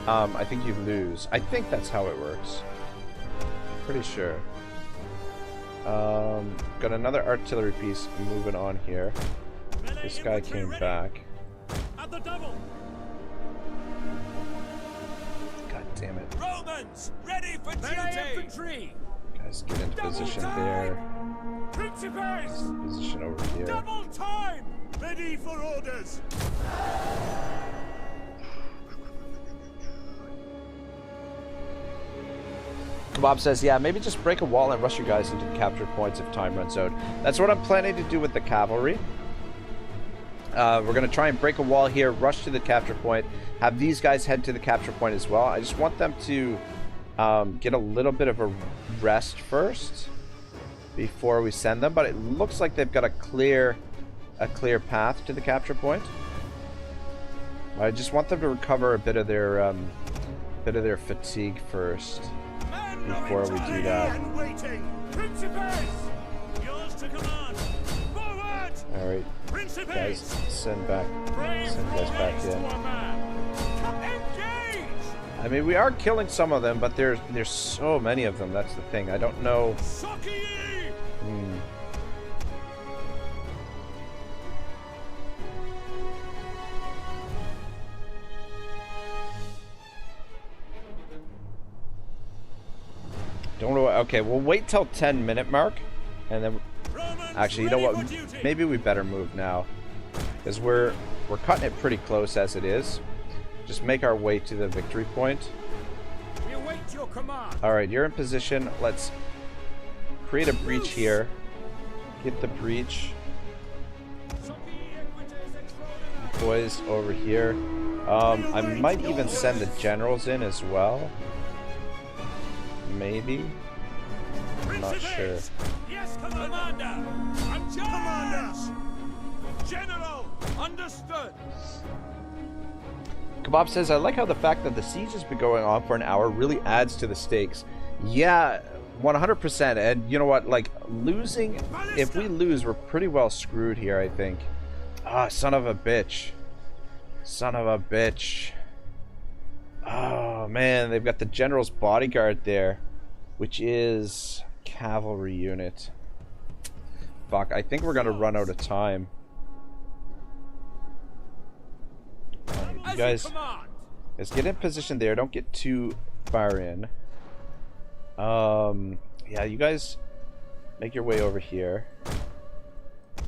I think you lose. I think that's how it works. Pretty sure. Got another artillery piece moving on here. This guy came back. God damn it. Romans, ready for duty. Guys, get into position there. Position over here. Double time. Ready for orders. Bob says, yeah, maybe just break a wall and rush you guys into the capture points if time runs out. That's what I'm planning to do with the cavalry. We're going to try and break a wall here, rush to the capture point, have these guys head to the capture point as well. I just want them to get a little bit of a rest first before we send them, but it looks like they've got a clear path to the capture point. I just want them to recover a bit of their fatigue first before we do that. All right, guys, send guys back in. I mean, we are killing some of them, but there's so many of them. That's the thing. I don't know. Don't know. Okay, we'll wait till 10-minute mark, and then. Actually, you know what? Maybe we better move now, because we're cutting it pretty close as it is. Just make our way to the victory point. We await your command. All right, you're in position. Let's create a breach here. Get the breach. Boys over here. I might even send the generals in as well. Maybe. I'm not sure. Yes, Commander. Commander. General. Understood. Kebab says, I like how the fact that the siege has been going on for an hour really adds to the stakes. Yeah, 100%. And you know what? Like, losing, if we lose, we're pretty well screwed here, I think. Ah, son of a bitch. Son of a bitch. Oh, man, they've got the general's bodyguard there, which is cavalry unit. Fuck, I think we're going to run out of time. Right, you guys, let's get in position there. Don't get too far in. Yeah, you guys make your way over here.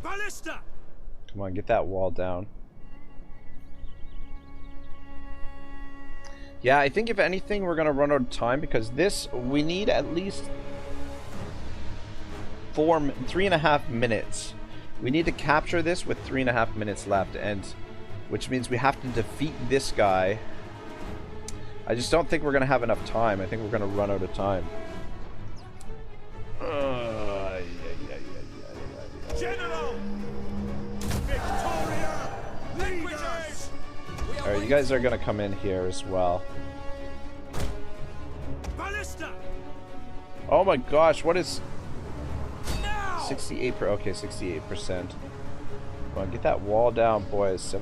Ballista. Come on, get that wall down. Yeah, I think if anything, we're going to run out of time, because this, we need at least 3.5 minutes. We need to capture this with 3.5 minutes left, and which means we have to defeat this guy. I just don't think we're going to have enough time. I think we're going to run out of time. General. Victoria. Liquidate. Alright, you guys are going to come in here as well. Ballista. Oh my gosh, what is... 68%. Okay, 68%. Come on, get that wall down, boys. 72%.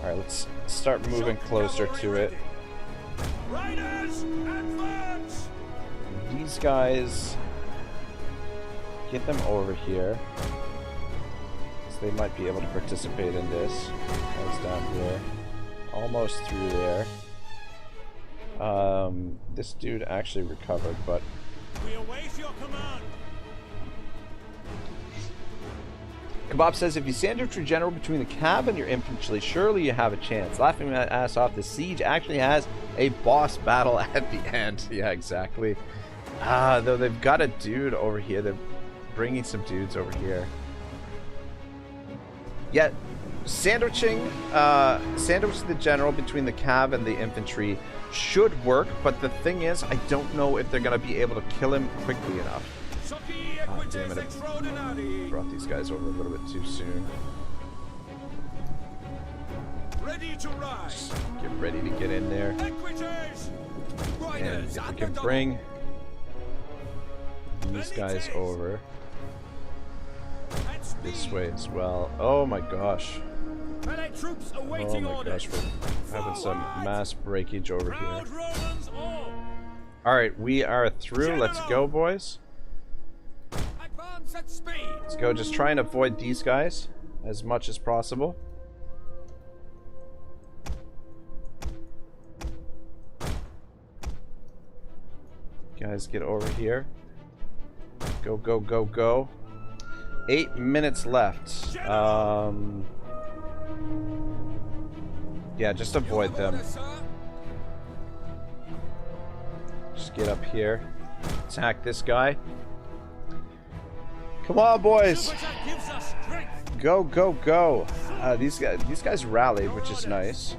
Alright, let's start moving closer to it. Riders, advance. These guys, get them over here, so they might be able to participate in this. Guys down here, almost through there. This dude actually recovered, but we await your command. Kebab says, if you sandwich your general between the cav and your infantry, surely you have a chance. Laughing my ass off, the siege actually has a boss battle at the end. Yeah, exactly. Though they've got a dude over here. They're bringing some dudes over here. Yet, sandwiching the general between the cav and the infantry should work, but the thing is, I don't know if they're going to be able to kill him quickly enough. Oh, damn it, I brought these guys over a little bit too soon. Ready to rise. Just get ready to get in there. And if we can bring these guys over this way as well. Oh my gosh. Oh my gosh, we're having some mass breakage over here. Alright, we are through. Let's go, boys. Let's go. Just try and avoid these guys as much as possible. Guys, get over here. Go, go, go, go. 8 minutes left. Yeah, just avoid them. Just get up here. Attack this guy. Come on, boys. Go, go, go. These guys rallied, which is nice.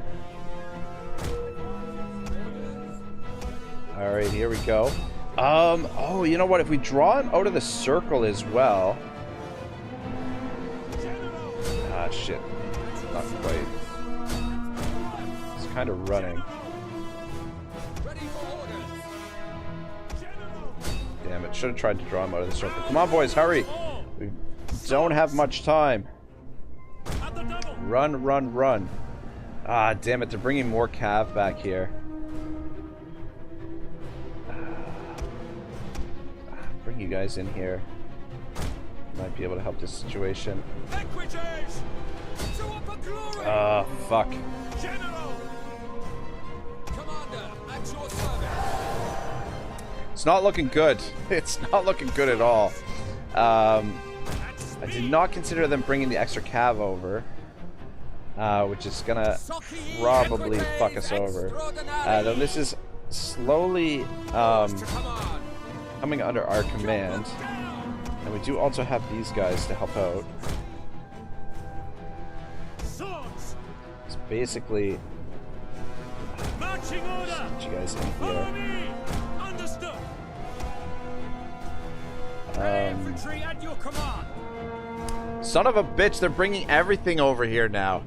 Alright, here we go. Oh, you know what? If we draw him out of the circle as well. Ah, shit. Not quite. It's kind of running. Damn it. Should have tried to draw him out of the circle. Come on, boys. Hurry. We don't have much time. Run, run, run. Ah, damn it. They're bringing more cav back here. Bring you guys in here. Might be able to help this situation. Ah, fuck. It's not looking good. It's not looking good at all. I did not consider them bringing the extra cav over, which is gonna probably fuck us over. Though this is slowly coming under our command, and we do also have these guys to help out. It's basically get you guys in here. Son of a bitch, they're bringing everything over here now.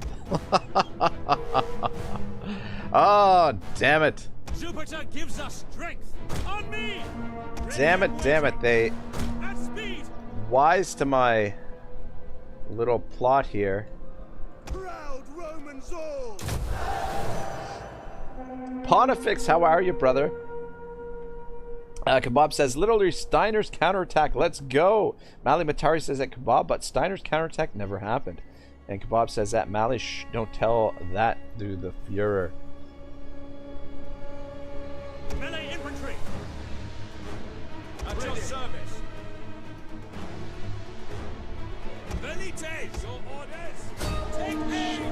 Oh, damn it. Jupiter gives us strength. On me. Damn it, they wise to my little plot here. Proud Romans all. Pontifex, how are you, brother? Kebab says, literally Steiner's counterattack, let's go. Mali Matari says that Kebab, but Steiner's counterattack never happened. And Kebab says that Mali, shh, don't tell that to the Führer. Melee infantry. At your service. Velites, your orders. Take aim.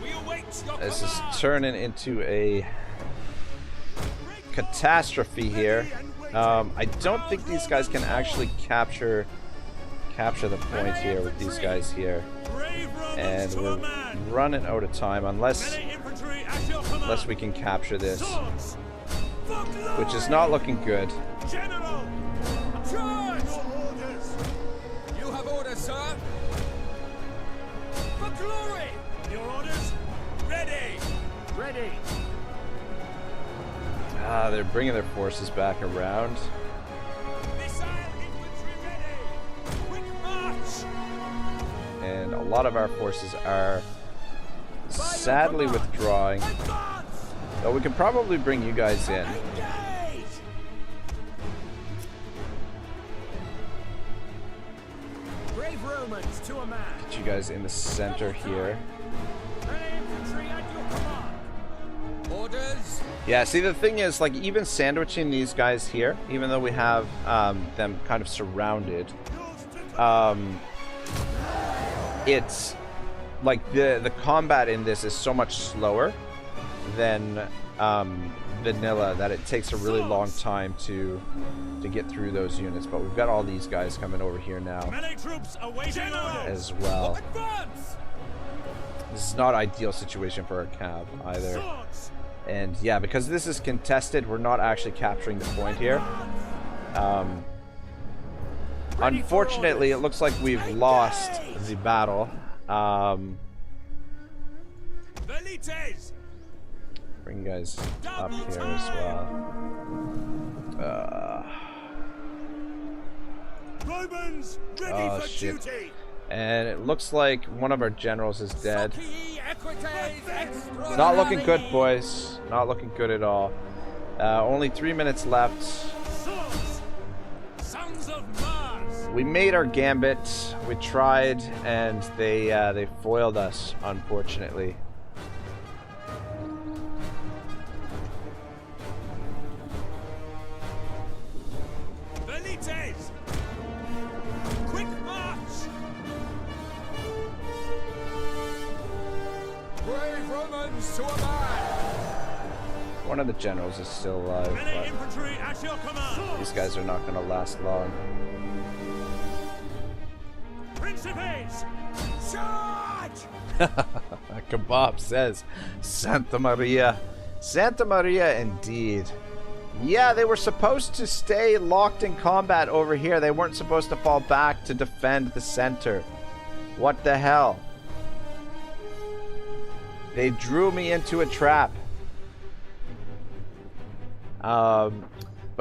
We await your This is command. turning into a catastrophe here. I don't think these guys can actually capture the point here with these guys here, and we're running out of time unless we can capture this, which is not looking good. General, charge! You have orders, sir. For glory! Your orders? Ready! Ready! They're bringing their forces back around. Missile infantry ready! Quick march! And a lot of our forces are sadly withdrawing. Advance! Though we can probably bring you guys in. Engage! Brave Romans to a man! Get you guys in the center here. Melee infantry at your command! Orders? Yeah, see, the thing is, like, even sandwiching these guys here, even though we have them kind of surrounded, it's like the combat in this is so much slower than vanilla that it takes a really long time to get through those units. But we've got all these guys coming over here now as well. This is not an ideal situation for our cab either. And yeah, because this is contested, we're not actually capturing the point here. Unfortunately, it looks like we've lost the battle. Bring you guys up here as well. Oh shit. And it looks like one of our generals is dead. Not looking good, boys. Not looking good at all. Only 3 minutes left. We made our gambit. We tried, and they foiled us, unfortunately. Quick march! Brave Romans to a man! One of the generals is still alive, but these guys are not going to last long. Principes! Charge! Kebab says, Santa Maria. Santa Maria indeed. Yeah, they were supposed to stay locked in combat over here. They weren't supposed to fall back to defend the center. What the hell? They drew me into a trap. But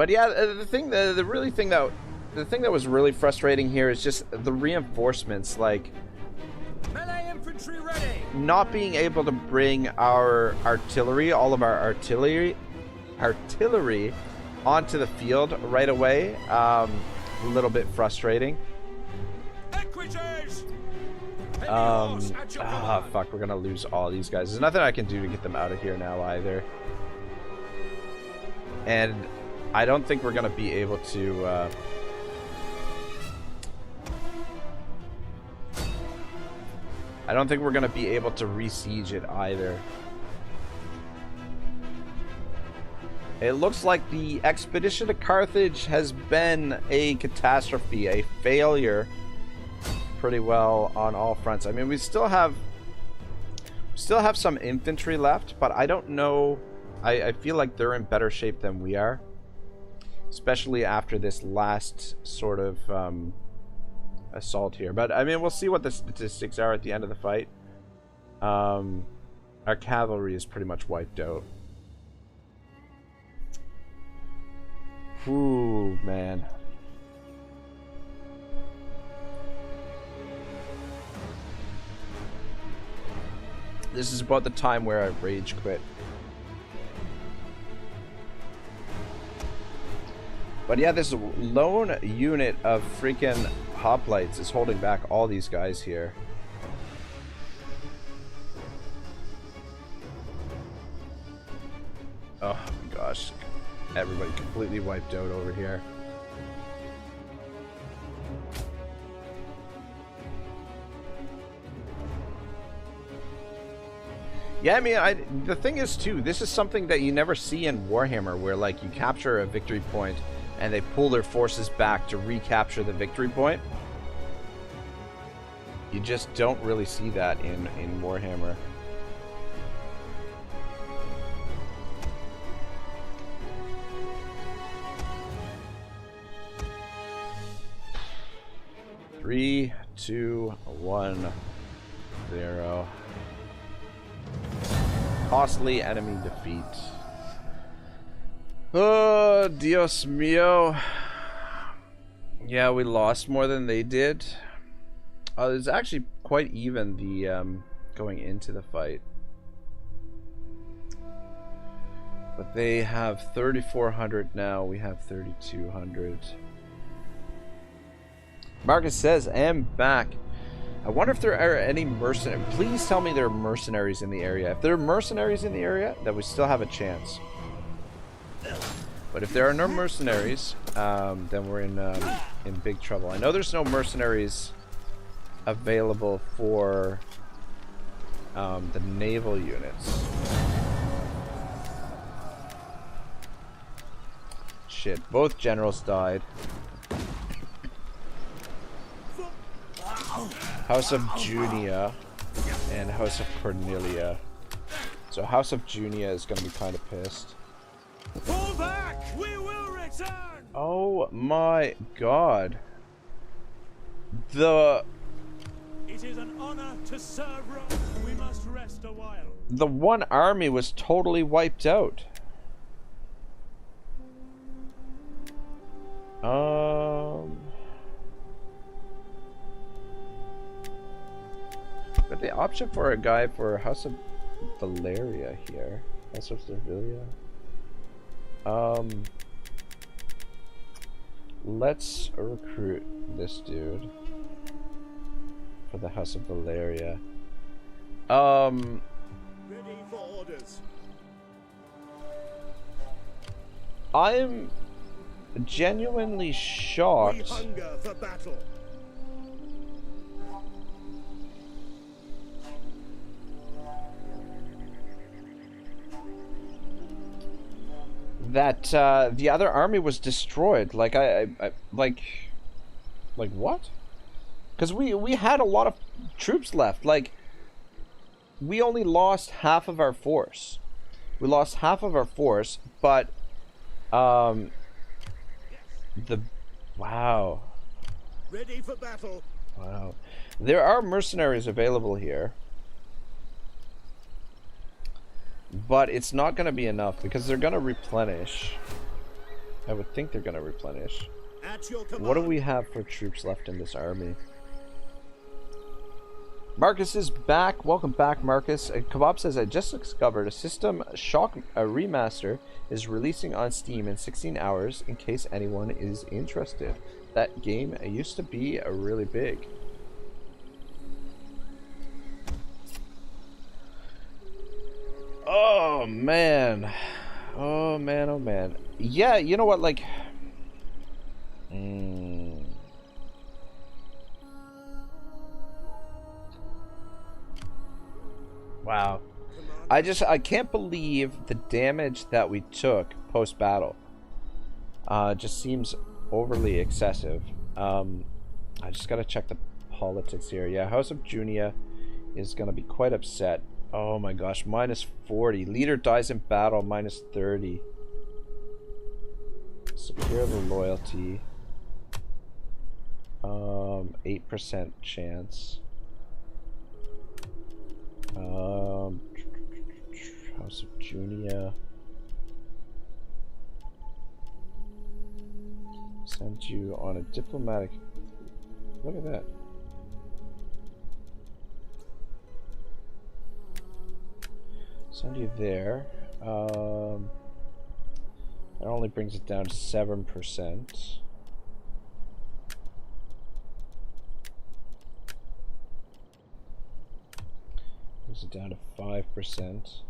yeah, the thing that was really frustrating here is just the reinforcements, like Melee infantry ready! not being able to bring our artillery, all of our artillery onto the field right away. A little bit frustrating. Fuck, we're gonna lose all these guys. There's nothing I can do to get them out of here now either. And I don't think we're gonna be able to I don't think we're gonna be able to re-siege it either. It looks like the expedition to Carthage has been a catastrophe, a failure pretty well on all fronts. I mean, we still have some infantry left, but I don't know. I feel like they're in better shape than we are, especially after this last sort of assault here. But I mean, we'll see what the statistics are at the end of the fight. Our cavalry is pretty much wiped out. Ooh, man. This is about the time where I rage quit. But yeah, this lone unit of freaking hoplites is holding back all these guys here. Oh my gosh. Everybody completely wiped out over here. Yeah, I mean, the thing is too, this is something that you never see in Warhammer, where like you capture a victory point and they pull their forces back to recapture the victory point. You just don't really see that in Warhammer. Three, 2, 1, 0. Costly enemy defeat. Oh, Dios mío. Yeah, we lost more than they did. It's actually quite even, the going into the fight. But they have 3,400 now. We have 3,200. Marcus says, I am back. I wonder if there are any mercenaries. Please tell me there are mercenaries in the area. If there are mercenaries in the area, then we still have a chance. But if there are no mercenaries, then we're in big trouble. I know there's no mercenaries available for the naval units. Shit, both generals died. House of Junia and House of Cornelia. So House of Junia is gonna be kind of pissed. Fall back! We will return! Oh my god. The It is an honor to serve Rome. We must rest a while. one army was totally wiped out. But the option for a guy for House of Valeria here. House of Servilia. Let's recruit this dude for the House of Valeria. Ready for orders. I'm genuinely We shocked hunger for battle. that the other army was destroyed. Like like what? Because we had a lot of troops left. Like, we only lost half of our force. We lost half of our force, but wow. Ready for battle. Wow. There are mercenaries available here. But it's not going to be enough because they're going to replenish. I would think they're going to replenish. At your command. What do we have for troops left in this army? Marcus is back. Welcome back, Marcus. Kebab says, I just discovered a System Shock remaster is releasing on Steam in 16 hours in case anyone is interested. That game used to be really big. Oh man. Oh man, oh man. Yeah, you know what, like wow. I can't believe the damage that we took post battle. Just seems overly excessive. I just gotta check the politics here. Yeah, House of Junia is gonna be quite upset. Oh my gosh, minus 40. Leader dies in battle, minus 30. Secure the loyalty. 8% chance. House of Junia. Send you on a diplomatic. Look at that. Send you there. That only brings it down to 7%. Brings it down to 5%.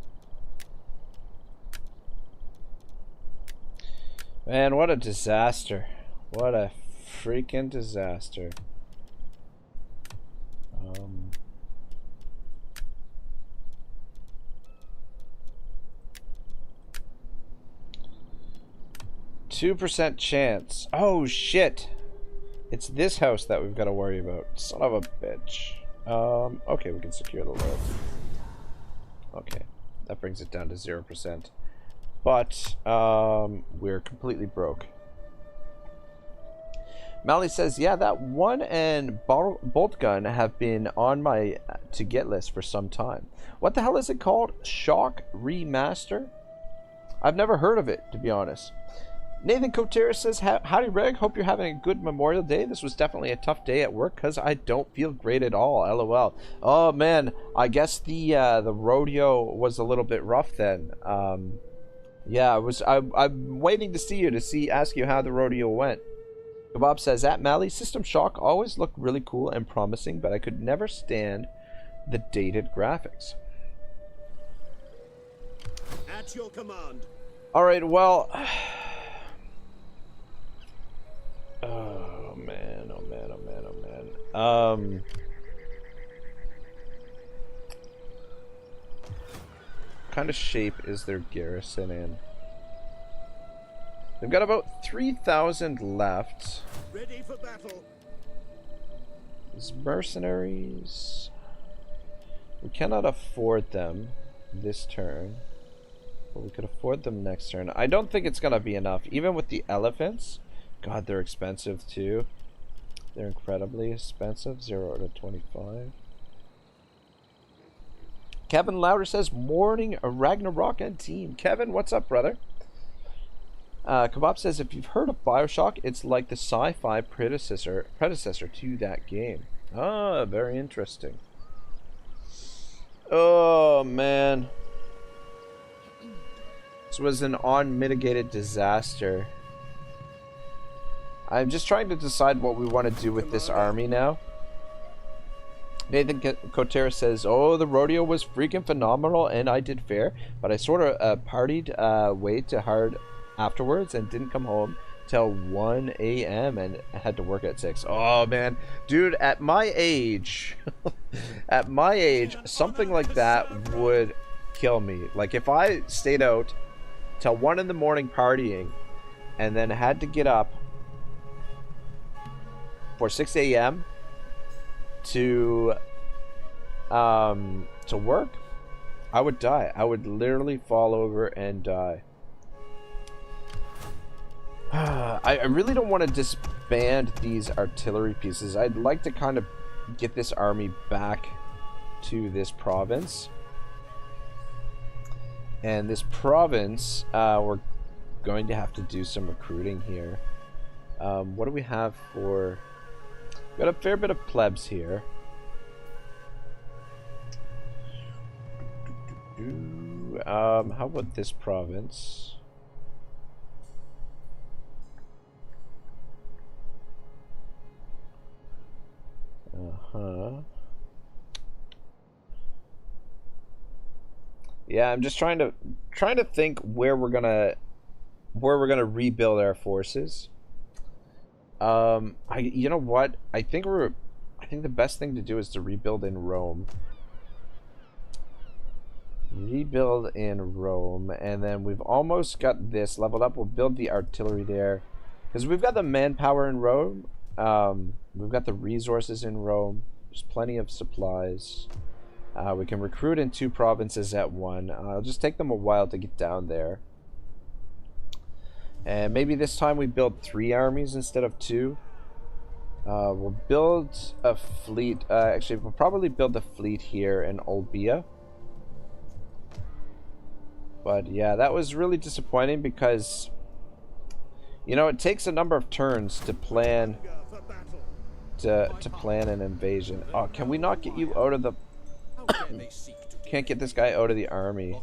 Man, what a disaster. What a freaking disaster. 2% chance. Oh shit. It's this house that we've got to worry about. Son of a bitch. Okay, we can secure the loyalty. Okay, that brings it down to 0%. But we're completely broke. Mally says, yeah, that one and bolt gun have been on my to get list for some time. What the hell is it called? Shock Remaster? I've never heard of it, to be honest. Nathan Coteras says, howdy Reg, hope you're having a good Memorial Day. This was definitely a tough day at work because I don't feel great at all, lol. Oh man, I guess the rodeo was a little bit rough then. Yeah, I'm waiting to see you ask you how the rodeo went. Kebab says, at Mally, System Shock always looked really cool and promising, but I could never stand the dated graphics. At your command. All right, well. Oh man, oh man, oh man, oh man. What kind of shape is their garrison in? They've got about 3,000 left. Ready for battle. These mercenaries. We cannot afford them this turn. But we could afford them next turn. I don't think it's gonna be enough. Even with the elephants. God, they're expensive too. They're incredibly expensive. 0 to 25. Kevin Louder says, morning Ragnarok and team. Kevin, what's up, brother? Kebab says, if you've heard of Bioshock, it's like the sci-fi predecessor to that game. Ah, very interesting. Oh, man. This was an unmitigated disaster. I'm just trying to decide what we want to do with this army now. Nathan Kotera says, oh, the rodeo was freaking phenomenal and I did fair, but I sort of partied way too hard afterwards and didn't come home till 1 a.m. and had to work at 6. Oh man, dude, at my age something like that would kill me. Like if I stayed out till 1 in the morning partying and then had to get up for 6 a.m. to work, I would die. I would literally fall over and die. I really don't want to disband these artillery pieces. I'd like to kind of get this army back to this province. And this province, we're going to have to do some recruiting here. What do we have for... Got a fair bit of plebs here. How about this province? Yeah, I'm just trying to think where we're gonna rebuild our forces. You know what? I think the best thing to do is to rebuild in Rome. Rebuild in Rome, and then we've almost got this leveled up. We'll build the artillery there, because we've got the manpower in Rome. We've got the resources in Rome. There's plenty of supplies. We can recruit in 2 provinces at 1. It'll just take them a while to get down there. And maybe this time we build 3 armies instead of 2. We'll build a fleet. Actually, we'll probably build a fleet here in Olbia. But yeah, that was really disappointing because, you know, it takes a number of turns to plan plan an invasion. Oh, can we not get you out of the... Can't get this guy out of the army.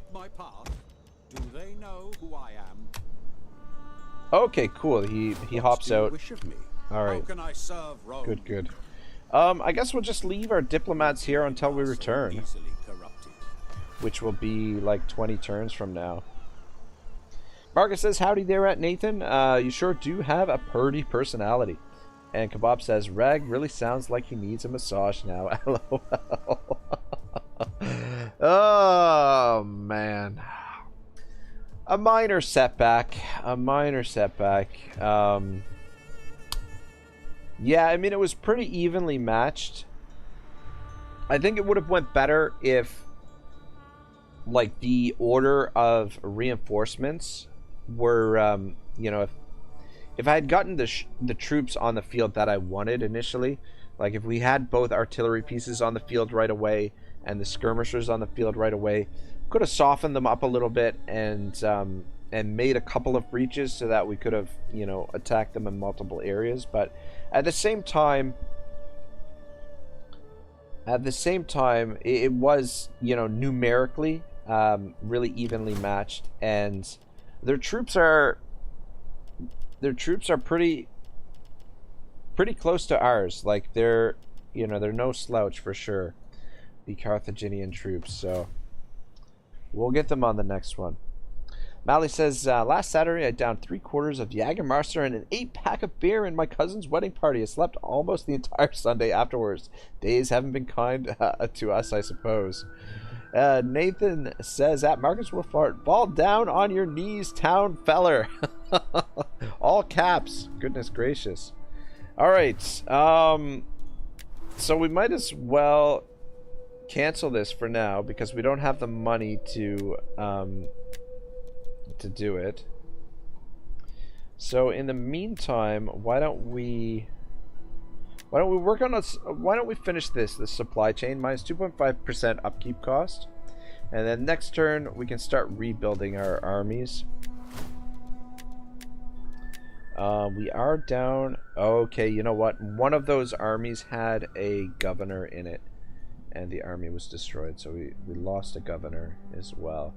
Do they know who I am? Okay, cool. He hops out. Alright. Good, good. I guess we'll just leave our diplomats here until we return. Which will be like 20 turns from now. Marcus says, howdy there at Nathan. You sure do have a purty personality. And Kebab says, Rag really sounds like he needs a massage now. LOL. Oh, man. A minor setback. A minor setback. Yeah, I mean, it was pretty evenly matched. I think it would have went better if, like, the order of reinforcements were, you know, if I had gotten the troops on the field that I wanted initially, like if we had both artillery pieces on the field right away and the skirmishers on the field right away, could have softened them up a little bit and made a couple of breaches so that we could have, you know, attacked them in multiple areas. But at the same time, it was, you know, numerically really evenly matched, and their troops are pretty close to ours. Like they're no slouch for sure, the Carthaginian troops. So we'll get them on the next one. Mally says, last Saturday I downed 3/4 of Jägermeister and an 8-pack of beer in my cousin's wedding party. I slept almost the entire Sunday afterwards. Days haven't been kind to us, I suppose. Nathan says, at Marcus Wolfhart, fall down on your knees, town feller. All caps. Goodness gracious. Alright, so we might as well cancel this for now because we don't have the money to do it. So in the meantime, why don't we work on us? Why don't we finish the supply chain minus 2.5% upkeep cost, and then next turn we can start rebuilding our armies. We are down. Okay, you know what? One of those armies had a governor in it, and the army was destroyed, so we lost a governor as well.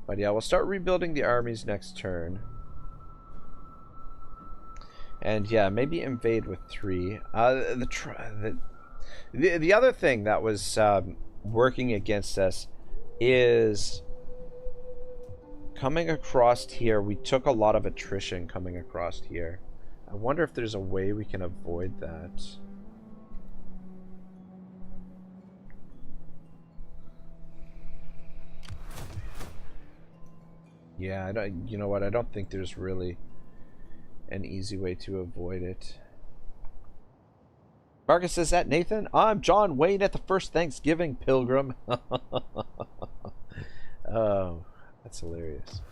But yeah, we'll start rebuilding the armies next turn. And yeah, maybe invade with 3. The other thing that was working against us is coming across here. We took a lot of attrition coming across here. I wonder if there's a way we can avoid that. Yeah, you know what? I don't think there's really an easy way to avoid it. Marcus says that, Nathan, I'm John Wayne at the first Thanksgiving pilgrim. Oh, that's hilarious.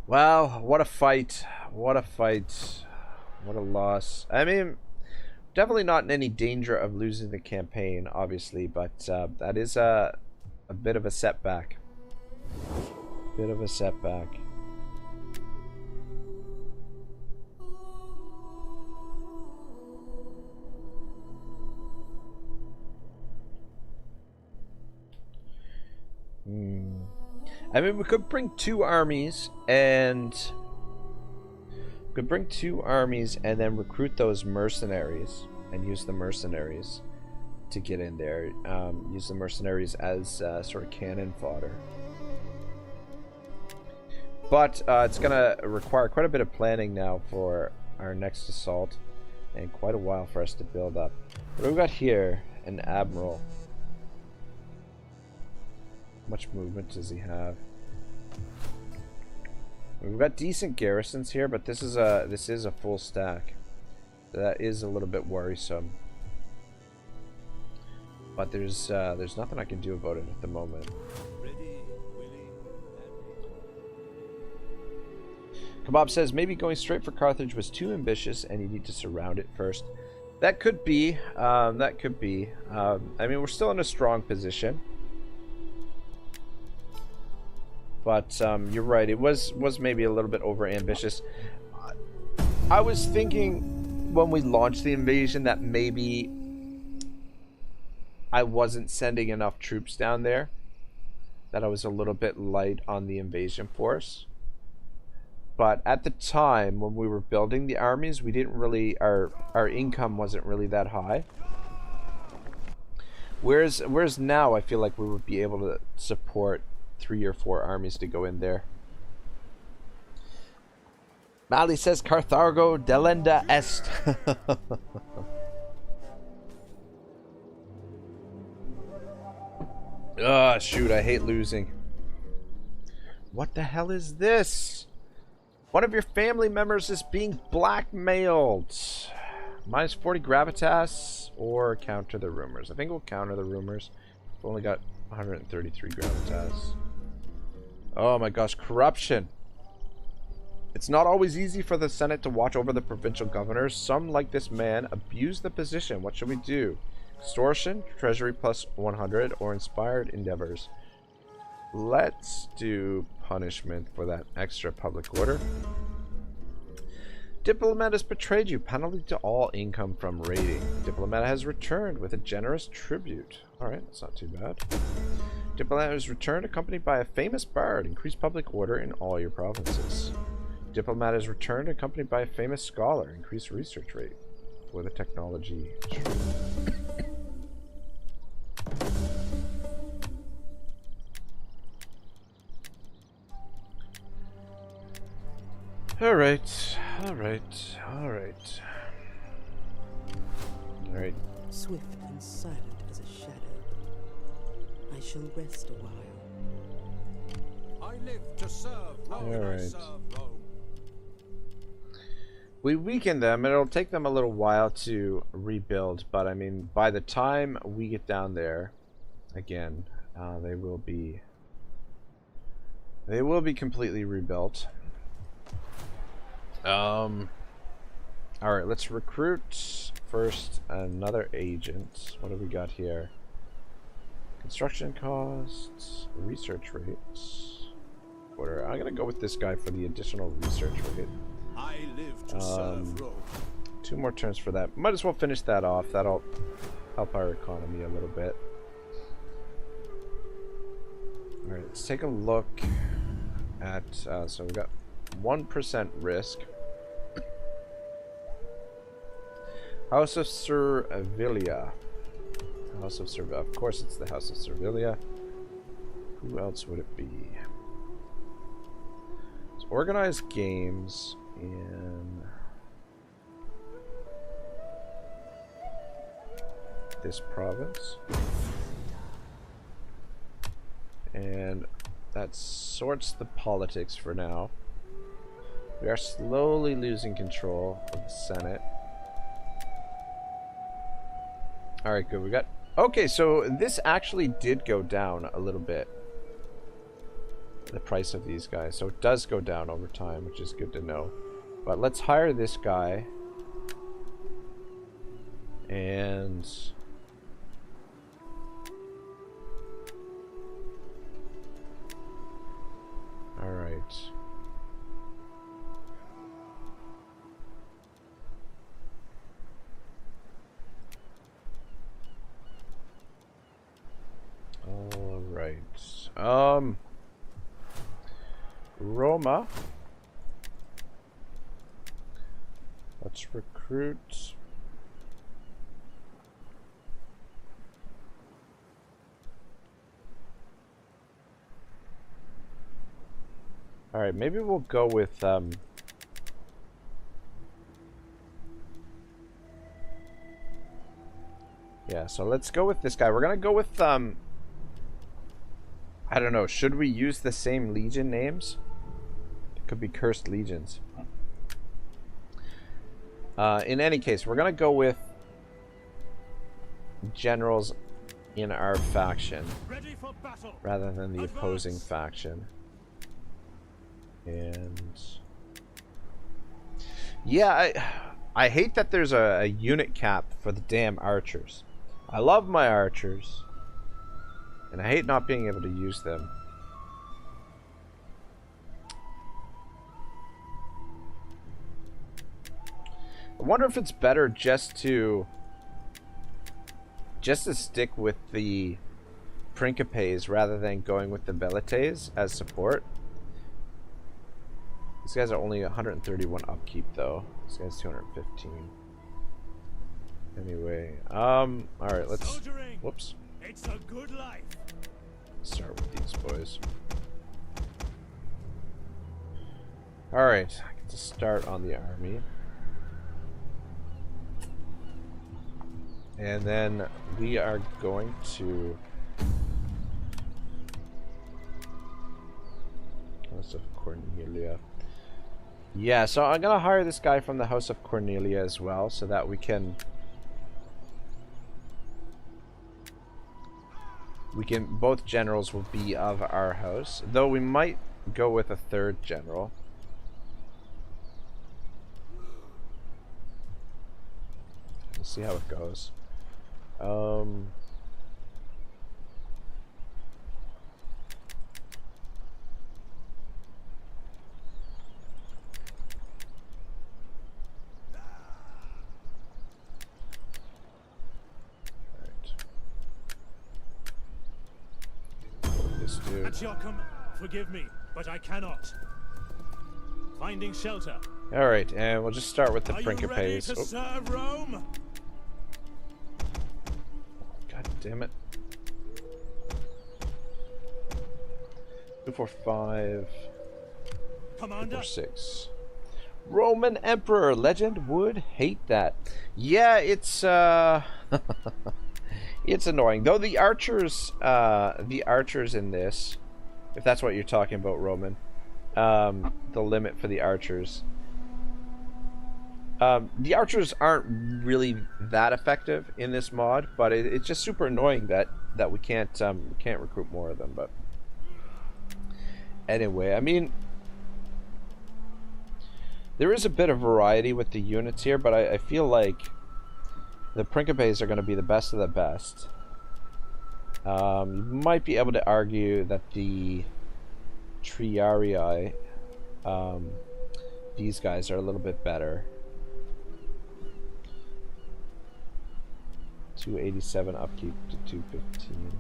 Wow, what a fight. What a fight. What a loss. I mean, definitely not in any danger of losing the campaign, obviously, but that is a bit of a setback. Bit of a setback. I mean, we could bring 2 armies and then recruit those mercenaries and use the mercenaries to get in there. Use the mercenaries as sort of cannon fodder. But it's gonna require quite a bit of planning now for our next assault, and quite a while for us to build up. What do we got here? An admiral. How much movement does he have? We've got decent garrisons here, but this is a full stack. That is a little bit worrisome. But there's nothing I can do about it at the moment. Kebab says maybe going straight for Carthage was too ambitious and you need to surround it first. That could be. That could be. I mean, we're still in a strong position. But you're right. It was maybe a little bit over ambitious. I was thinking when we launched the invasion that maybe I wasn't sending enough troops down there. That I was a little bit light on the invasion force. But at the time when we were building the armies, we didn't really, our income wasn't really that high. Whereas now I feel like we would be able to support 3 or 4 armies to go in there. Mali says Carthago delenda est. Ah, shoot, I hate losing. What the hell is this? One of your family members is being blackmailed. Minus 40 gravitas or counter the rumors. I think we'll counter the rumors. We've only got 133 gravitas. Oh my gosh, corruption. It's not always easy for the Senate to watch over the provincial governors. Some, like this man, abuse the position. What should we do? Extortion, treasury plus 100, or inspired endeavors? Let's do punishment for that extra public order. Diplomat has betrayed you. Penalty to all income from raiding. Diplomat has returned with a generous tribute. Alright, that's not too bad. Diplomat has returned accompanied by a famous bard. Increase public order in all your provinces. Diplomat has returned accompanied by a famous scholar. Increase research rate for the technology. Alright, alright, alright. Alright. Swift and silent as a shadow, I shall rest a while. I live to serve Rome. All right. I serve Rome. We weaken them, and it'll take them a little while to rebuild, but I mean, by the time we get down there, again, they will be completely rebuilt. Alright, let's recruit first another agent. What do we got here? Construction costs, research rates. Order. I'm gonna go with this guy for the additional research rate. I live to serve Rome. 2 more turns for that. Might as well finish that off. That'll help our economy a little bit. Alright, let's take a look at, so we got 1% risk. House of Servilia. House of Servilia. Of course it's the House of Servilia. Who else would it be? Let's organize games in this province. And that sorts the politics for now. We are slowly losing control of the Senate. Alright, good. We got... Okay, so this actually did go down a little bit. The price of these guys. So it does go down over time, which is good to know. But let's hire this guy. And... Alright. Alright. Roma. Let's recruit. Alright, maybe we'll go with, yeah, so let's go with this guy. We're gonna go with, I don't know, should we use the same legion names? It could be cursed legions. In any case, we're gonna go with generals in our faction rather than the opposing faction. And yeah, I hate that there's a unit cap for the damn archers. I love my archers, and I hate not being able to use them. I wonder if it's better just to stick with the Principes rather than going with the Velites as support. These guys are only 131 upkeep though. This guy's 215. Anyway, alright, let's whoops. It's a good life. Start with these boys. Alright, I get to start on the army. And then we are going to House of Cornelia. Yeah, so I'm gonna hire this guy from the House of Cornelia as well, so that we can both generals will be of our house, though we might go with a third general. We'll see how it goes. At your command. Forgive me, but I cannot. Finding shelter. Alright, and we'll just start with the Principes. Are you ready to serve Rome? God damn it. 2, 4, 5. Commander. 4, 6. Roman Emperor legend would hate that. Yeah, it's it's annoying. Though the archers in this, if that's what you're talking about, Roman, the limit for the archers. The archers aren't really that effective in this mod, but it's just super annoying that we can't recruit more of them. But anyway, I mean, there is a bit of variety with the units here, but I feel like the Principes are going to be the best of the best. You might be able to argue that the Triarii, these guys are a little bit better. 287 upkeep to 215.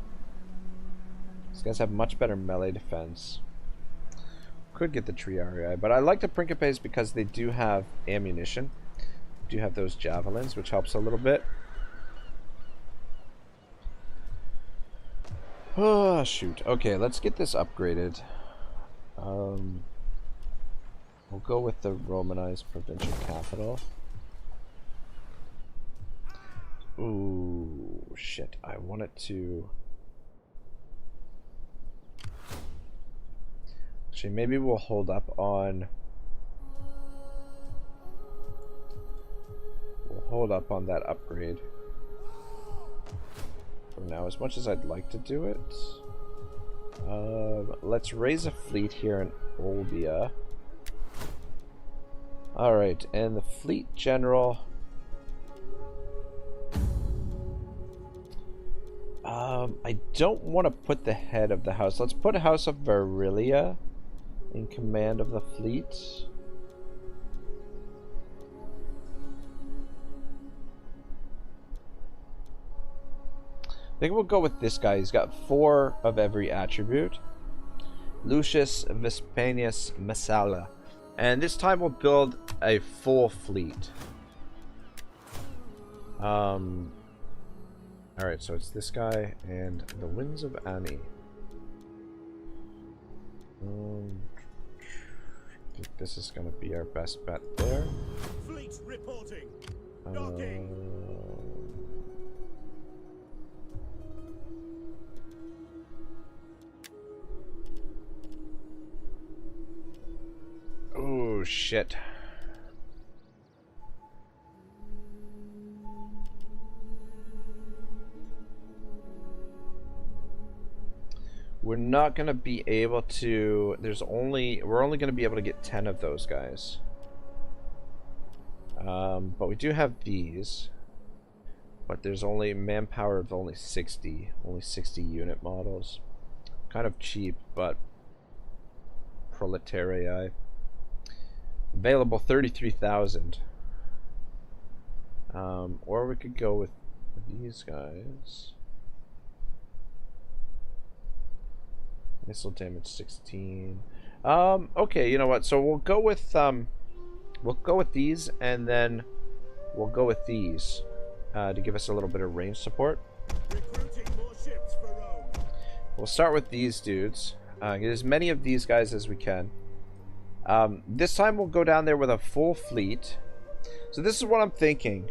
These guys have much better melee defense. Could get the Triarii, but I like the Principes because they do have ammunition. Do have those javelins, which helps a little bit. Oh shoot. Okay, let's get this upgraded. We'll go with the Romanized provincial capital. Ooh, shit. I want it to... Actually, maybe we'll hold up on... We'll hold up on that upgrade for now, as much as I'd like to do it. Let's raise a fleet here in Olbia. Alright, and the fleet general... I don't want to put the head of the house. Let's put House of Varilia in command of the fleet. I think we'll go with this guy. He's got 4 of every attribute. Lucius Vespanius Messala. And this time we'll build a full fleet. Alright, so it's this guy and the Winds of Ani. I think this is going to be our best bet there. Fleet reporting. Docking. Oh, shit. We're not going to be able to... We're only going to be able to get 10 of those guys. But we do have these. But there's only manpower of only 60. Only 60 unit models. Kind of cheap, but... Proletarii. Available 33,000. Or we could go with these guys. Missile damage 16. Okay, you know what? So we'll go with these, and then we'll go with these to give us a little bit of range support. Recruiting more ships for Rome. We'll start with these dudes. Get as many of these guys as we can. This time we'll go down there with a full fleet. So this is what I'm thinking.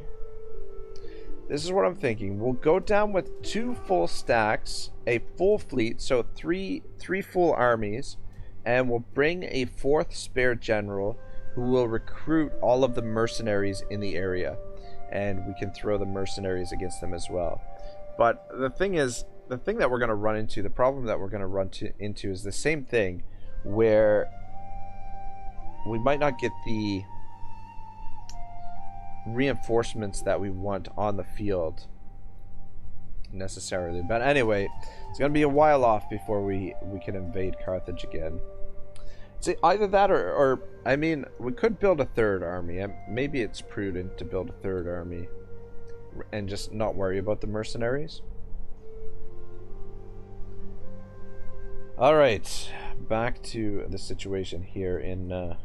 We'll go down with 2 full stacks, a full fleet, so three full armies, and we'll bring a 4th spare general who will recruit all of the mercenaries in the area, and we can throw the mercenaries against them as well. But the thing that we're going to run into, the problem that we're going to run into is the same thing, where we might not get the reinforcements that we want on the field necessarily. But anyway, it's going to be a while off before we can invade Carthage again. So either that or I mean, we could build a 3rd army. Maybe it's prudent to build a 3rd army and just not worry about the mercenaries. Alright, back to the situation here in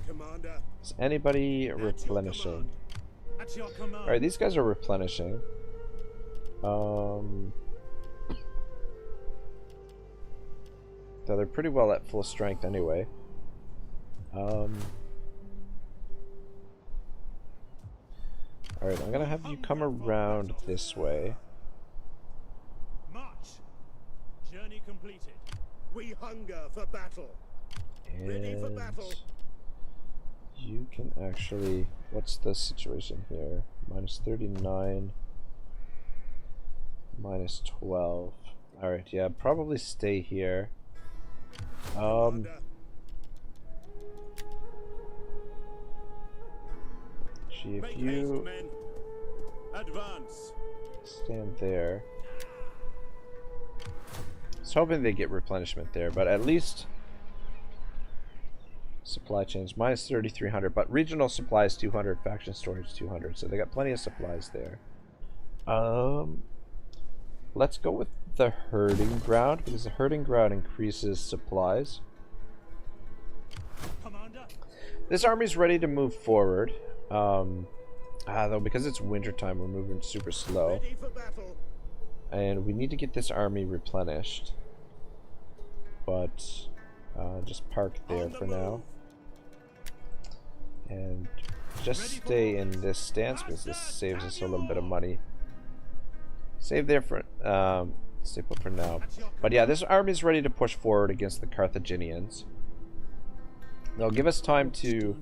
Commander. is anybody replenishing? Alright, these guys are replenishing. So they're pretty well at full strength anyway. Alright, I'm gonna have you come around this way. March. Journey completed. We hunger for battle. Ready for battle. You can actually... What's the situation here? Minus 39. Minus 12. Alright, yeah, probably stay here. Gee, if you advance. stand there. I was hoping they get replenishment there, but at least supply chains minus 3,300, but regional supplies 200, faction storage 200, so they got plenty of supplies there. Let's go with the herding ground because the herding ground increases supplies. Commander. This army's ready to move forward. Though because it's wintertime, we're moving super slow. Ready for battle. And we need to get this army replenished. But just park there for now. And just stay in this stance because this saves us a little bit of money. Save there for stay put for now. But yeah, this army's ready to push forward against the Carthaginians. They'll give us time to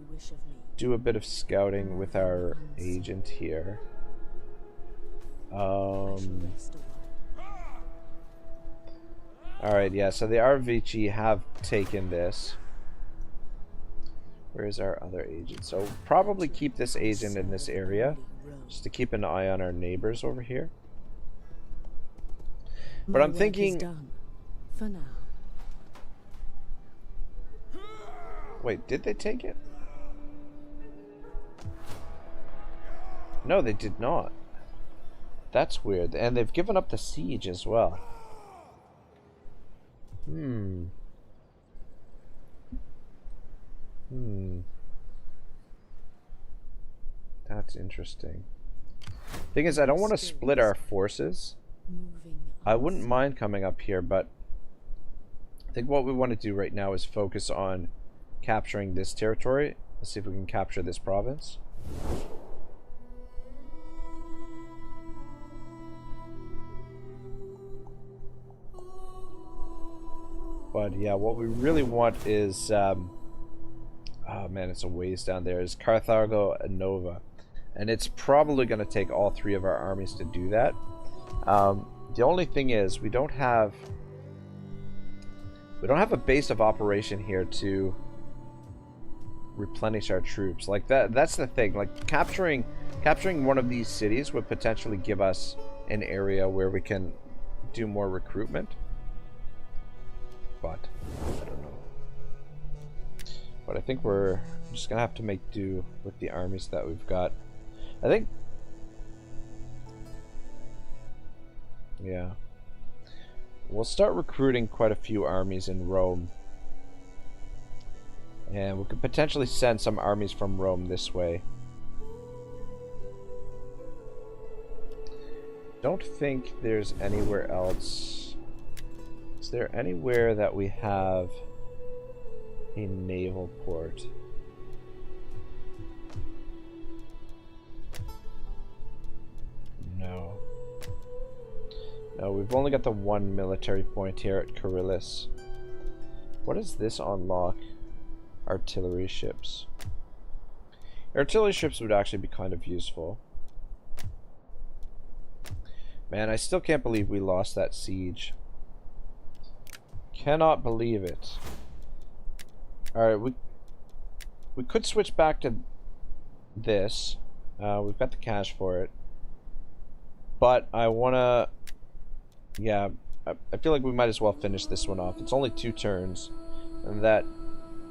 do a bit of scouting with our agent here. Alright, yeah, so the Arvici have taken this. Where's our other agent? So probably keep this agent in this area, just to keep an eye on our neighbors over here. But I'm thinking... For now. Wait, did they take it? No, they did not. That's weird. And they've given up the siege as well. That's interesting. Thing is, I don't want to split our forces. I wouldn't mind coming up here, but I think what we want to do right now is focus on capturing this territory. Let's see if we can capture this province. But yeah, what we really want is, oh man, it's a ways down there, is Carthago and Nova. And it's probably going to take all three of our armies to do that. The only thing is, we don't have a base of operation here to replenish our troops. Like that's the thing. Like capturing one of these cities would potentially give us an area where we can do more recruitment. But I don't know. But I think we're just gonna have to make do with the armies that we've got. I think, yeah, we'll start recruiting quite a few armies in Rome, and we could potentially send some armies from Rome this way. Don't think there's anywhere else. Is there anywhere that we have a naval port? No. No, we've only got the one military point here at Charillus. What does this unlock? Artillery ships. Artillery ships would actually be kind of useful. Man, I still can't believe we lost that siege. Cannot believe it. Alright, we could switch back to this. We've got the cash for it. But I wanna... Yeah, I feel like we might as well finish this one off. It's only 2 turns. And that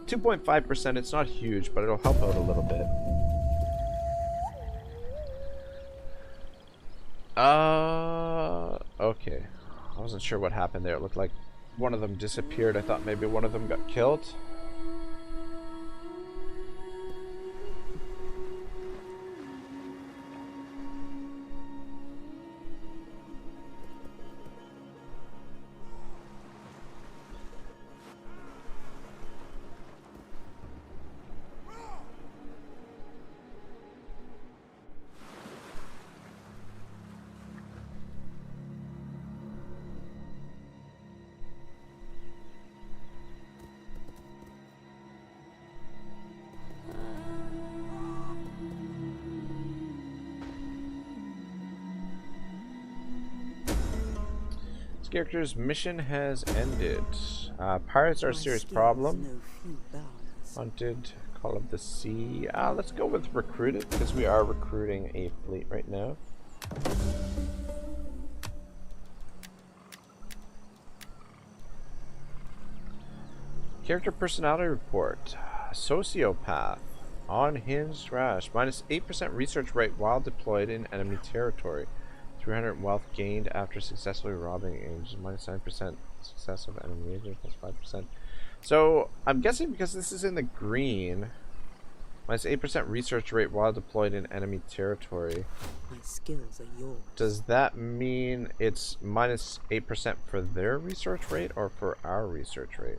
2.5%, it's not huge, but it'll help out a little bit. Okay. I wasn't sure what happened there. It looked like one of them disappeared. I thought maybe one of them got killed. Character's mission has ended. Pirates are a My serious skills problem. know few bounds. Hunted, Call of the Sea. Let's go with recruited because we are recruiting a fleet right now. Character personality report. Sociopath. Unhinged rash. Minus 8% research rate while deployed in enemy territory. 300 wealth gained after successfully robbing agents. Minus 9% success of enemy agents. Plus 5%. So, I'm guessing because this is in the green. Minus 8% research rate while deployed in enemy territory. My skills are yours. Does that mean it's minus 8% for their research rate or for our research rate?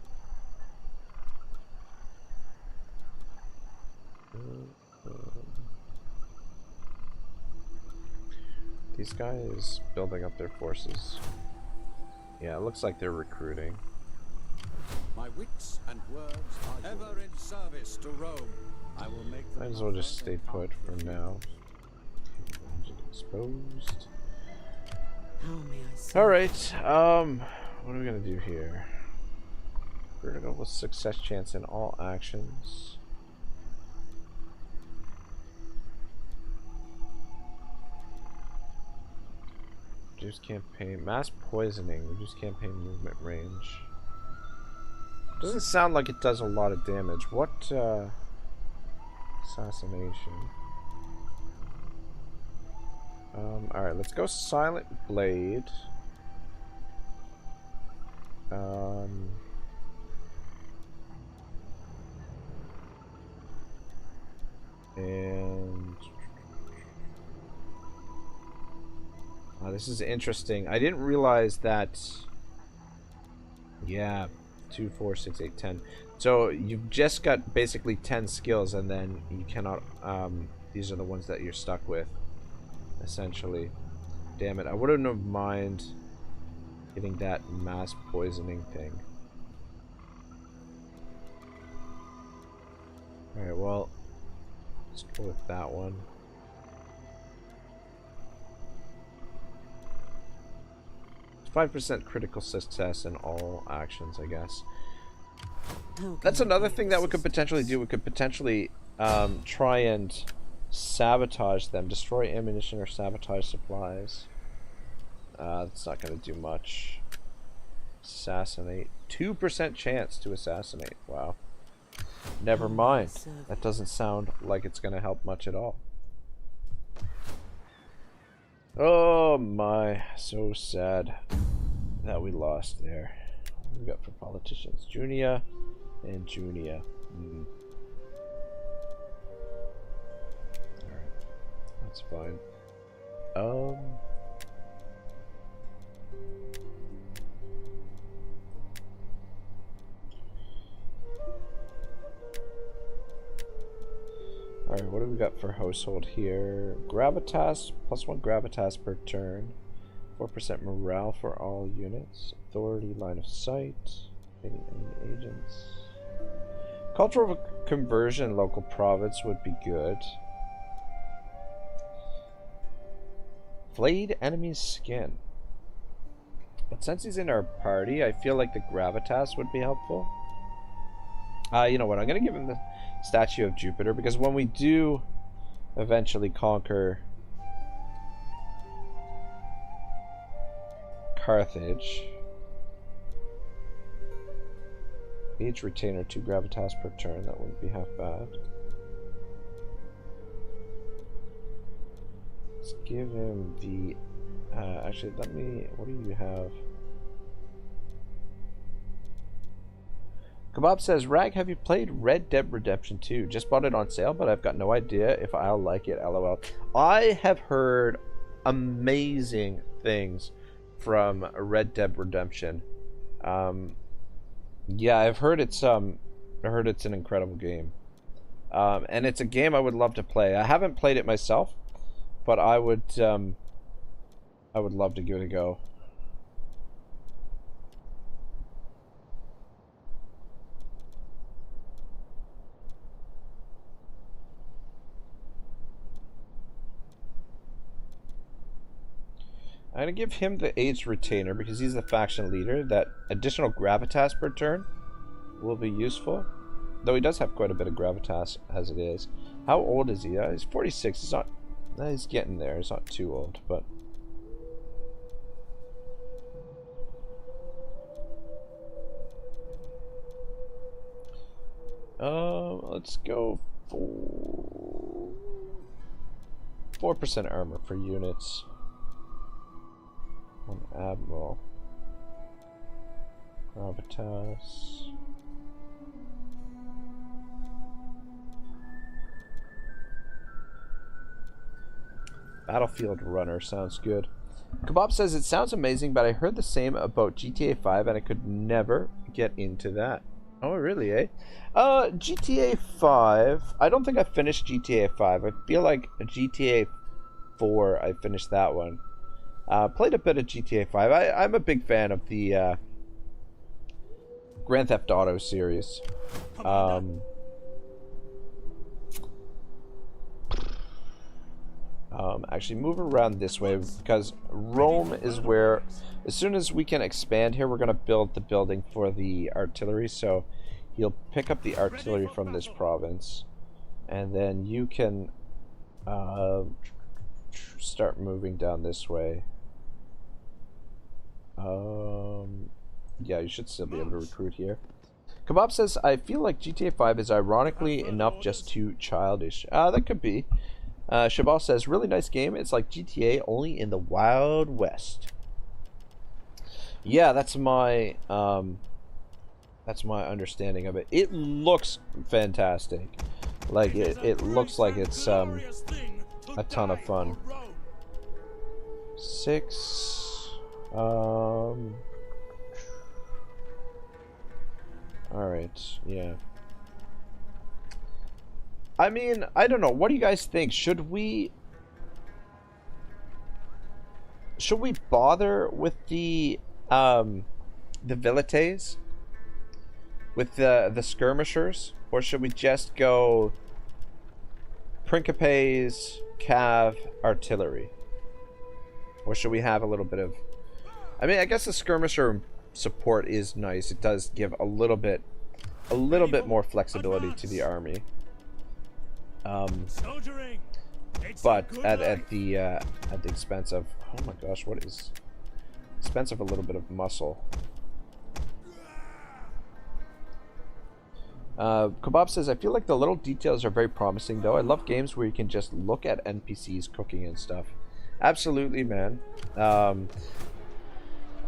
These guys building up their forces. Yeah, it looks like they're recruiting. My wits and words are ever in service to Rome. I will make them. Might as well just stay put for now. Exposed. How may I serve? Alright, what are we gonna do here? We're gonna go with success chance in all actions. Reduce campaign, mass poisoning, reduce campaign movement range. Doesn't sound like it does a lot of damage. What, assassination. Alright, let's go Silent Blade. And this is interesting. I didn't realize that. Yeah, 2, 4, 6, 8, 10. So you've just got basically 10 skills, and then you cannot. These are the ones that you're stuck with, essentially. Damn it! I wouldn't have mind getting that mass poisoning thing. All right, well, let's go with that one. 5% critical success in all actions, I guess. That's another thing that we could potentially do. We could potentially try and sabotage them, destroy ammunition or sabotage supplies. That's not going to do much. Assassinate. 2% chance to assassinate. Wow. Never mind. That doesn't sound like it's going to help much at all. Oh my, so sad that we lost there. What do we got for politicians? Junia and Junia. Alright, that's fine. Alright, what do we got for household here? Gravitas, +1 gravitas per turn. 4% morale for all units. Authority, line of sight. Any agents. Cultural conversion, local province would be good. Flayed enemy's skin. But since he's in our party, I feel like the gravitas would be helpful. You know what? I'm going to give him the Statue of Jupiter, because when we do eventually conquer Carthage, each retainer 2 gravitas per turn. That wouldn't be half bad. Let's give him the actually, let me, what do you have? Kebab says, Rag, have you played Red Dead Redemption 2? Just bought it on sale, but I've got no idea if I'll like it, lol. I have heard amazing things from Red Dead Redemption. Yeah, I've heard it's an incredible game. And it's a game I would love to play. I haven't played it myself, but I would love to give it a go. I'm gonna give him the Age Retainer because he's the faction leader. That additional gravitas per turn will be useful. Though he does have quite a bit of gravitas as it is. How old is he? He's 46. He's not... He's getting there. He's not too old, but... Let's go for 4% armor for units. One admiral. Gravitas. Battlefield runner sounds good. Kebab says it sounds amazing, but I heard the same about GTA 5 and I could never get into that. Oh, really, eh? GTA 5. I don't think I finished GTA 5. I feel like GTA 4, I finished that one. Played a bit of GTA 5. I'm a big fan of the Grand Theft Auto series. Actually, move around this way because Rome is where, as soon as we can expand here, we're going to build the building for the artillery. So he'll pick up the artillery from this province, and then you can start moving down this way. Yeah, you should still be able to recruit here. Kebab says, I feel like GTA 5 is ironically enough just too childish. That could be. Shabal says, really nice game. It's like GTA only in the Wild West. Yeah, that's my understanding of it. It looks fantastic. Like it looks like it's a ton of fun. 6 Alright, yeah. I mean, I don't know. What do you guys think? Should we bother with the velites? With the skirmishers? Or should we just go Principes, Cav, Artillery? Or should we have a little bit of... I mean, I guess the skirmisher support is nice. It does give a little bit more flexibility to the army. But at the expense of, oh my gosh, what is expense of a little bit of muscle. Kebab says, I feel like the little details are very promising though. I love games where you can just look at NPCs cooking and stuff. Absolutely, man.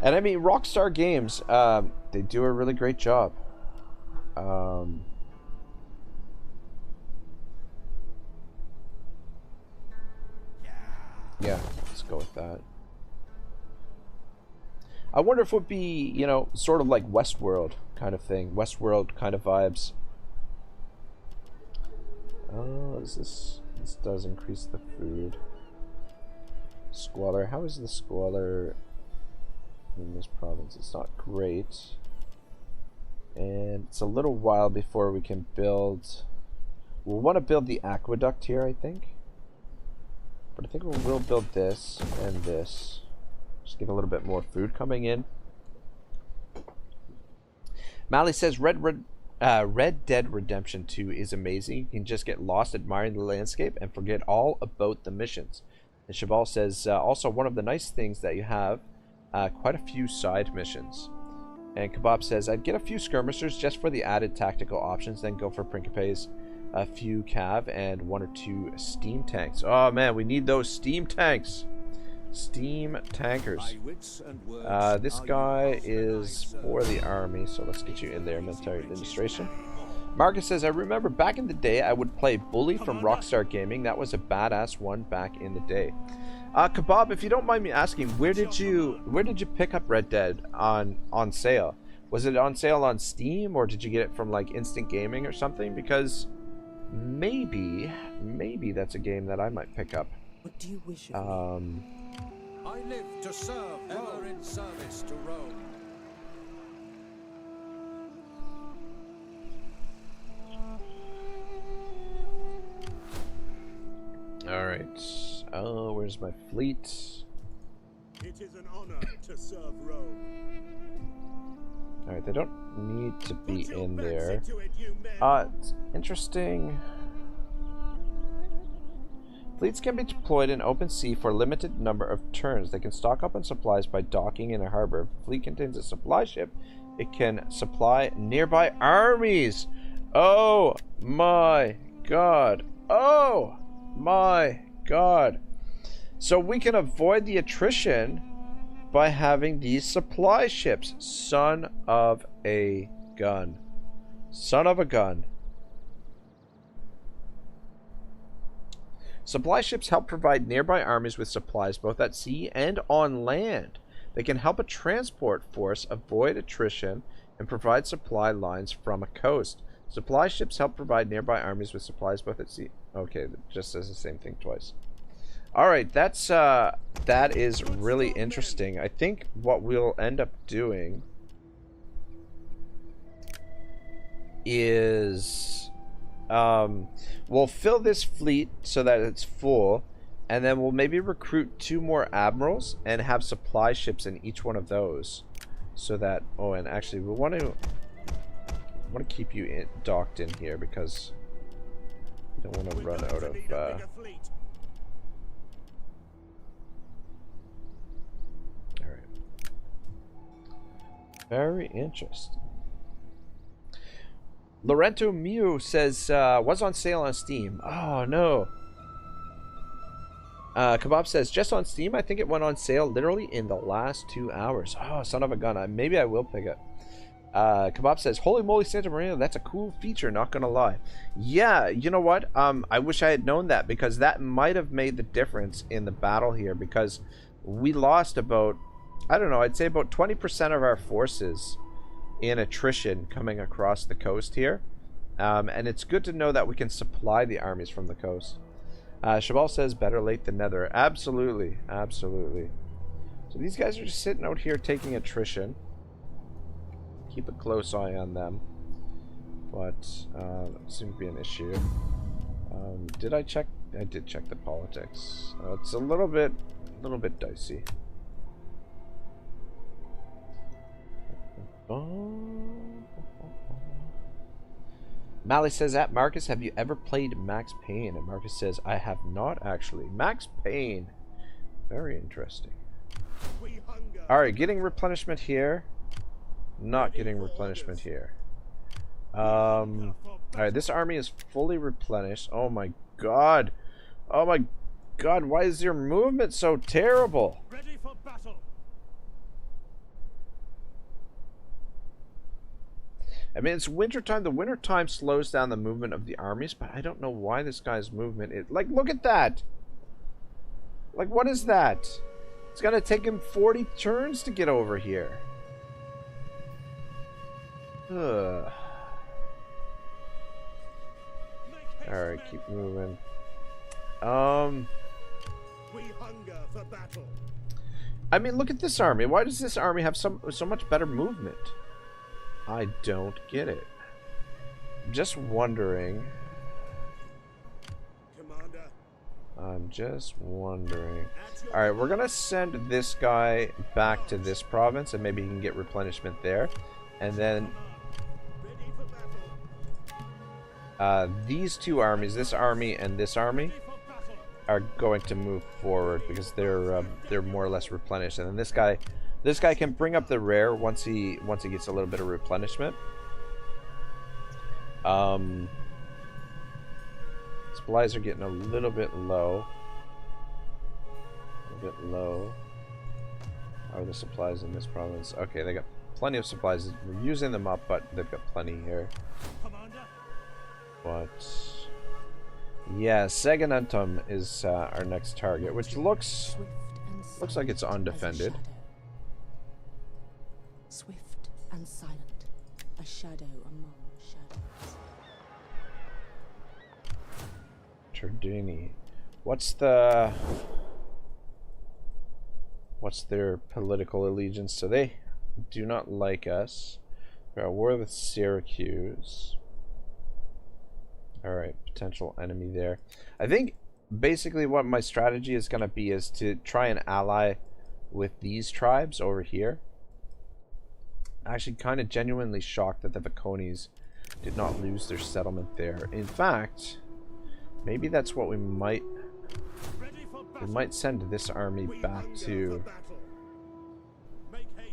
And I mean, Rockstar Games, they do a really great job. Yeah, let's go with that. I wonder if it would be, you know, sort of like Westworld kind of thing. Westworld kind of vibes. Oh, is this does increase the food. Squalor. How is the squalor in this province? It's not great. And it's a little while before we can build... We'll want to build the aqueduct here, I think. But I think we'll build this and this. Just get a little bit more food coming in. Mally says Red Dead Redemption 2 is amazing. You can just get lost admiring the landscape and forget all about the missions. And Shabal says also one of the nice things that you have quite a few side missions. And Kebab says I'd get a few skirmishers just for the added tactical options, then go for Principes, a few cav, and 1 or 2 steam tanks. Oh man, we need those steam tanks. Steam tankers. This guy is for the army, so let's get you in there. Military administration. Marcus says, I remember back in the day I would play Bully from Rockstar Gaming. That was a badass one back in the day. Kebab, if you don't mind me asking, where did you pick up Red Dead on sale? Was it on sale on Steam, or did you get it from like Instant Gaming or something? Because maybe that's a game that I might pick up. What do you wish of me? I live to serve, ever in service to Rome. Alright. Oh, where's my fleet? It is an honor to serve Rome. Alright, they don't need to be Put your in backs there. into it, you men. It's interesting. Fleets can be deployed in open sea for a limited number of turns. They can stock up on supplies by docking in a harbor. If a fleet contains a supply ship, it can supply nearby armies. Oh my god. Oh my god. So we can avoid the attrition by having these supply ships. Son of a gun. Son of a gun. Supply ships help provide nearby armies with supplies both at sea and on land. They can help a transport force avoid attrition and provide supply lines from a coast. Supply ships help provide nearby armies with supplies both at sea. Okay, that just says the same thing twice. Alright, that is really interesting. I think what we'll end up doing is we'll fill this fleet so that it's full, and then we'll maybe recruit 2 more admirals and have supply ships in each one of those, so that and actually we want to keep you docked in here because we don't want to run out of alright. Very interesting. Lorento Mew says, was on sale on Steam. Oh, no. Kebab says, just on Steam? I think it went on sale literally in the last 2 hours. Oh, son of a gun. Maybe I will pick it. Kebab says, holy moly, Santa Maria, that's a cool feature, not gonna lie. Yeah, you know what? I wish I had known that, because that might have made the difference in the battle here, because we lost about, I don't know, I'd say about 20% of our forces in attrition coming across the coast here, and it's good to know that we can supply the armies from the coast. Shabal says better late than never. Absolutely, absolutely. So these guys are just sitting out here taking attrition. Keep a close eye on them, but that seems to be an issue. Did I check? I did check the politics. It's a little bit dicey. Mally says, at Marcus, have you ever played Max Payne? And Marcus says, I have not actually. Max Payne. Very interesting. Alright, getting replenishment here. Not getting replenishment here. Alright, this army is fully replenished. Oh my god. Oh my god, why is your movement so terrible? Ready for battle. I mean, it's wintertime. The wintertime slows down the movement of the armies, but I don't know why this guy's movement is... Like, look at that! Like, what is that? It's gonna take him 40 turns to get over here. Ugh. Alright, keep moving. We hunger for battle. I mean, look at this army. Why does this army have so much better movement? I don't get it. I'm just wondering. Commander. I'm just wondering. Alright, we're gonna send this guy back to this province and maybe he can get replenishment there. And then Ready for battle. these 2 armies, this army and this army, are going to move forward because they're more or less replenished. And then this guy can bring up the rear once he gets a little bit of replenishment. Supplies are getting a little bit low. How are the supplies in this province? Okay, they got plenty of supplies. We're using them up, but they've got plenty here. But yeah, Saganantum is our next target, which looks like it's undefended. Swift and silent, a shadow among shadows. Turdini. What's their political allegiance? So they do not like us. We're at war with Syracuse. Alright, potential enemy there. I think basically what my strategy is going to be is to try and ally with these tribes over here. Actually kind of genuinely shocked that the Viconis did not lose their settlement there. In fact, maybe that's what we might send this army back to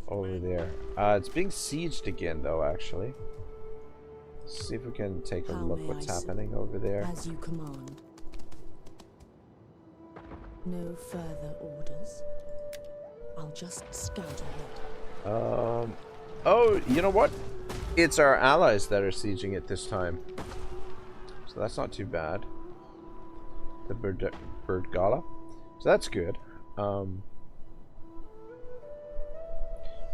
over there. It's being sieged again though, actually. See if we can take a look what's happening over there. As you command. No further orders. I'll just scout ahead. Oh, you know what? It's our allies that are sieging it this time. So that's not too bad. The Bird Gala. So that's good.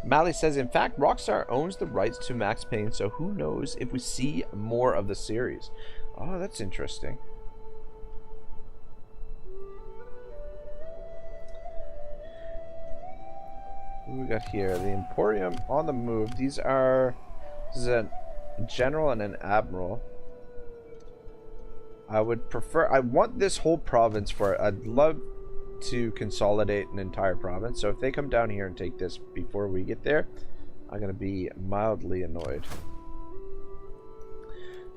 Mally says, in fact, Rockstar owns the rights to Max Payne, so who knows if we see more of the series. Oh, that's interesting. What we got here? The Emporium on the move. This is a general and an admiral. I want this whole province for it. I'd love to consolidate an entire province. So if they come down here and take this before we get there, I'm going to be mildly annoyed.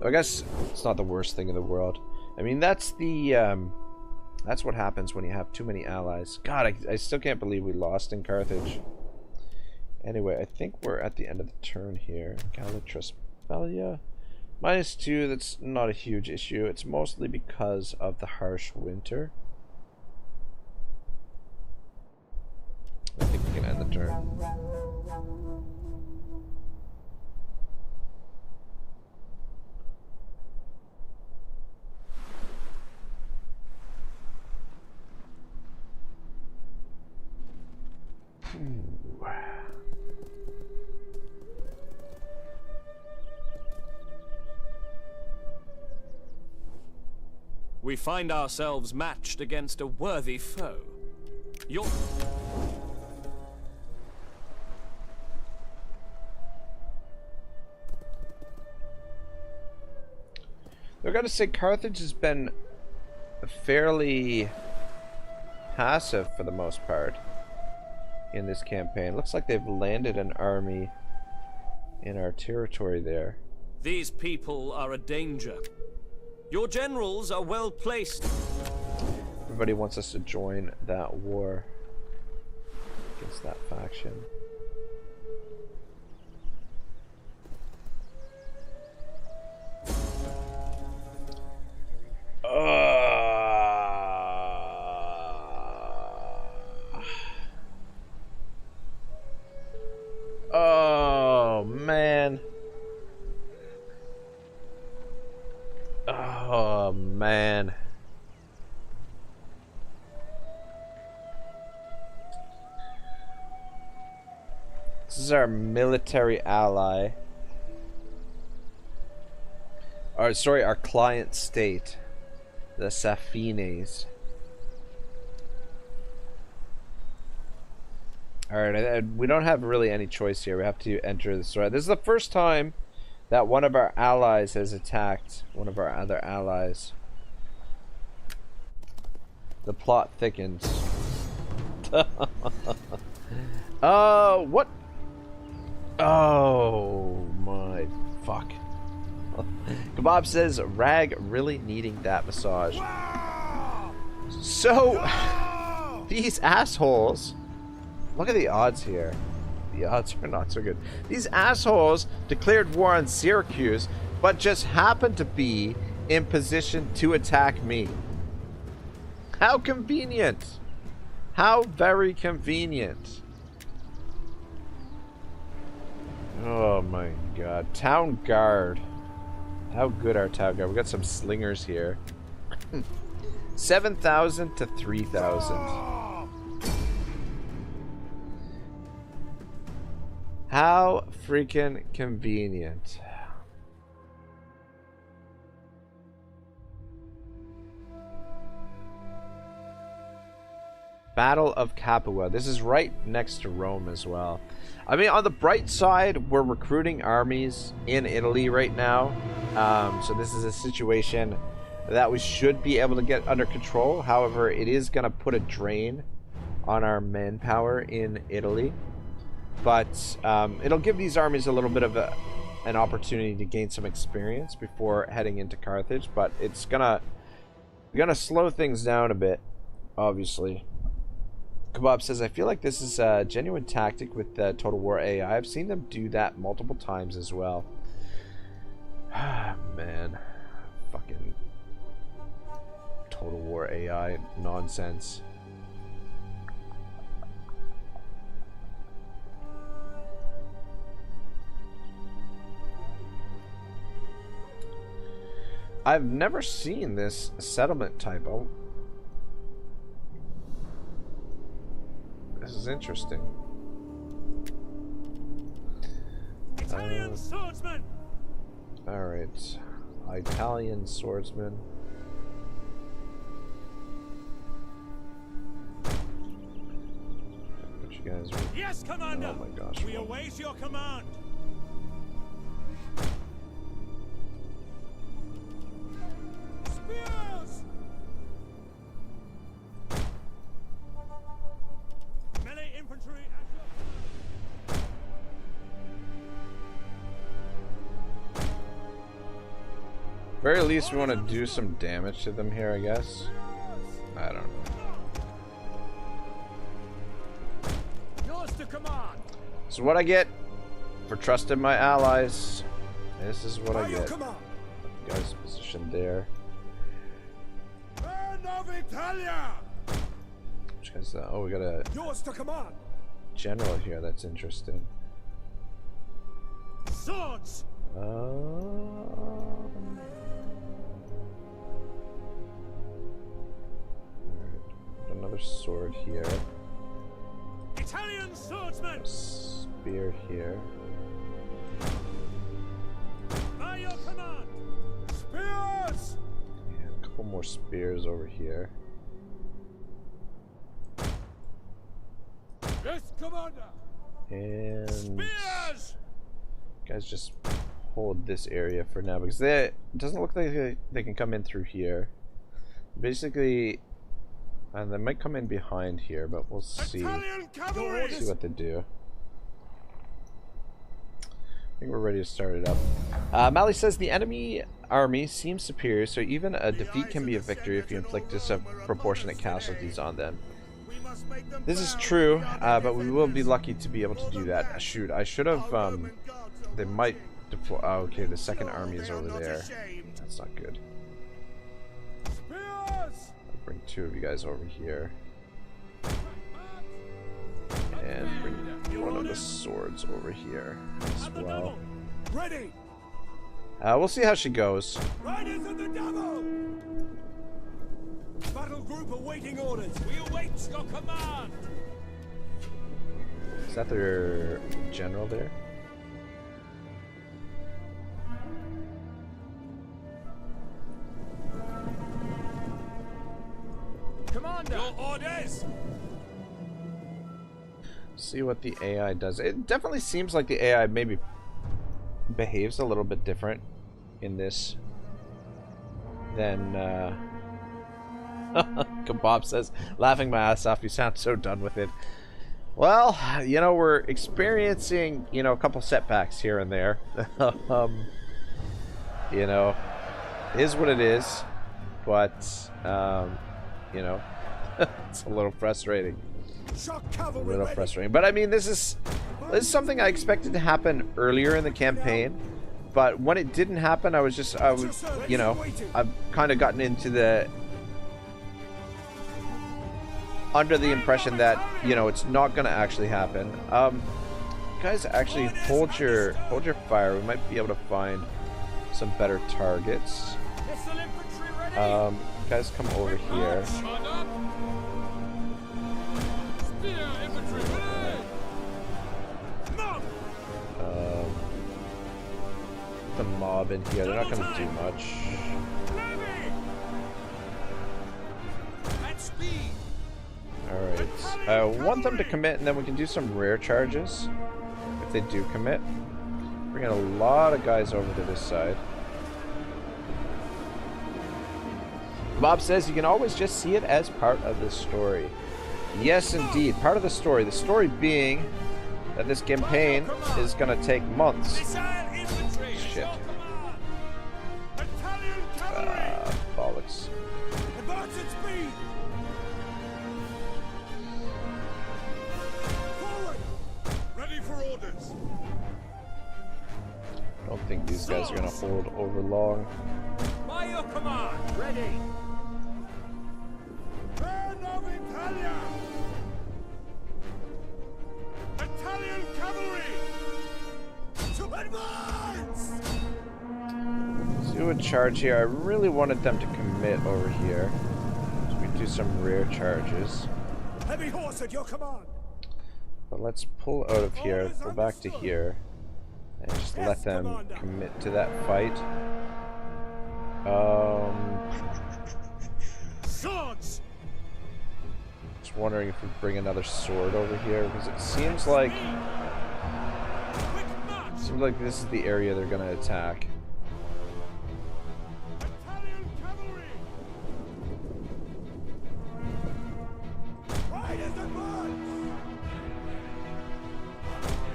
I guess it's not the worst thing in the world. I mean, that's what happens when you have too many allies. God, I still can't believe we lost in Carthage. Anyway, I think we're at the end of the turn here. Galatraspelia. -2, that's not a huge issue. It's mostly because of the harsh winter. I think we can end the turn. We find ourselves matched against a worthy foe. I've got to say, Carthage has been fairly passive for the most part in this campaign. Looks like they've landed an army in our territory there. These people are a danger. Your generals are well placed. Everybody wants us to join that war against that faction. Oh man. Oh man. This is our military ally. Or sorry, our client state. The Safines. Alright, we don't have really any choice here. We have to enter the story. This is the first time that one of our allies has attacked one of our other allies. The plot thickens. What? Oh my fuck. Kebab says, Rag really needing that massage. So, these assholes, look at the odds here. The odds are not so good. These assholes declared war on Syracuse, but just happened to be in position to attack me. How convenient. How very convenient. Oh my god. Town Guard. How good our town guard. We got some slingers here. 7,000 to 3,000. How freaking convenient. Battle of Capua. This is right next to Rome as well. I mean, on the bright side, we're recruiting armies in Italy right now. So this is a situation that we should be able to get under control. However, it is going to put a drain on our manpower in Italy. But it'll give these armies a little bit of an opportunity to gain some experience before heading into Carthage. But it's gonna slow things down a bit, obviously. Kebab says, I feel like this is a genuine tactic with Total War AI. I've seen them do that multiple times as well. Man, fucking Total War AI nonsense. I've never seen this settlement typo. This is interesting. Italian swordsman. All right, Italian swordsman. What you guys? Yes, Commander. Oh my gosh! We await your command. Spears. Melee infantry at your... Very least, we want to do some damage to them here, I guess. I don't know. Yours to command. This is what I get for trusting my allies. This is what I get. You guys positioned there. Men of Italia! Which guy's oh, we got a Yours to command. general here. That's interesting. Swords. Alright, another sword here. Italian swordsman. Spear here. By your command. Spears. And a couple more spears over here. Yes, Commander. And Spears. guys just hold this area for now because it doesn't look like they can come in through here. Basically, and they might come in behind here, but we'll see. Italian cavalry. See what they do. I think we're ready to start it up. Mally says the enemy army seems superior, so even a defeat can be a victory if you inflict disproportionate casualties on them. This is true, but we will be lucky to be able to do that. Shoot, I should have. They might deploy. Oh, okay, the second army is over there. That's not good. I'll bring two of you guys over here. And bring one of the swords over here as well. Ready. We'll see how she goes. Riders of the devil. Battle group awaiting orders. We await your command. Is that their general there? Commander. Your orders. See what the AI does. It definitely seems like the AI maybe behaves a little bit different in this than Kebab says, laughing my ass off, you sound so done with it. Well, you know, we're experiencing, you know, a couple setbacks here and there. You know, it is what it is, but you know, it's a little frustrating. A little frustrating, but I mean, this is something I expected to happen earlier in the campaign, but when it didn't happen, I was you know, I've kind of gotten into the under the impression that, you know, it's not going to actually happen. Guys, actually hold your fire. We might be able to find some better targets. Guys, come over here. The mob in here, they're not going to do much. Alright, I want them to commit and then we can do some rare charges if they do commit. Bring in a lot of guys over to this side. Bob says you can always just see it as part of the story. Yes, indeed. Part of the story. The story being that this campaign is going to take months. Shit. Bollocks. Advance at speed! Forward! Ready for orders! I don't think these guys are going to hold over long. By your command, ready. Men of Italia! Italian cavalry! To advance! Let's do a charge here. I really wanted them to commit over here. So we do some rear charges. Heavy horse at your command! But let's pull out of here, pull back to here, and just let them commit to that fight. Swords! Just wondering if we bring another sword over here, because it seems like this is the area they're gonna attack. Italian cavalry! Riders advance!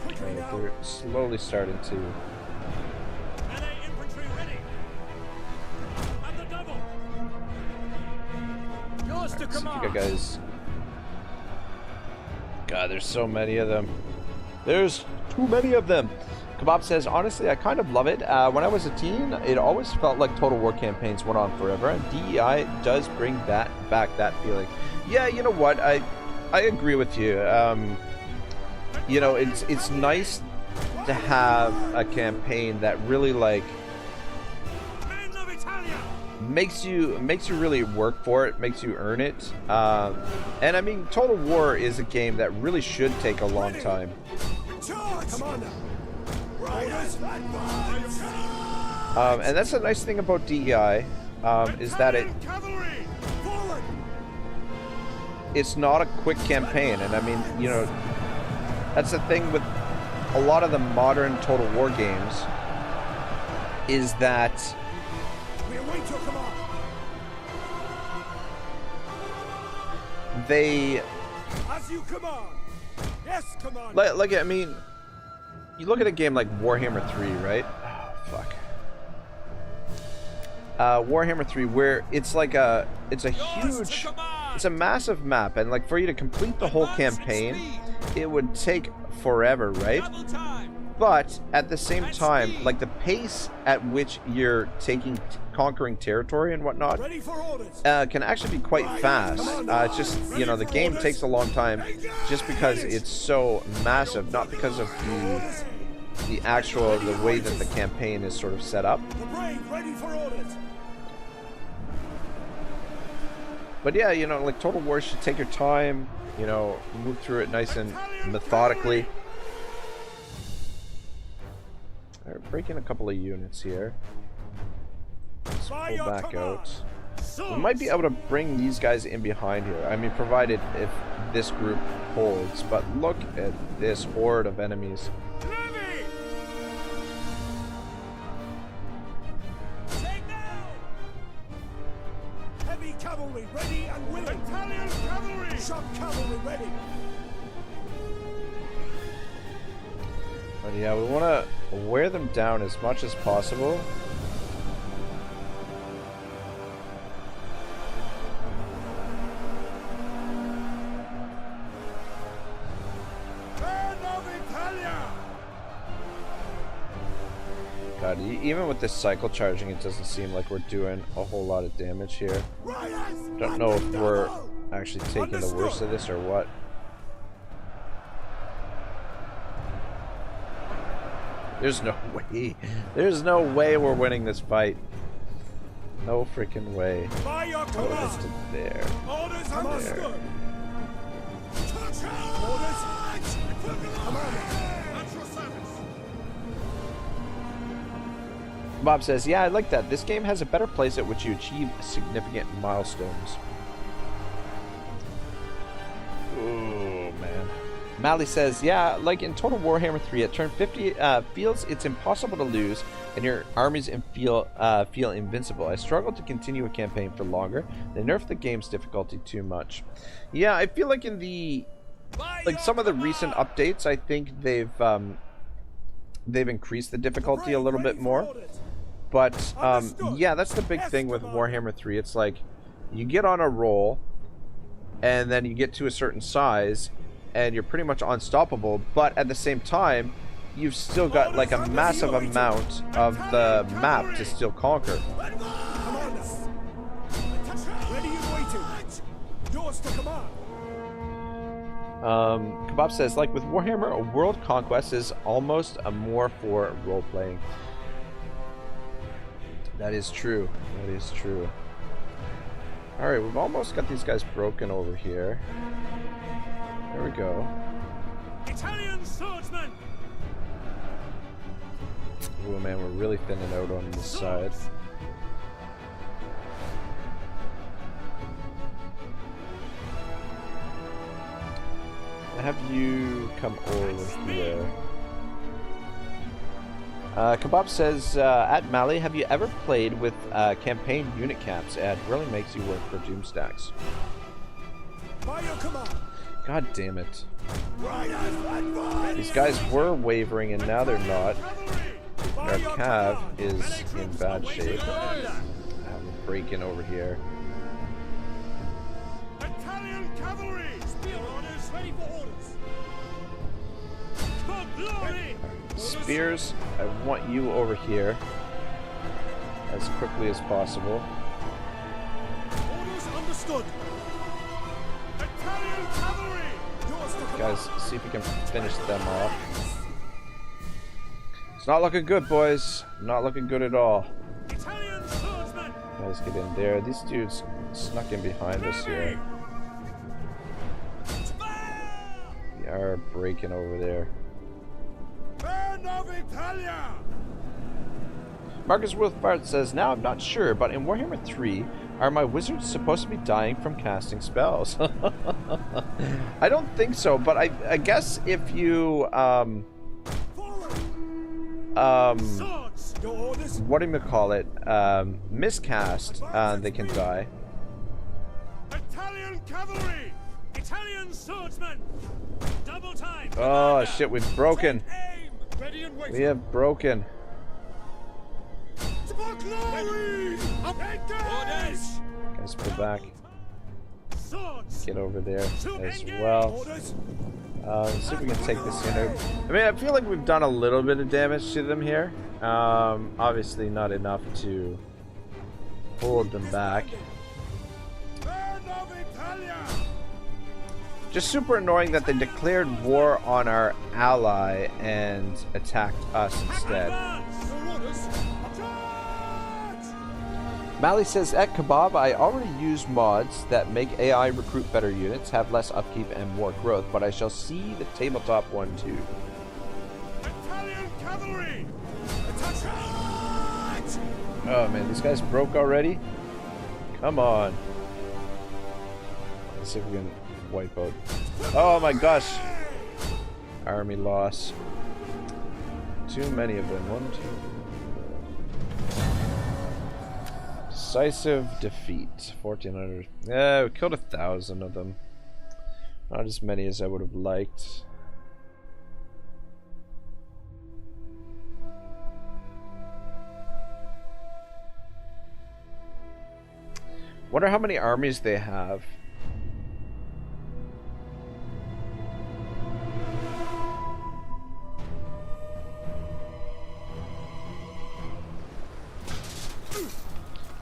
Quickly now! They're slowly starting to. Melee infantry ready. And the double. Yours to So command. you guys. God, there's so many of them. There's too many of them. Kebab says, honestly, I kind of love it. When I was a teen, it always felt like Total War campaigns went on forever, and DEI does bring that back, that feeling. Yeah, you know what? I agree with you. You know, it's nice to have a campaign that really like Men of Italia! makes you really work for it, makes you earn it. And I mean, Total War is a game that really should take a long time. Charge! Commander! Riders advance! And that's the nice thing about DEI, is that Cavalry! Forward! it's not a quick campaign. And I mean, you know, that's the thing with a lot of the modern Total War games, is that We await your command! they As you command! Yes, Commander! like I mean, you look at a game like Warhammer 3, right? Oh, fuck. Warhammer 3, where it's like it's a huge, it's a massive map, and like for you to complete the whole campaign, it would take forever, right? But at the same time, like the pace at which you're conquering territory and whatnot, Ready for orders! can actually be quite fast. It's just, you know, the game takes a long time just because it's so massive, not because of the way that the campaign is sort of set up. The brave ready for orders! But yeah, you know, like Total War should take your time, you know, move through it nice and methodically. Alright, breaking a couple of units here. Let's pull back out. We might be able to bring these guys in behind here. I mean, provided if this group holds. But look at this horde of enemies. Levy! Take now! Heavy cavalry ready and willing! Italian cavalry! Shock cavalry ready! But yeah, we want to wear them down as much as possible. Men of Italia! God, even with this cycle charging, it doesn't seem like we're doing a whole lot of damage here. Riders! Don't know if we're actually taking the worst of this or what. There's no way. There's no way we're winning this fight. No freaking way. By your Just command! there. Orders understood! Touch orders! Commander! At your service! Bob says, yeah, I like that. This game has a better place at which you achieve significant milestones. Oh, man. Mally says, yeah, like in Total Warhammer 3, at turn 50, feels it's impossible to lose, and your armies feel invincible. I struggle to continue a campaign for longer. They nerfed the game's difficulty too much. Yeah, I feel like in the some of the recent updates, I think they've increased the difficulty a little bit more. But yeah, that's the big thing with Warhammer 3. It's like you get on a roll, and then you get to a certain size, and you're pretty much unstoppable. But at the same time, you've still got like a massive amount of the map to still conquer. Kebab says, like with Warhammer, a world conquest is almost a more for role-playing. That is true. That is true. Alright, we've almost got these guys broken over here. There we go. Italian swordsman! Oh man, we're really thinning out on this side. Have you come over here? Kebab says, at Mali, have you ever played with campaign unit caps? It really makes you work for Doom stacks. God damn it. These guys were wavering and now they're not. Our cav is in bad shape. I'm breaking over here. Italian cavalry! Spear orders ready for orders. For glory! Spears, I want you over here as quickly as possible. Orders understood. Italian cavalry! Guys, see if we can finish them off. It's not looking good, boys. Not looking good at all. Italian swordsman! Guys, get in there. These dudes snuck in behind us here. We are breaking over there. Band of Italia! Marcus Wolfbart says, now I'm not sure, but in Warhammer 3, are my wizards supposed to be dying from casting spells? I don't think so, but I guess if you, miscast, they can die. Italian cavalry! Italian swordsman! Double time! Oh shit, we've broken. Ready and waiting. We have broken. For glory! Orders! Guys, pull back. Swords! Get over there as well. Let's see if we can take this unit. I mean, I feel like we've done a little bit of damage to them here. Obviously not enough to hold them back. Band of Italia! Just super annoying that they declared war on our ally and attacked us instead. Your orders! Mally says, at Kebab, I already use mods that make AI recruit better units, have less upkeep and more growth, but I shall see the tabletop one too. Italian cavalry! Oh man, these guys broke already? Come on. Let's see if we can wipe out. Oh my gosh! Army loss. Too many of them. 1, 2. Decisive defeat. 1,400. Yeah, we killed 1,000 of them. Not as many as I would have liked. Wonder how many armies they have.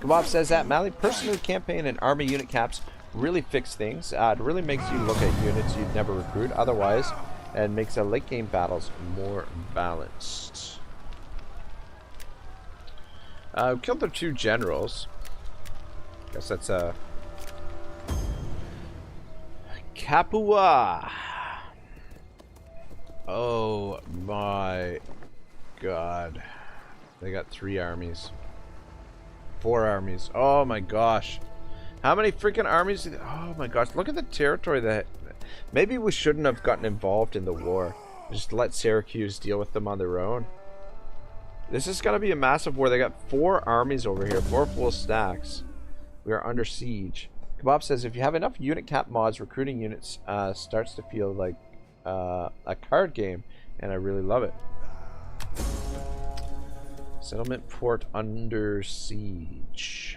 Kebab says that Mally, personally, campaign and army unit caps really fix things. It really makes you look at units you'd never recruit otherwise, and makes the late game battles more balanced. Killed their 2 generals. Guess that's a Capua. Oh my god. They got 3 armies. 4 armies. Oh my gosh. How many freaking armies? Oh my gosh. Look at the territory that Maybe we shouldn't have gotten involved in the war. Just let Syracuse deal with them on their own. This is going to be a massive war. They got 4 armies over here, 4 full stacks. We are under siege. Kebab says, if you have enough unit cap mods, recruiting units starts to feel like a card game, and I really love it. Settlement port under siege.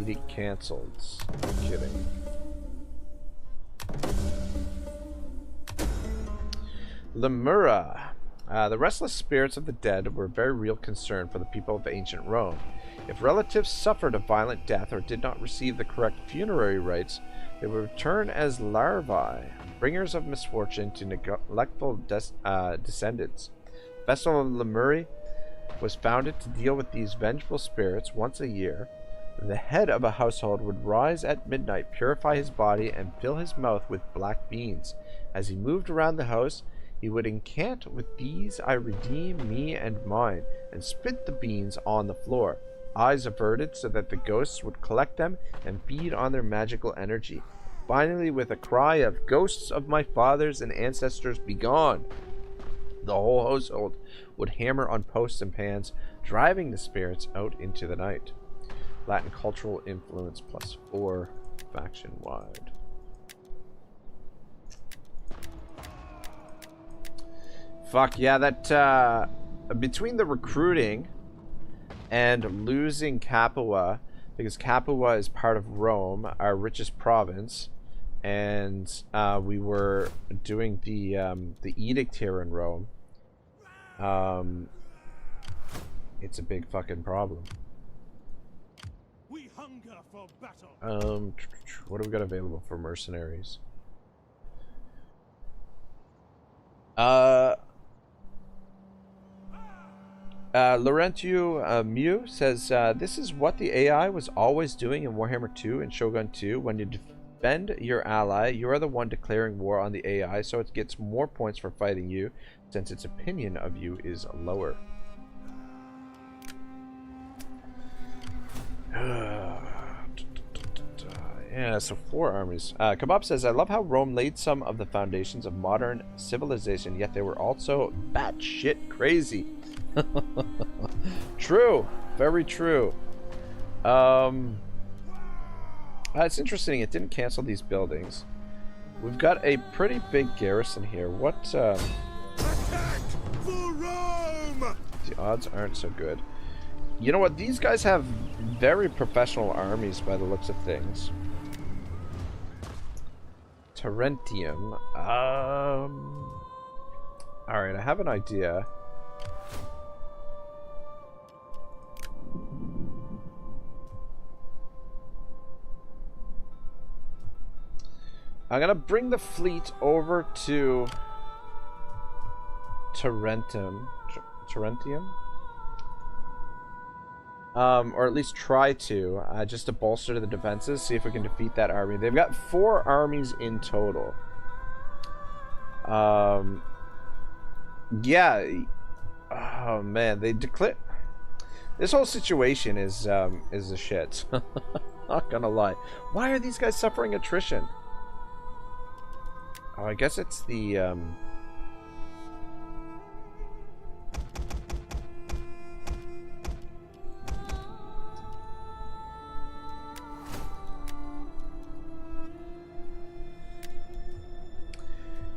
Edict cancelled. No kidding. Lemura. The restless spirits of the dead were a very real concern for the people of ancient Rome. If relatives suffered a violent death or did not receive the correct funerary rites, they would return as larvae, bringers of misfortune to neglectful descendants. Festival of Lemuri was founded to deal with these vengeful spirits once a year. The head of a household would rise at midnight, purify his body, and fill his mouth with black beans. As he moved around the house, he would incant, with these I redeem me and mine, and spit the beans on the floor, eyes averted so that the ghosts would collect them and feed on their magical energy. Finally, with a cry of "Ghosts of my fathers and ancestors, be gone!" the whole household would hammer on posts and pans, driving the spirits out into the night. Latin cultural influence +4 faction-wide. Fuck yeah, that between the recruiting and losing Capua, because Capua is part of Rome, our richest province, and we were doing the edict here in Rome. It's a big fucking problem. We hunger for battle. What do we got available for mercenaries? Laurentio Mew says, this is what the AI was always doing in Warhammer 2 and Shogun 2. When you defend your ally, you are the one declaring war on the AI, so it gets more points for fighting you, since its opinion of you is lower. Yeah, so 4 armies. Kebab says, I love how Rome laid some of the foundations of modern civilization, yet they were also batshit crazy. True. Very true. It's interesting. It didn't cancel these buildings. We've got a pretty big garrison here. What, Attack for Rome! The odds aren't so good. You know what? These guys have very professional armies by the looks of things. Terentium. Alright, I have an idea. I'm gonna bring the fleet over to Terentium. Or at least try to, just to bolster the defenses, see if we can defeat that army. They've got 4 armies in total. Yeah. Oh man, they declare. This whole situation is a shit. Not gonna lie. Why are these guys suffering attrition? Oh, I guess it's the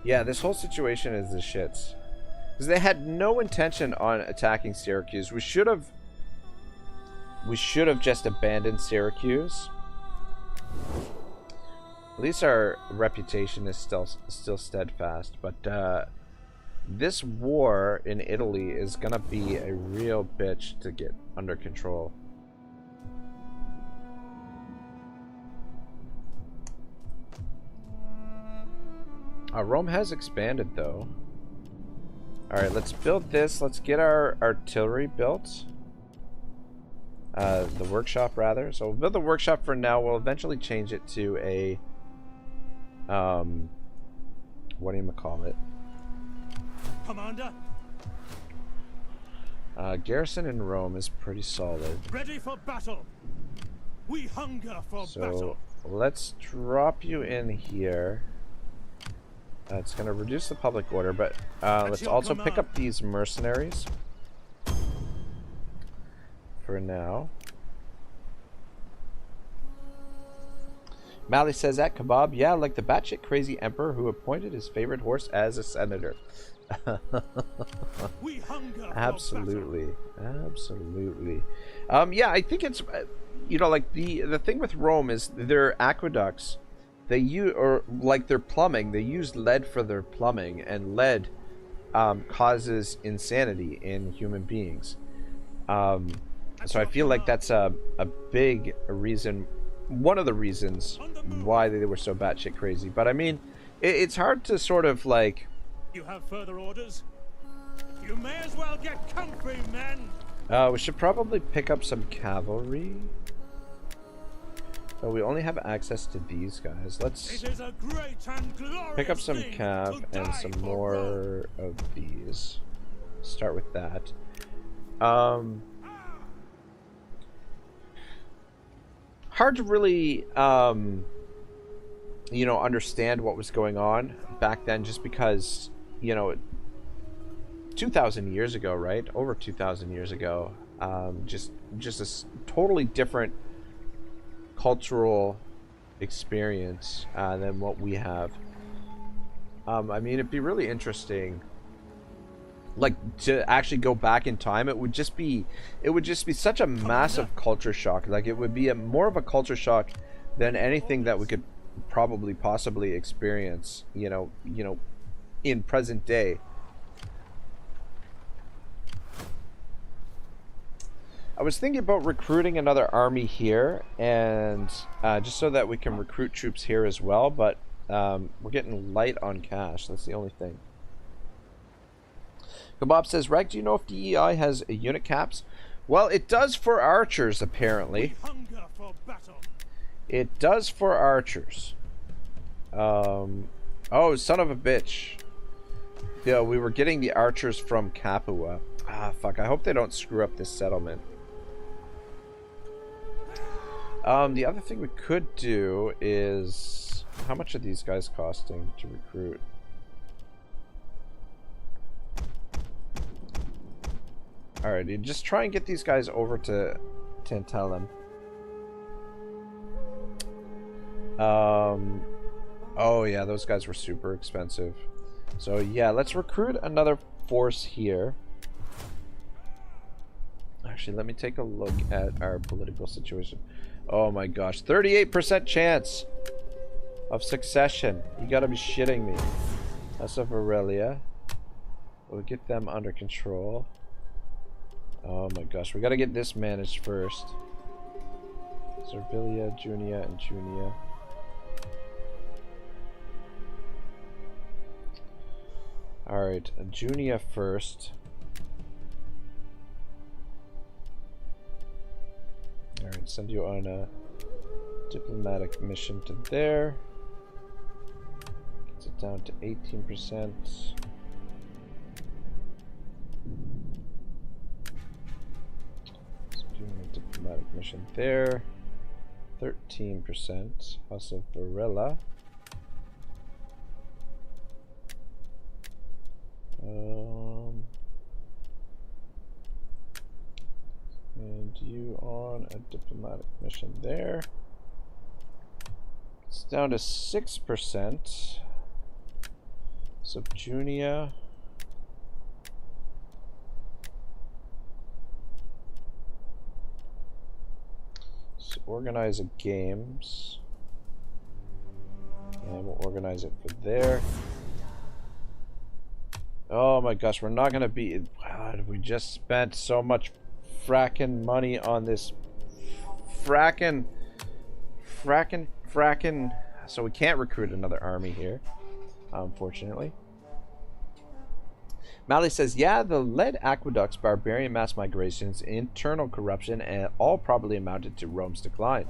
yeah, this whole situation is the shits. Because they had no intention on attacking Syracuse. We should have just abandoned Syracuse. At least our reputation is still steadfast. But this war in Italy is gonna be a real bitch to get under control. Rome has expanded, though. Alright, let's build this. Let's get our artillery built. The workshop, rather. So we'll build the workshop for now. We'll eventually change it to a... what do you call it? Commander? Garrison in Rome is pretty solid. Ready for battle. We hunger for battle. So let's drop you in here. It's going to reduce the public order, but let's also pick up these mercenaries for now. Mally says that Kebab, yeah, like the batshit crazy emperor who appointed his favorite horse as a senator. Absolutely, absolutely. Yeah, I think it's you know, like the thing with Rome is their aqueducts. They use, or like their plumbing, they use lead for their plumbing, and lead causes insanity in human beings. So I feel like that's a big reason, one of the reasons why they were so batshit crazy. But I mean, it's hard to sort of like. You have further orders? You may as well get comfy, men. We should probably pick up some cavalry. So we only have access to these guys. Let's pick up some cav and some more of these. Start with that. Hard to really, you know, understand what was going on back then, just because, you know, 2,000 years ago, right? Over 2,000 years ago, just a totally different cultural experience than what we have. I mean, it'd be really interesting, like, to actually go back in time. It would just be such a massive culture shock. Like, it would be more of a culture shock than anything that we could probably possibly experience, you know, in present day. I was thinking about recruiting another army here, and just so that we can recruit troops here as well, but we're getting light on cash. That's the only thing. Kebab says, Reg, do you know if DEI has unit caps? Well, it does for archers, apparently. It does for archers. Oh, son of a bitch. Yeah, we were getting the archers from Capua. Ah, fuck. I hope they don't screw up this settlement. The other thing we could do is... How much are these guys costing to recruit? Alrighty, just try and get these guys over to Tantalum. Oh yeah, those guys were super expensive. So yeah, let's recruit another force here. Actually, let me take a look at our political situation. Oh my gosh, 38% chance of succession. You gotta be shitting me. That's of Aurelia. We'll get them under control. Oh my gosh, we gotta get this managed first. Servilia, Junia, and Junia. Alright, Junia first. Alright, send you on a diplomatic mission to there. Gets it down to 18%. Diplomatic mission there. 13%. House of Varela. And you on a diplomatic mission there. It's down to 6%. Subjunia. Organize a games, and we'll organize it for there. Oh my gosh, we're not gonna be. God, we just spent so much fracking money on this fracking. So we can't recruit another army here, unfortunately. Mally says, yeah, the lead aqueducts, barbarian mass migrations, internal corruption, and all probably amounted to Rome's decline.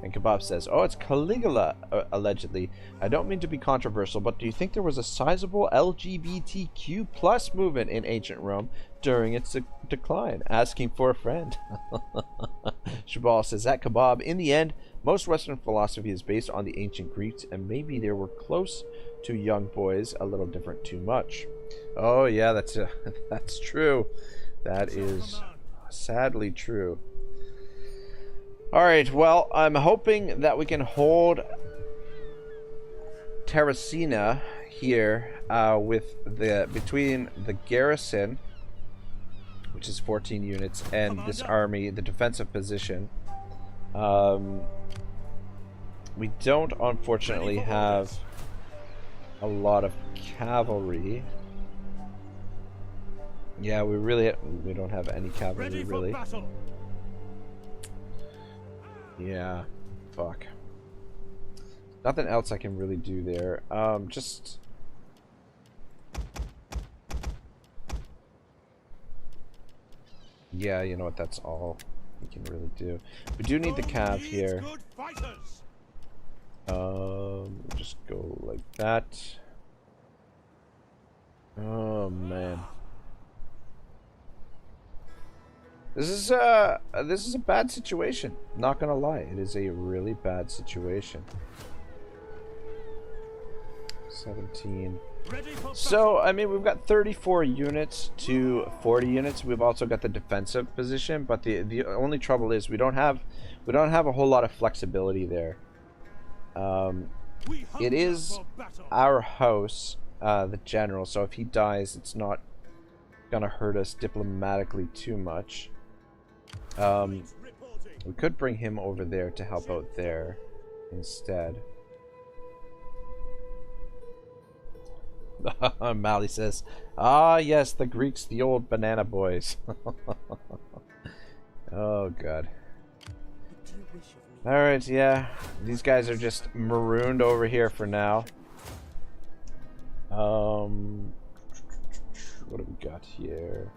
And Kebab says, oh, it's Caligula, allegedly. I don't mean to be controversial, but do you think there was a sizable LGBTQ plus movement in ancient Rome during its decline? Asking for a friend. Shabal says, that Kebab, in the end, Most Western philosophy is based on the ancient Greeks, and maybe they were close to young boys, a little different too much. Oh yeah, that's true. That is sadly true. Alright, well, I'm hoping that we can hold Terracina here with between the garrison, which is 14 units, and this army, the defensive position. We don't, unfortunately, have a lot of cavalry. Yeah, we don't have any cavalry, really. Yeah, fuck. Nothing else I can really do there. Just... Yeah, you know what, that's all we can really do. We do need the cav here. Just go like that. Oh man. This is a bad situation. Not gonna lie, it is a really bad situation. 17. So I mean, we've got 34 units to 40 units. We've also got the defensive position, but the only trouble is we don't have a whole lot of flexibility there. It is our house, the general. So if he dies, it's not gonna hurt us diplomatically too much. We could bring him over there to help out there instead. Mally says, "Ah, yes, the Greeks, the old banana boys." Oh god. Alright, yeah. These guys are just marooned over here for now. What do we got here?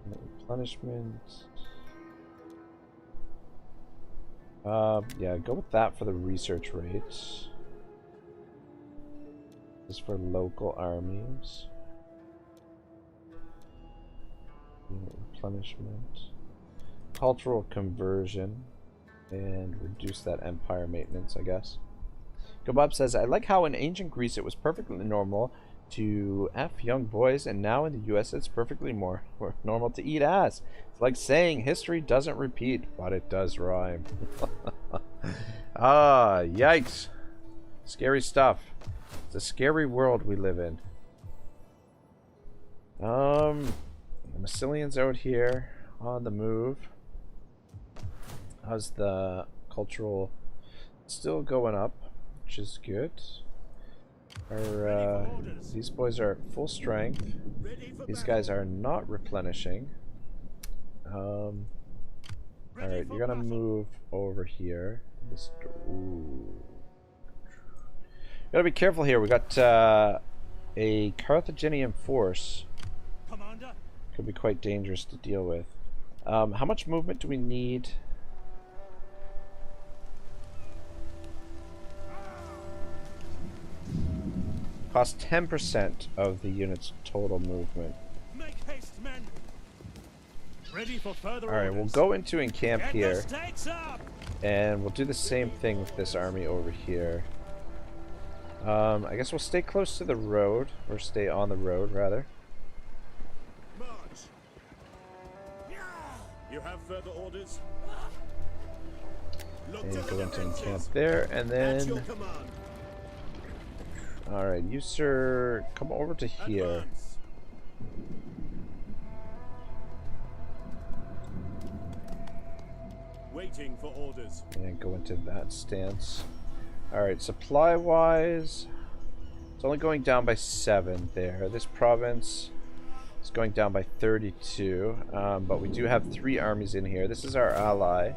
Replenishment. Yeah, go with that for the research rates. This is for local armies. Replenishment. Cultural conversion. And reduce that empire maintenance, I guess. Gobob says, I like how in ancient Greece it was perfectly normal to F young boys, and now in the US it's perfectly more normal to eat ass. It's like saying history doesn't repeat, but it does rhyme. Ah, yikes. Scary stuff. It's a scary world we live in. The Massilians out here on the move. How's the cultural? Still going up, which is good. These boys are at full strength. These guys are not replenishing. Alright, you're gonna move over here. Ooh. Gotta be careful here. We got a Carthaginian force. Could be quite dangerous to deal with. How much movement do we need? Cost 10% of the unit's total movement. Make haste, men. Ready for further Alright, we'll go into encamp here. And we'll do the same thing with this army over here. I guess we'll stay close to the road, or stay on the road, rather. March. You have further orders? And go into encamp there, and then... Alright, you sir, come over to here. Waiting for orders. And go into that stance. Alright, supply-wise, it's only going down by 7 there. This province is going down by 32, but we do have 3 armies in here. This is our ally.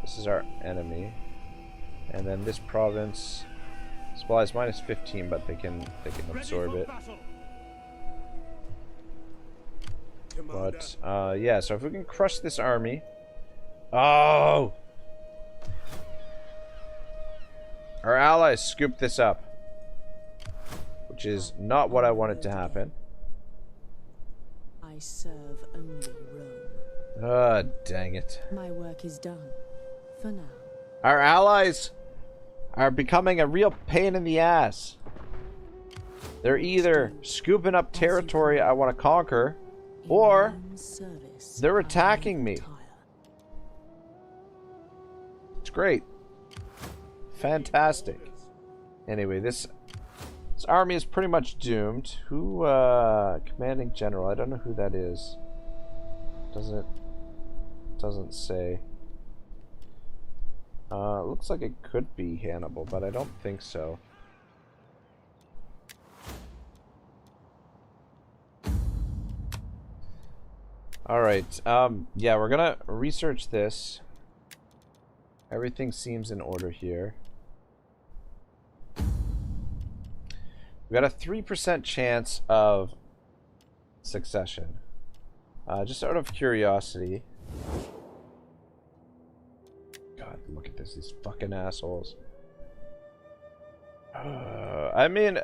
This is our enemy. And then this province... Supplies minus 15, but they can absorb it. But yeah, so if we can crush this army. Oh! Our allies scooped this up, which is not what I wanted to happen. I serve only Rome. Ah, dang it. My work is done. For now. Our allies are becoming a real pain in the ass. They're either scooping up territory I want to conquer, or they're attacking me. It's great. Fantastic. Anyway, this army is pretty much doomed. Who, commanding general? I don't know who that is. Doesn't say. Looks like it could be Hannibal, but I don't think so. Alright, yeah, we're gonna research this. Everything seems in order here. We got a 3% chance of succession. Just out of curiosity. God, look at this, these fucking assholes. I mean,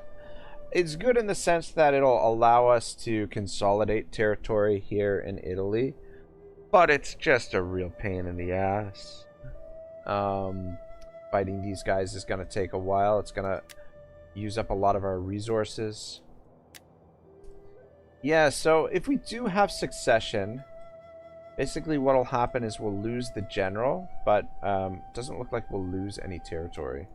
it's good in the sense that it'll allow us to consolidate territory here in Italy, but it's just a real pain in the ass. Fighting these guys is going to take a while. It's going to use up a lot of our resources. Yeah, so if we do have succession, basically what'll happen is we'll lose the general, but doesn't look like we'll lose any territory.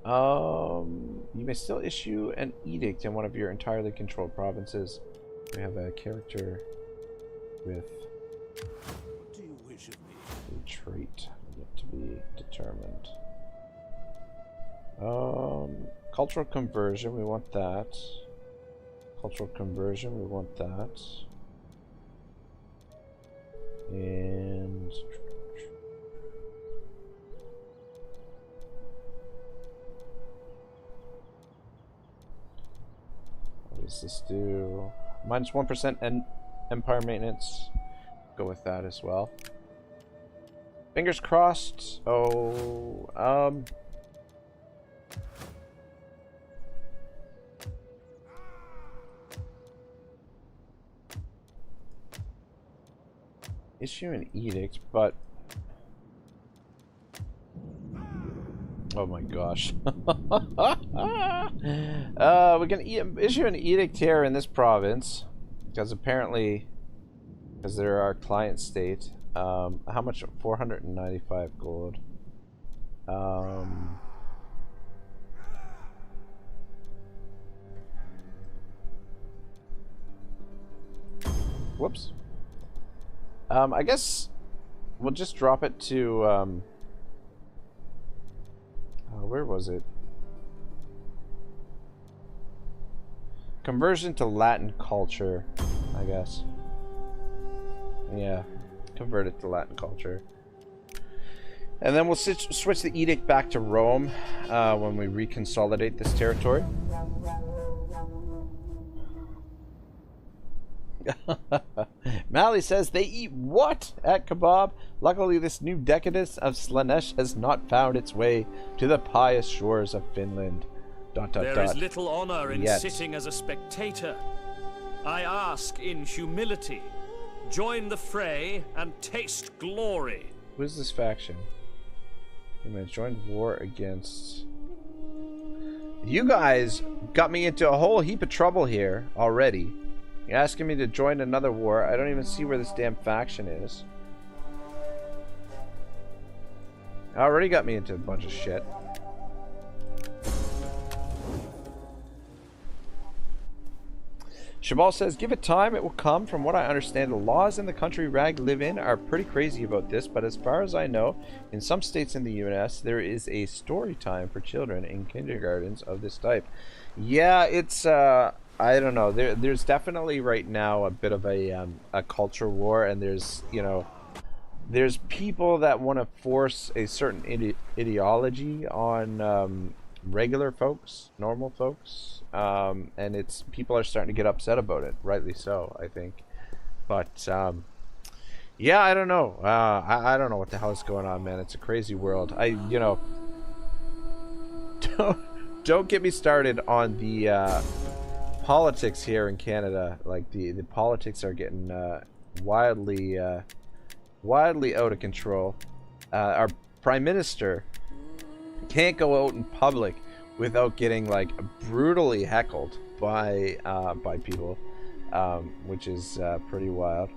You may still issue an edict in one of your entirely controlled provinces. We have a character with What do you wish of me? a trait yet to be determined. Cultural conversion, we want that. Cultural conversion, we want that. And what does this do? Minus 1% and empire maintenance. Go with that as well. Fingers crossed. Oh, issue an edict, but oh my gosh. We can issue an edict here in this province because apparently, because they're our client state. How much? 495 gold. Whoops. I guess we'll just drop it to where was it? Conversion to Latin culture, I guess. Yeah, convert it to Latin culture. And then we'll switch the edict back to Rome when we reconsolidate this territory. Mally says they eat what at kebab? Luckily, this new decadence of Slanesh has not found its way to the pious shores of Finland. There is little honor in sitting as a spectator. I ask in humility, join the fray and taste glory. Who is this faction? I'm gonna join war against... You guys got me into a whole heap of trouble here already. You're asking me to join another war. I don't even see where this damn faction is. Already got me into a bunch of shit. Shabal says, give it time, it will come. From what I understand, the laws in the country Rag live in are pretty crazy about this, but as far as I know, in some states in the US, there is a story time for children in kindergartens of this type. Yeah, it's, I don't know. There's definitely right now a bit of a culture war, and there's, you know, there's people that want to force a certain ideology on regular folks, normal folks, and it's people are starting to get upset about it, rightly so, I think. But yeah, I don't know. I don't know what the hell is going on, man. It's a crazy world. You know, don't get me started on the politics here in Canada. Like the politics are getting wildly out of control. Our Prime Minister can't go out in public without getting like brutally heckled by people, which is pretty wild.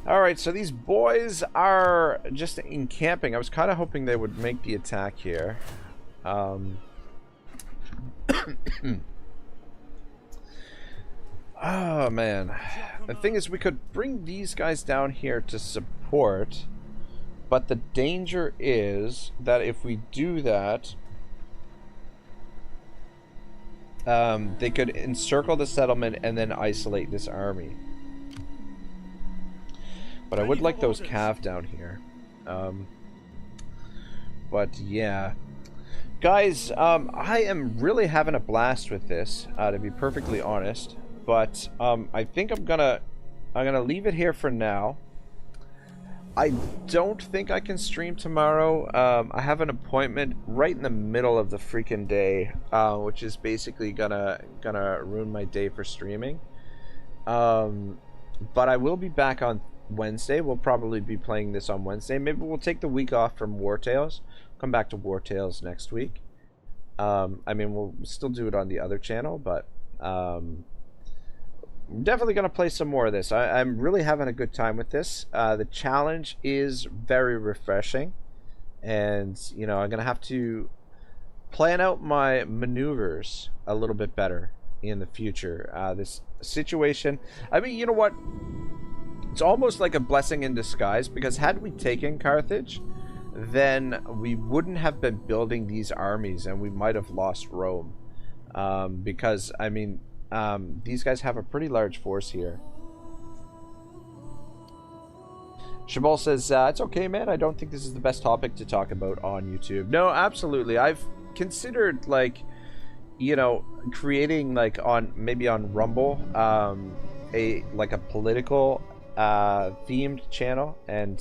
Alright, so these boys are just encamping. I was kind of hoping they would make the attack here. Oh man. The thing is, we could bring these guys down here to support, but the danger is that if we do that, they could encircle the settlement and then isolate this army. But I would like those cav down here. But yeah. Guys, I am really having a blast with this, to be perfectly honest. But I think I'm gonna leave it here for now. I don't think I can stream tomorrow. I have an appointment right in the middle of the freaking day, which is basically gonna ruin my day for streaming. But I will be back on Wednesday. We'll probably be playing this on Wednesday. Maybe we'll take the week off from War Tales. Come back to War Tales next week. I mean, we'll still do it on the other channel, but I'm definitely going to play some more of this. I'm really having a good time with this. The challenge is very refreshing, and you know, I'm going to have to plan out my maneuvers a little bit better in the future. This situation, I mean, you know what? It's almost like a blessing in disguise, because had we taken Carthage, then we wouldn't have been building these armies and we might have lost Rome. Because, I mean, these guys have a pretty large force here. Shabal says, it's okay, man. I don't think this is the best topic to talk about on YouTube. No, absolutely. I've considered, like, you know, creating, like, maybe on Rumble, a political themed channel, and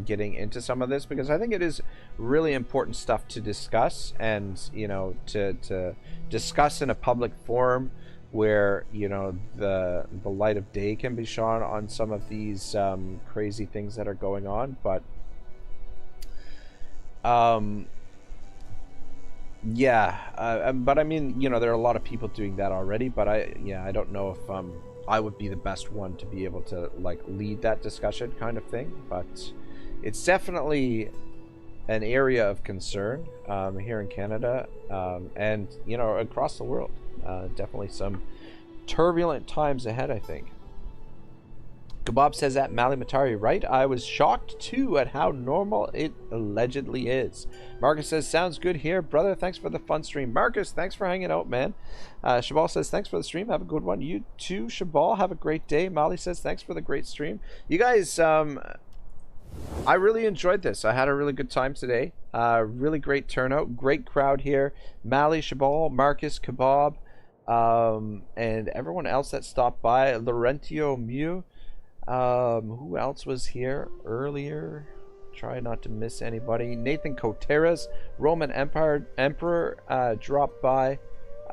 getting into some of this, because I think it is really important stuff to discuss, and you know, to discuss in a public forum where, you know, the light of day can be shone on some of these crazy things that are going on. But yeah, but I mean, you know, there are a lot of people doing that already, but I don't know if I would be the best one to be able to like lead that discussion kind of thing. But it's definitely an area of concern here in Canada, and you know, across the world. Definitely some turbulent times ahead, I think. Kebab says that Mali Matari, right? I was shocked too at how normal it allegedly is. Marcus says, sounds good here, brother. Thanks for the fun stream. Marcus, thanks for hanging out, man. Shabal says, thanks for the stream. Have a good one. You too, Shabal. Have a great day. Mali says, thanks for the great stream. You guys, I really enjoyed this. I had a really good time today. Really great turnout. Great crowd here. Mali, Shabal, Marcus, Kebab, and everyone else that stopped by. Laurentio Mew. Who else was here earlier? Try not to miss anybody. Nathan Coteras, Roman Emperor, dropped by.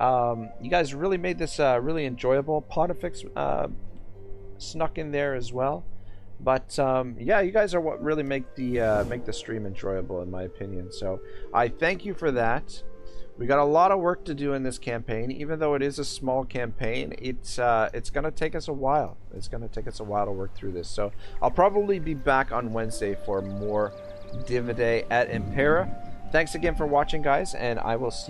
You guys really made this really enjoyable. Pontifex snuck in there as well. But yeah, you guys are what really make the stream enjoyable, in my opinion. So I thank you for that. We got a lot of work to do in this campaign. Even though it is a small campaign, it's gonna take us a while. It's gonna take us a while to work through this. So I'll probably be back on Wednesday for more Divide at Impera. Thanks again for watching, guys, and I will see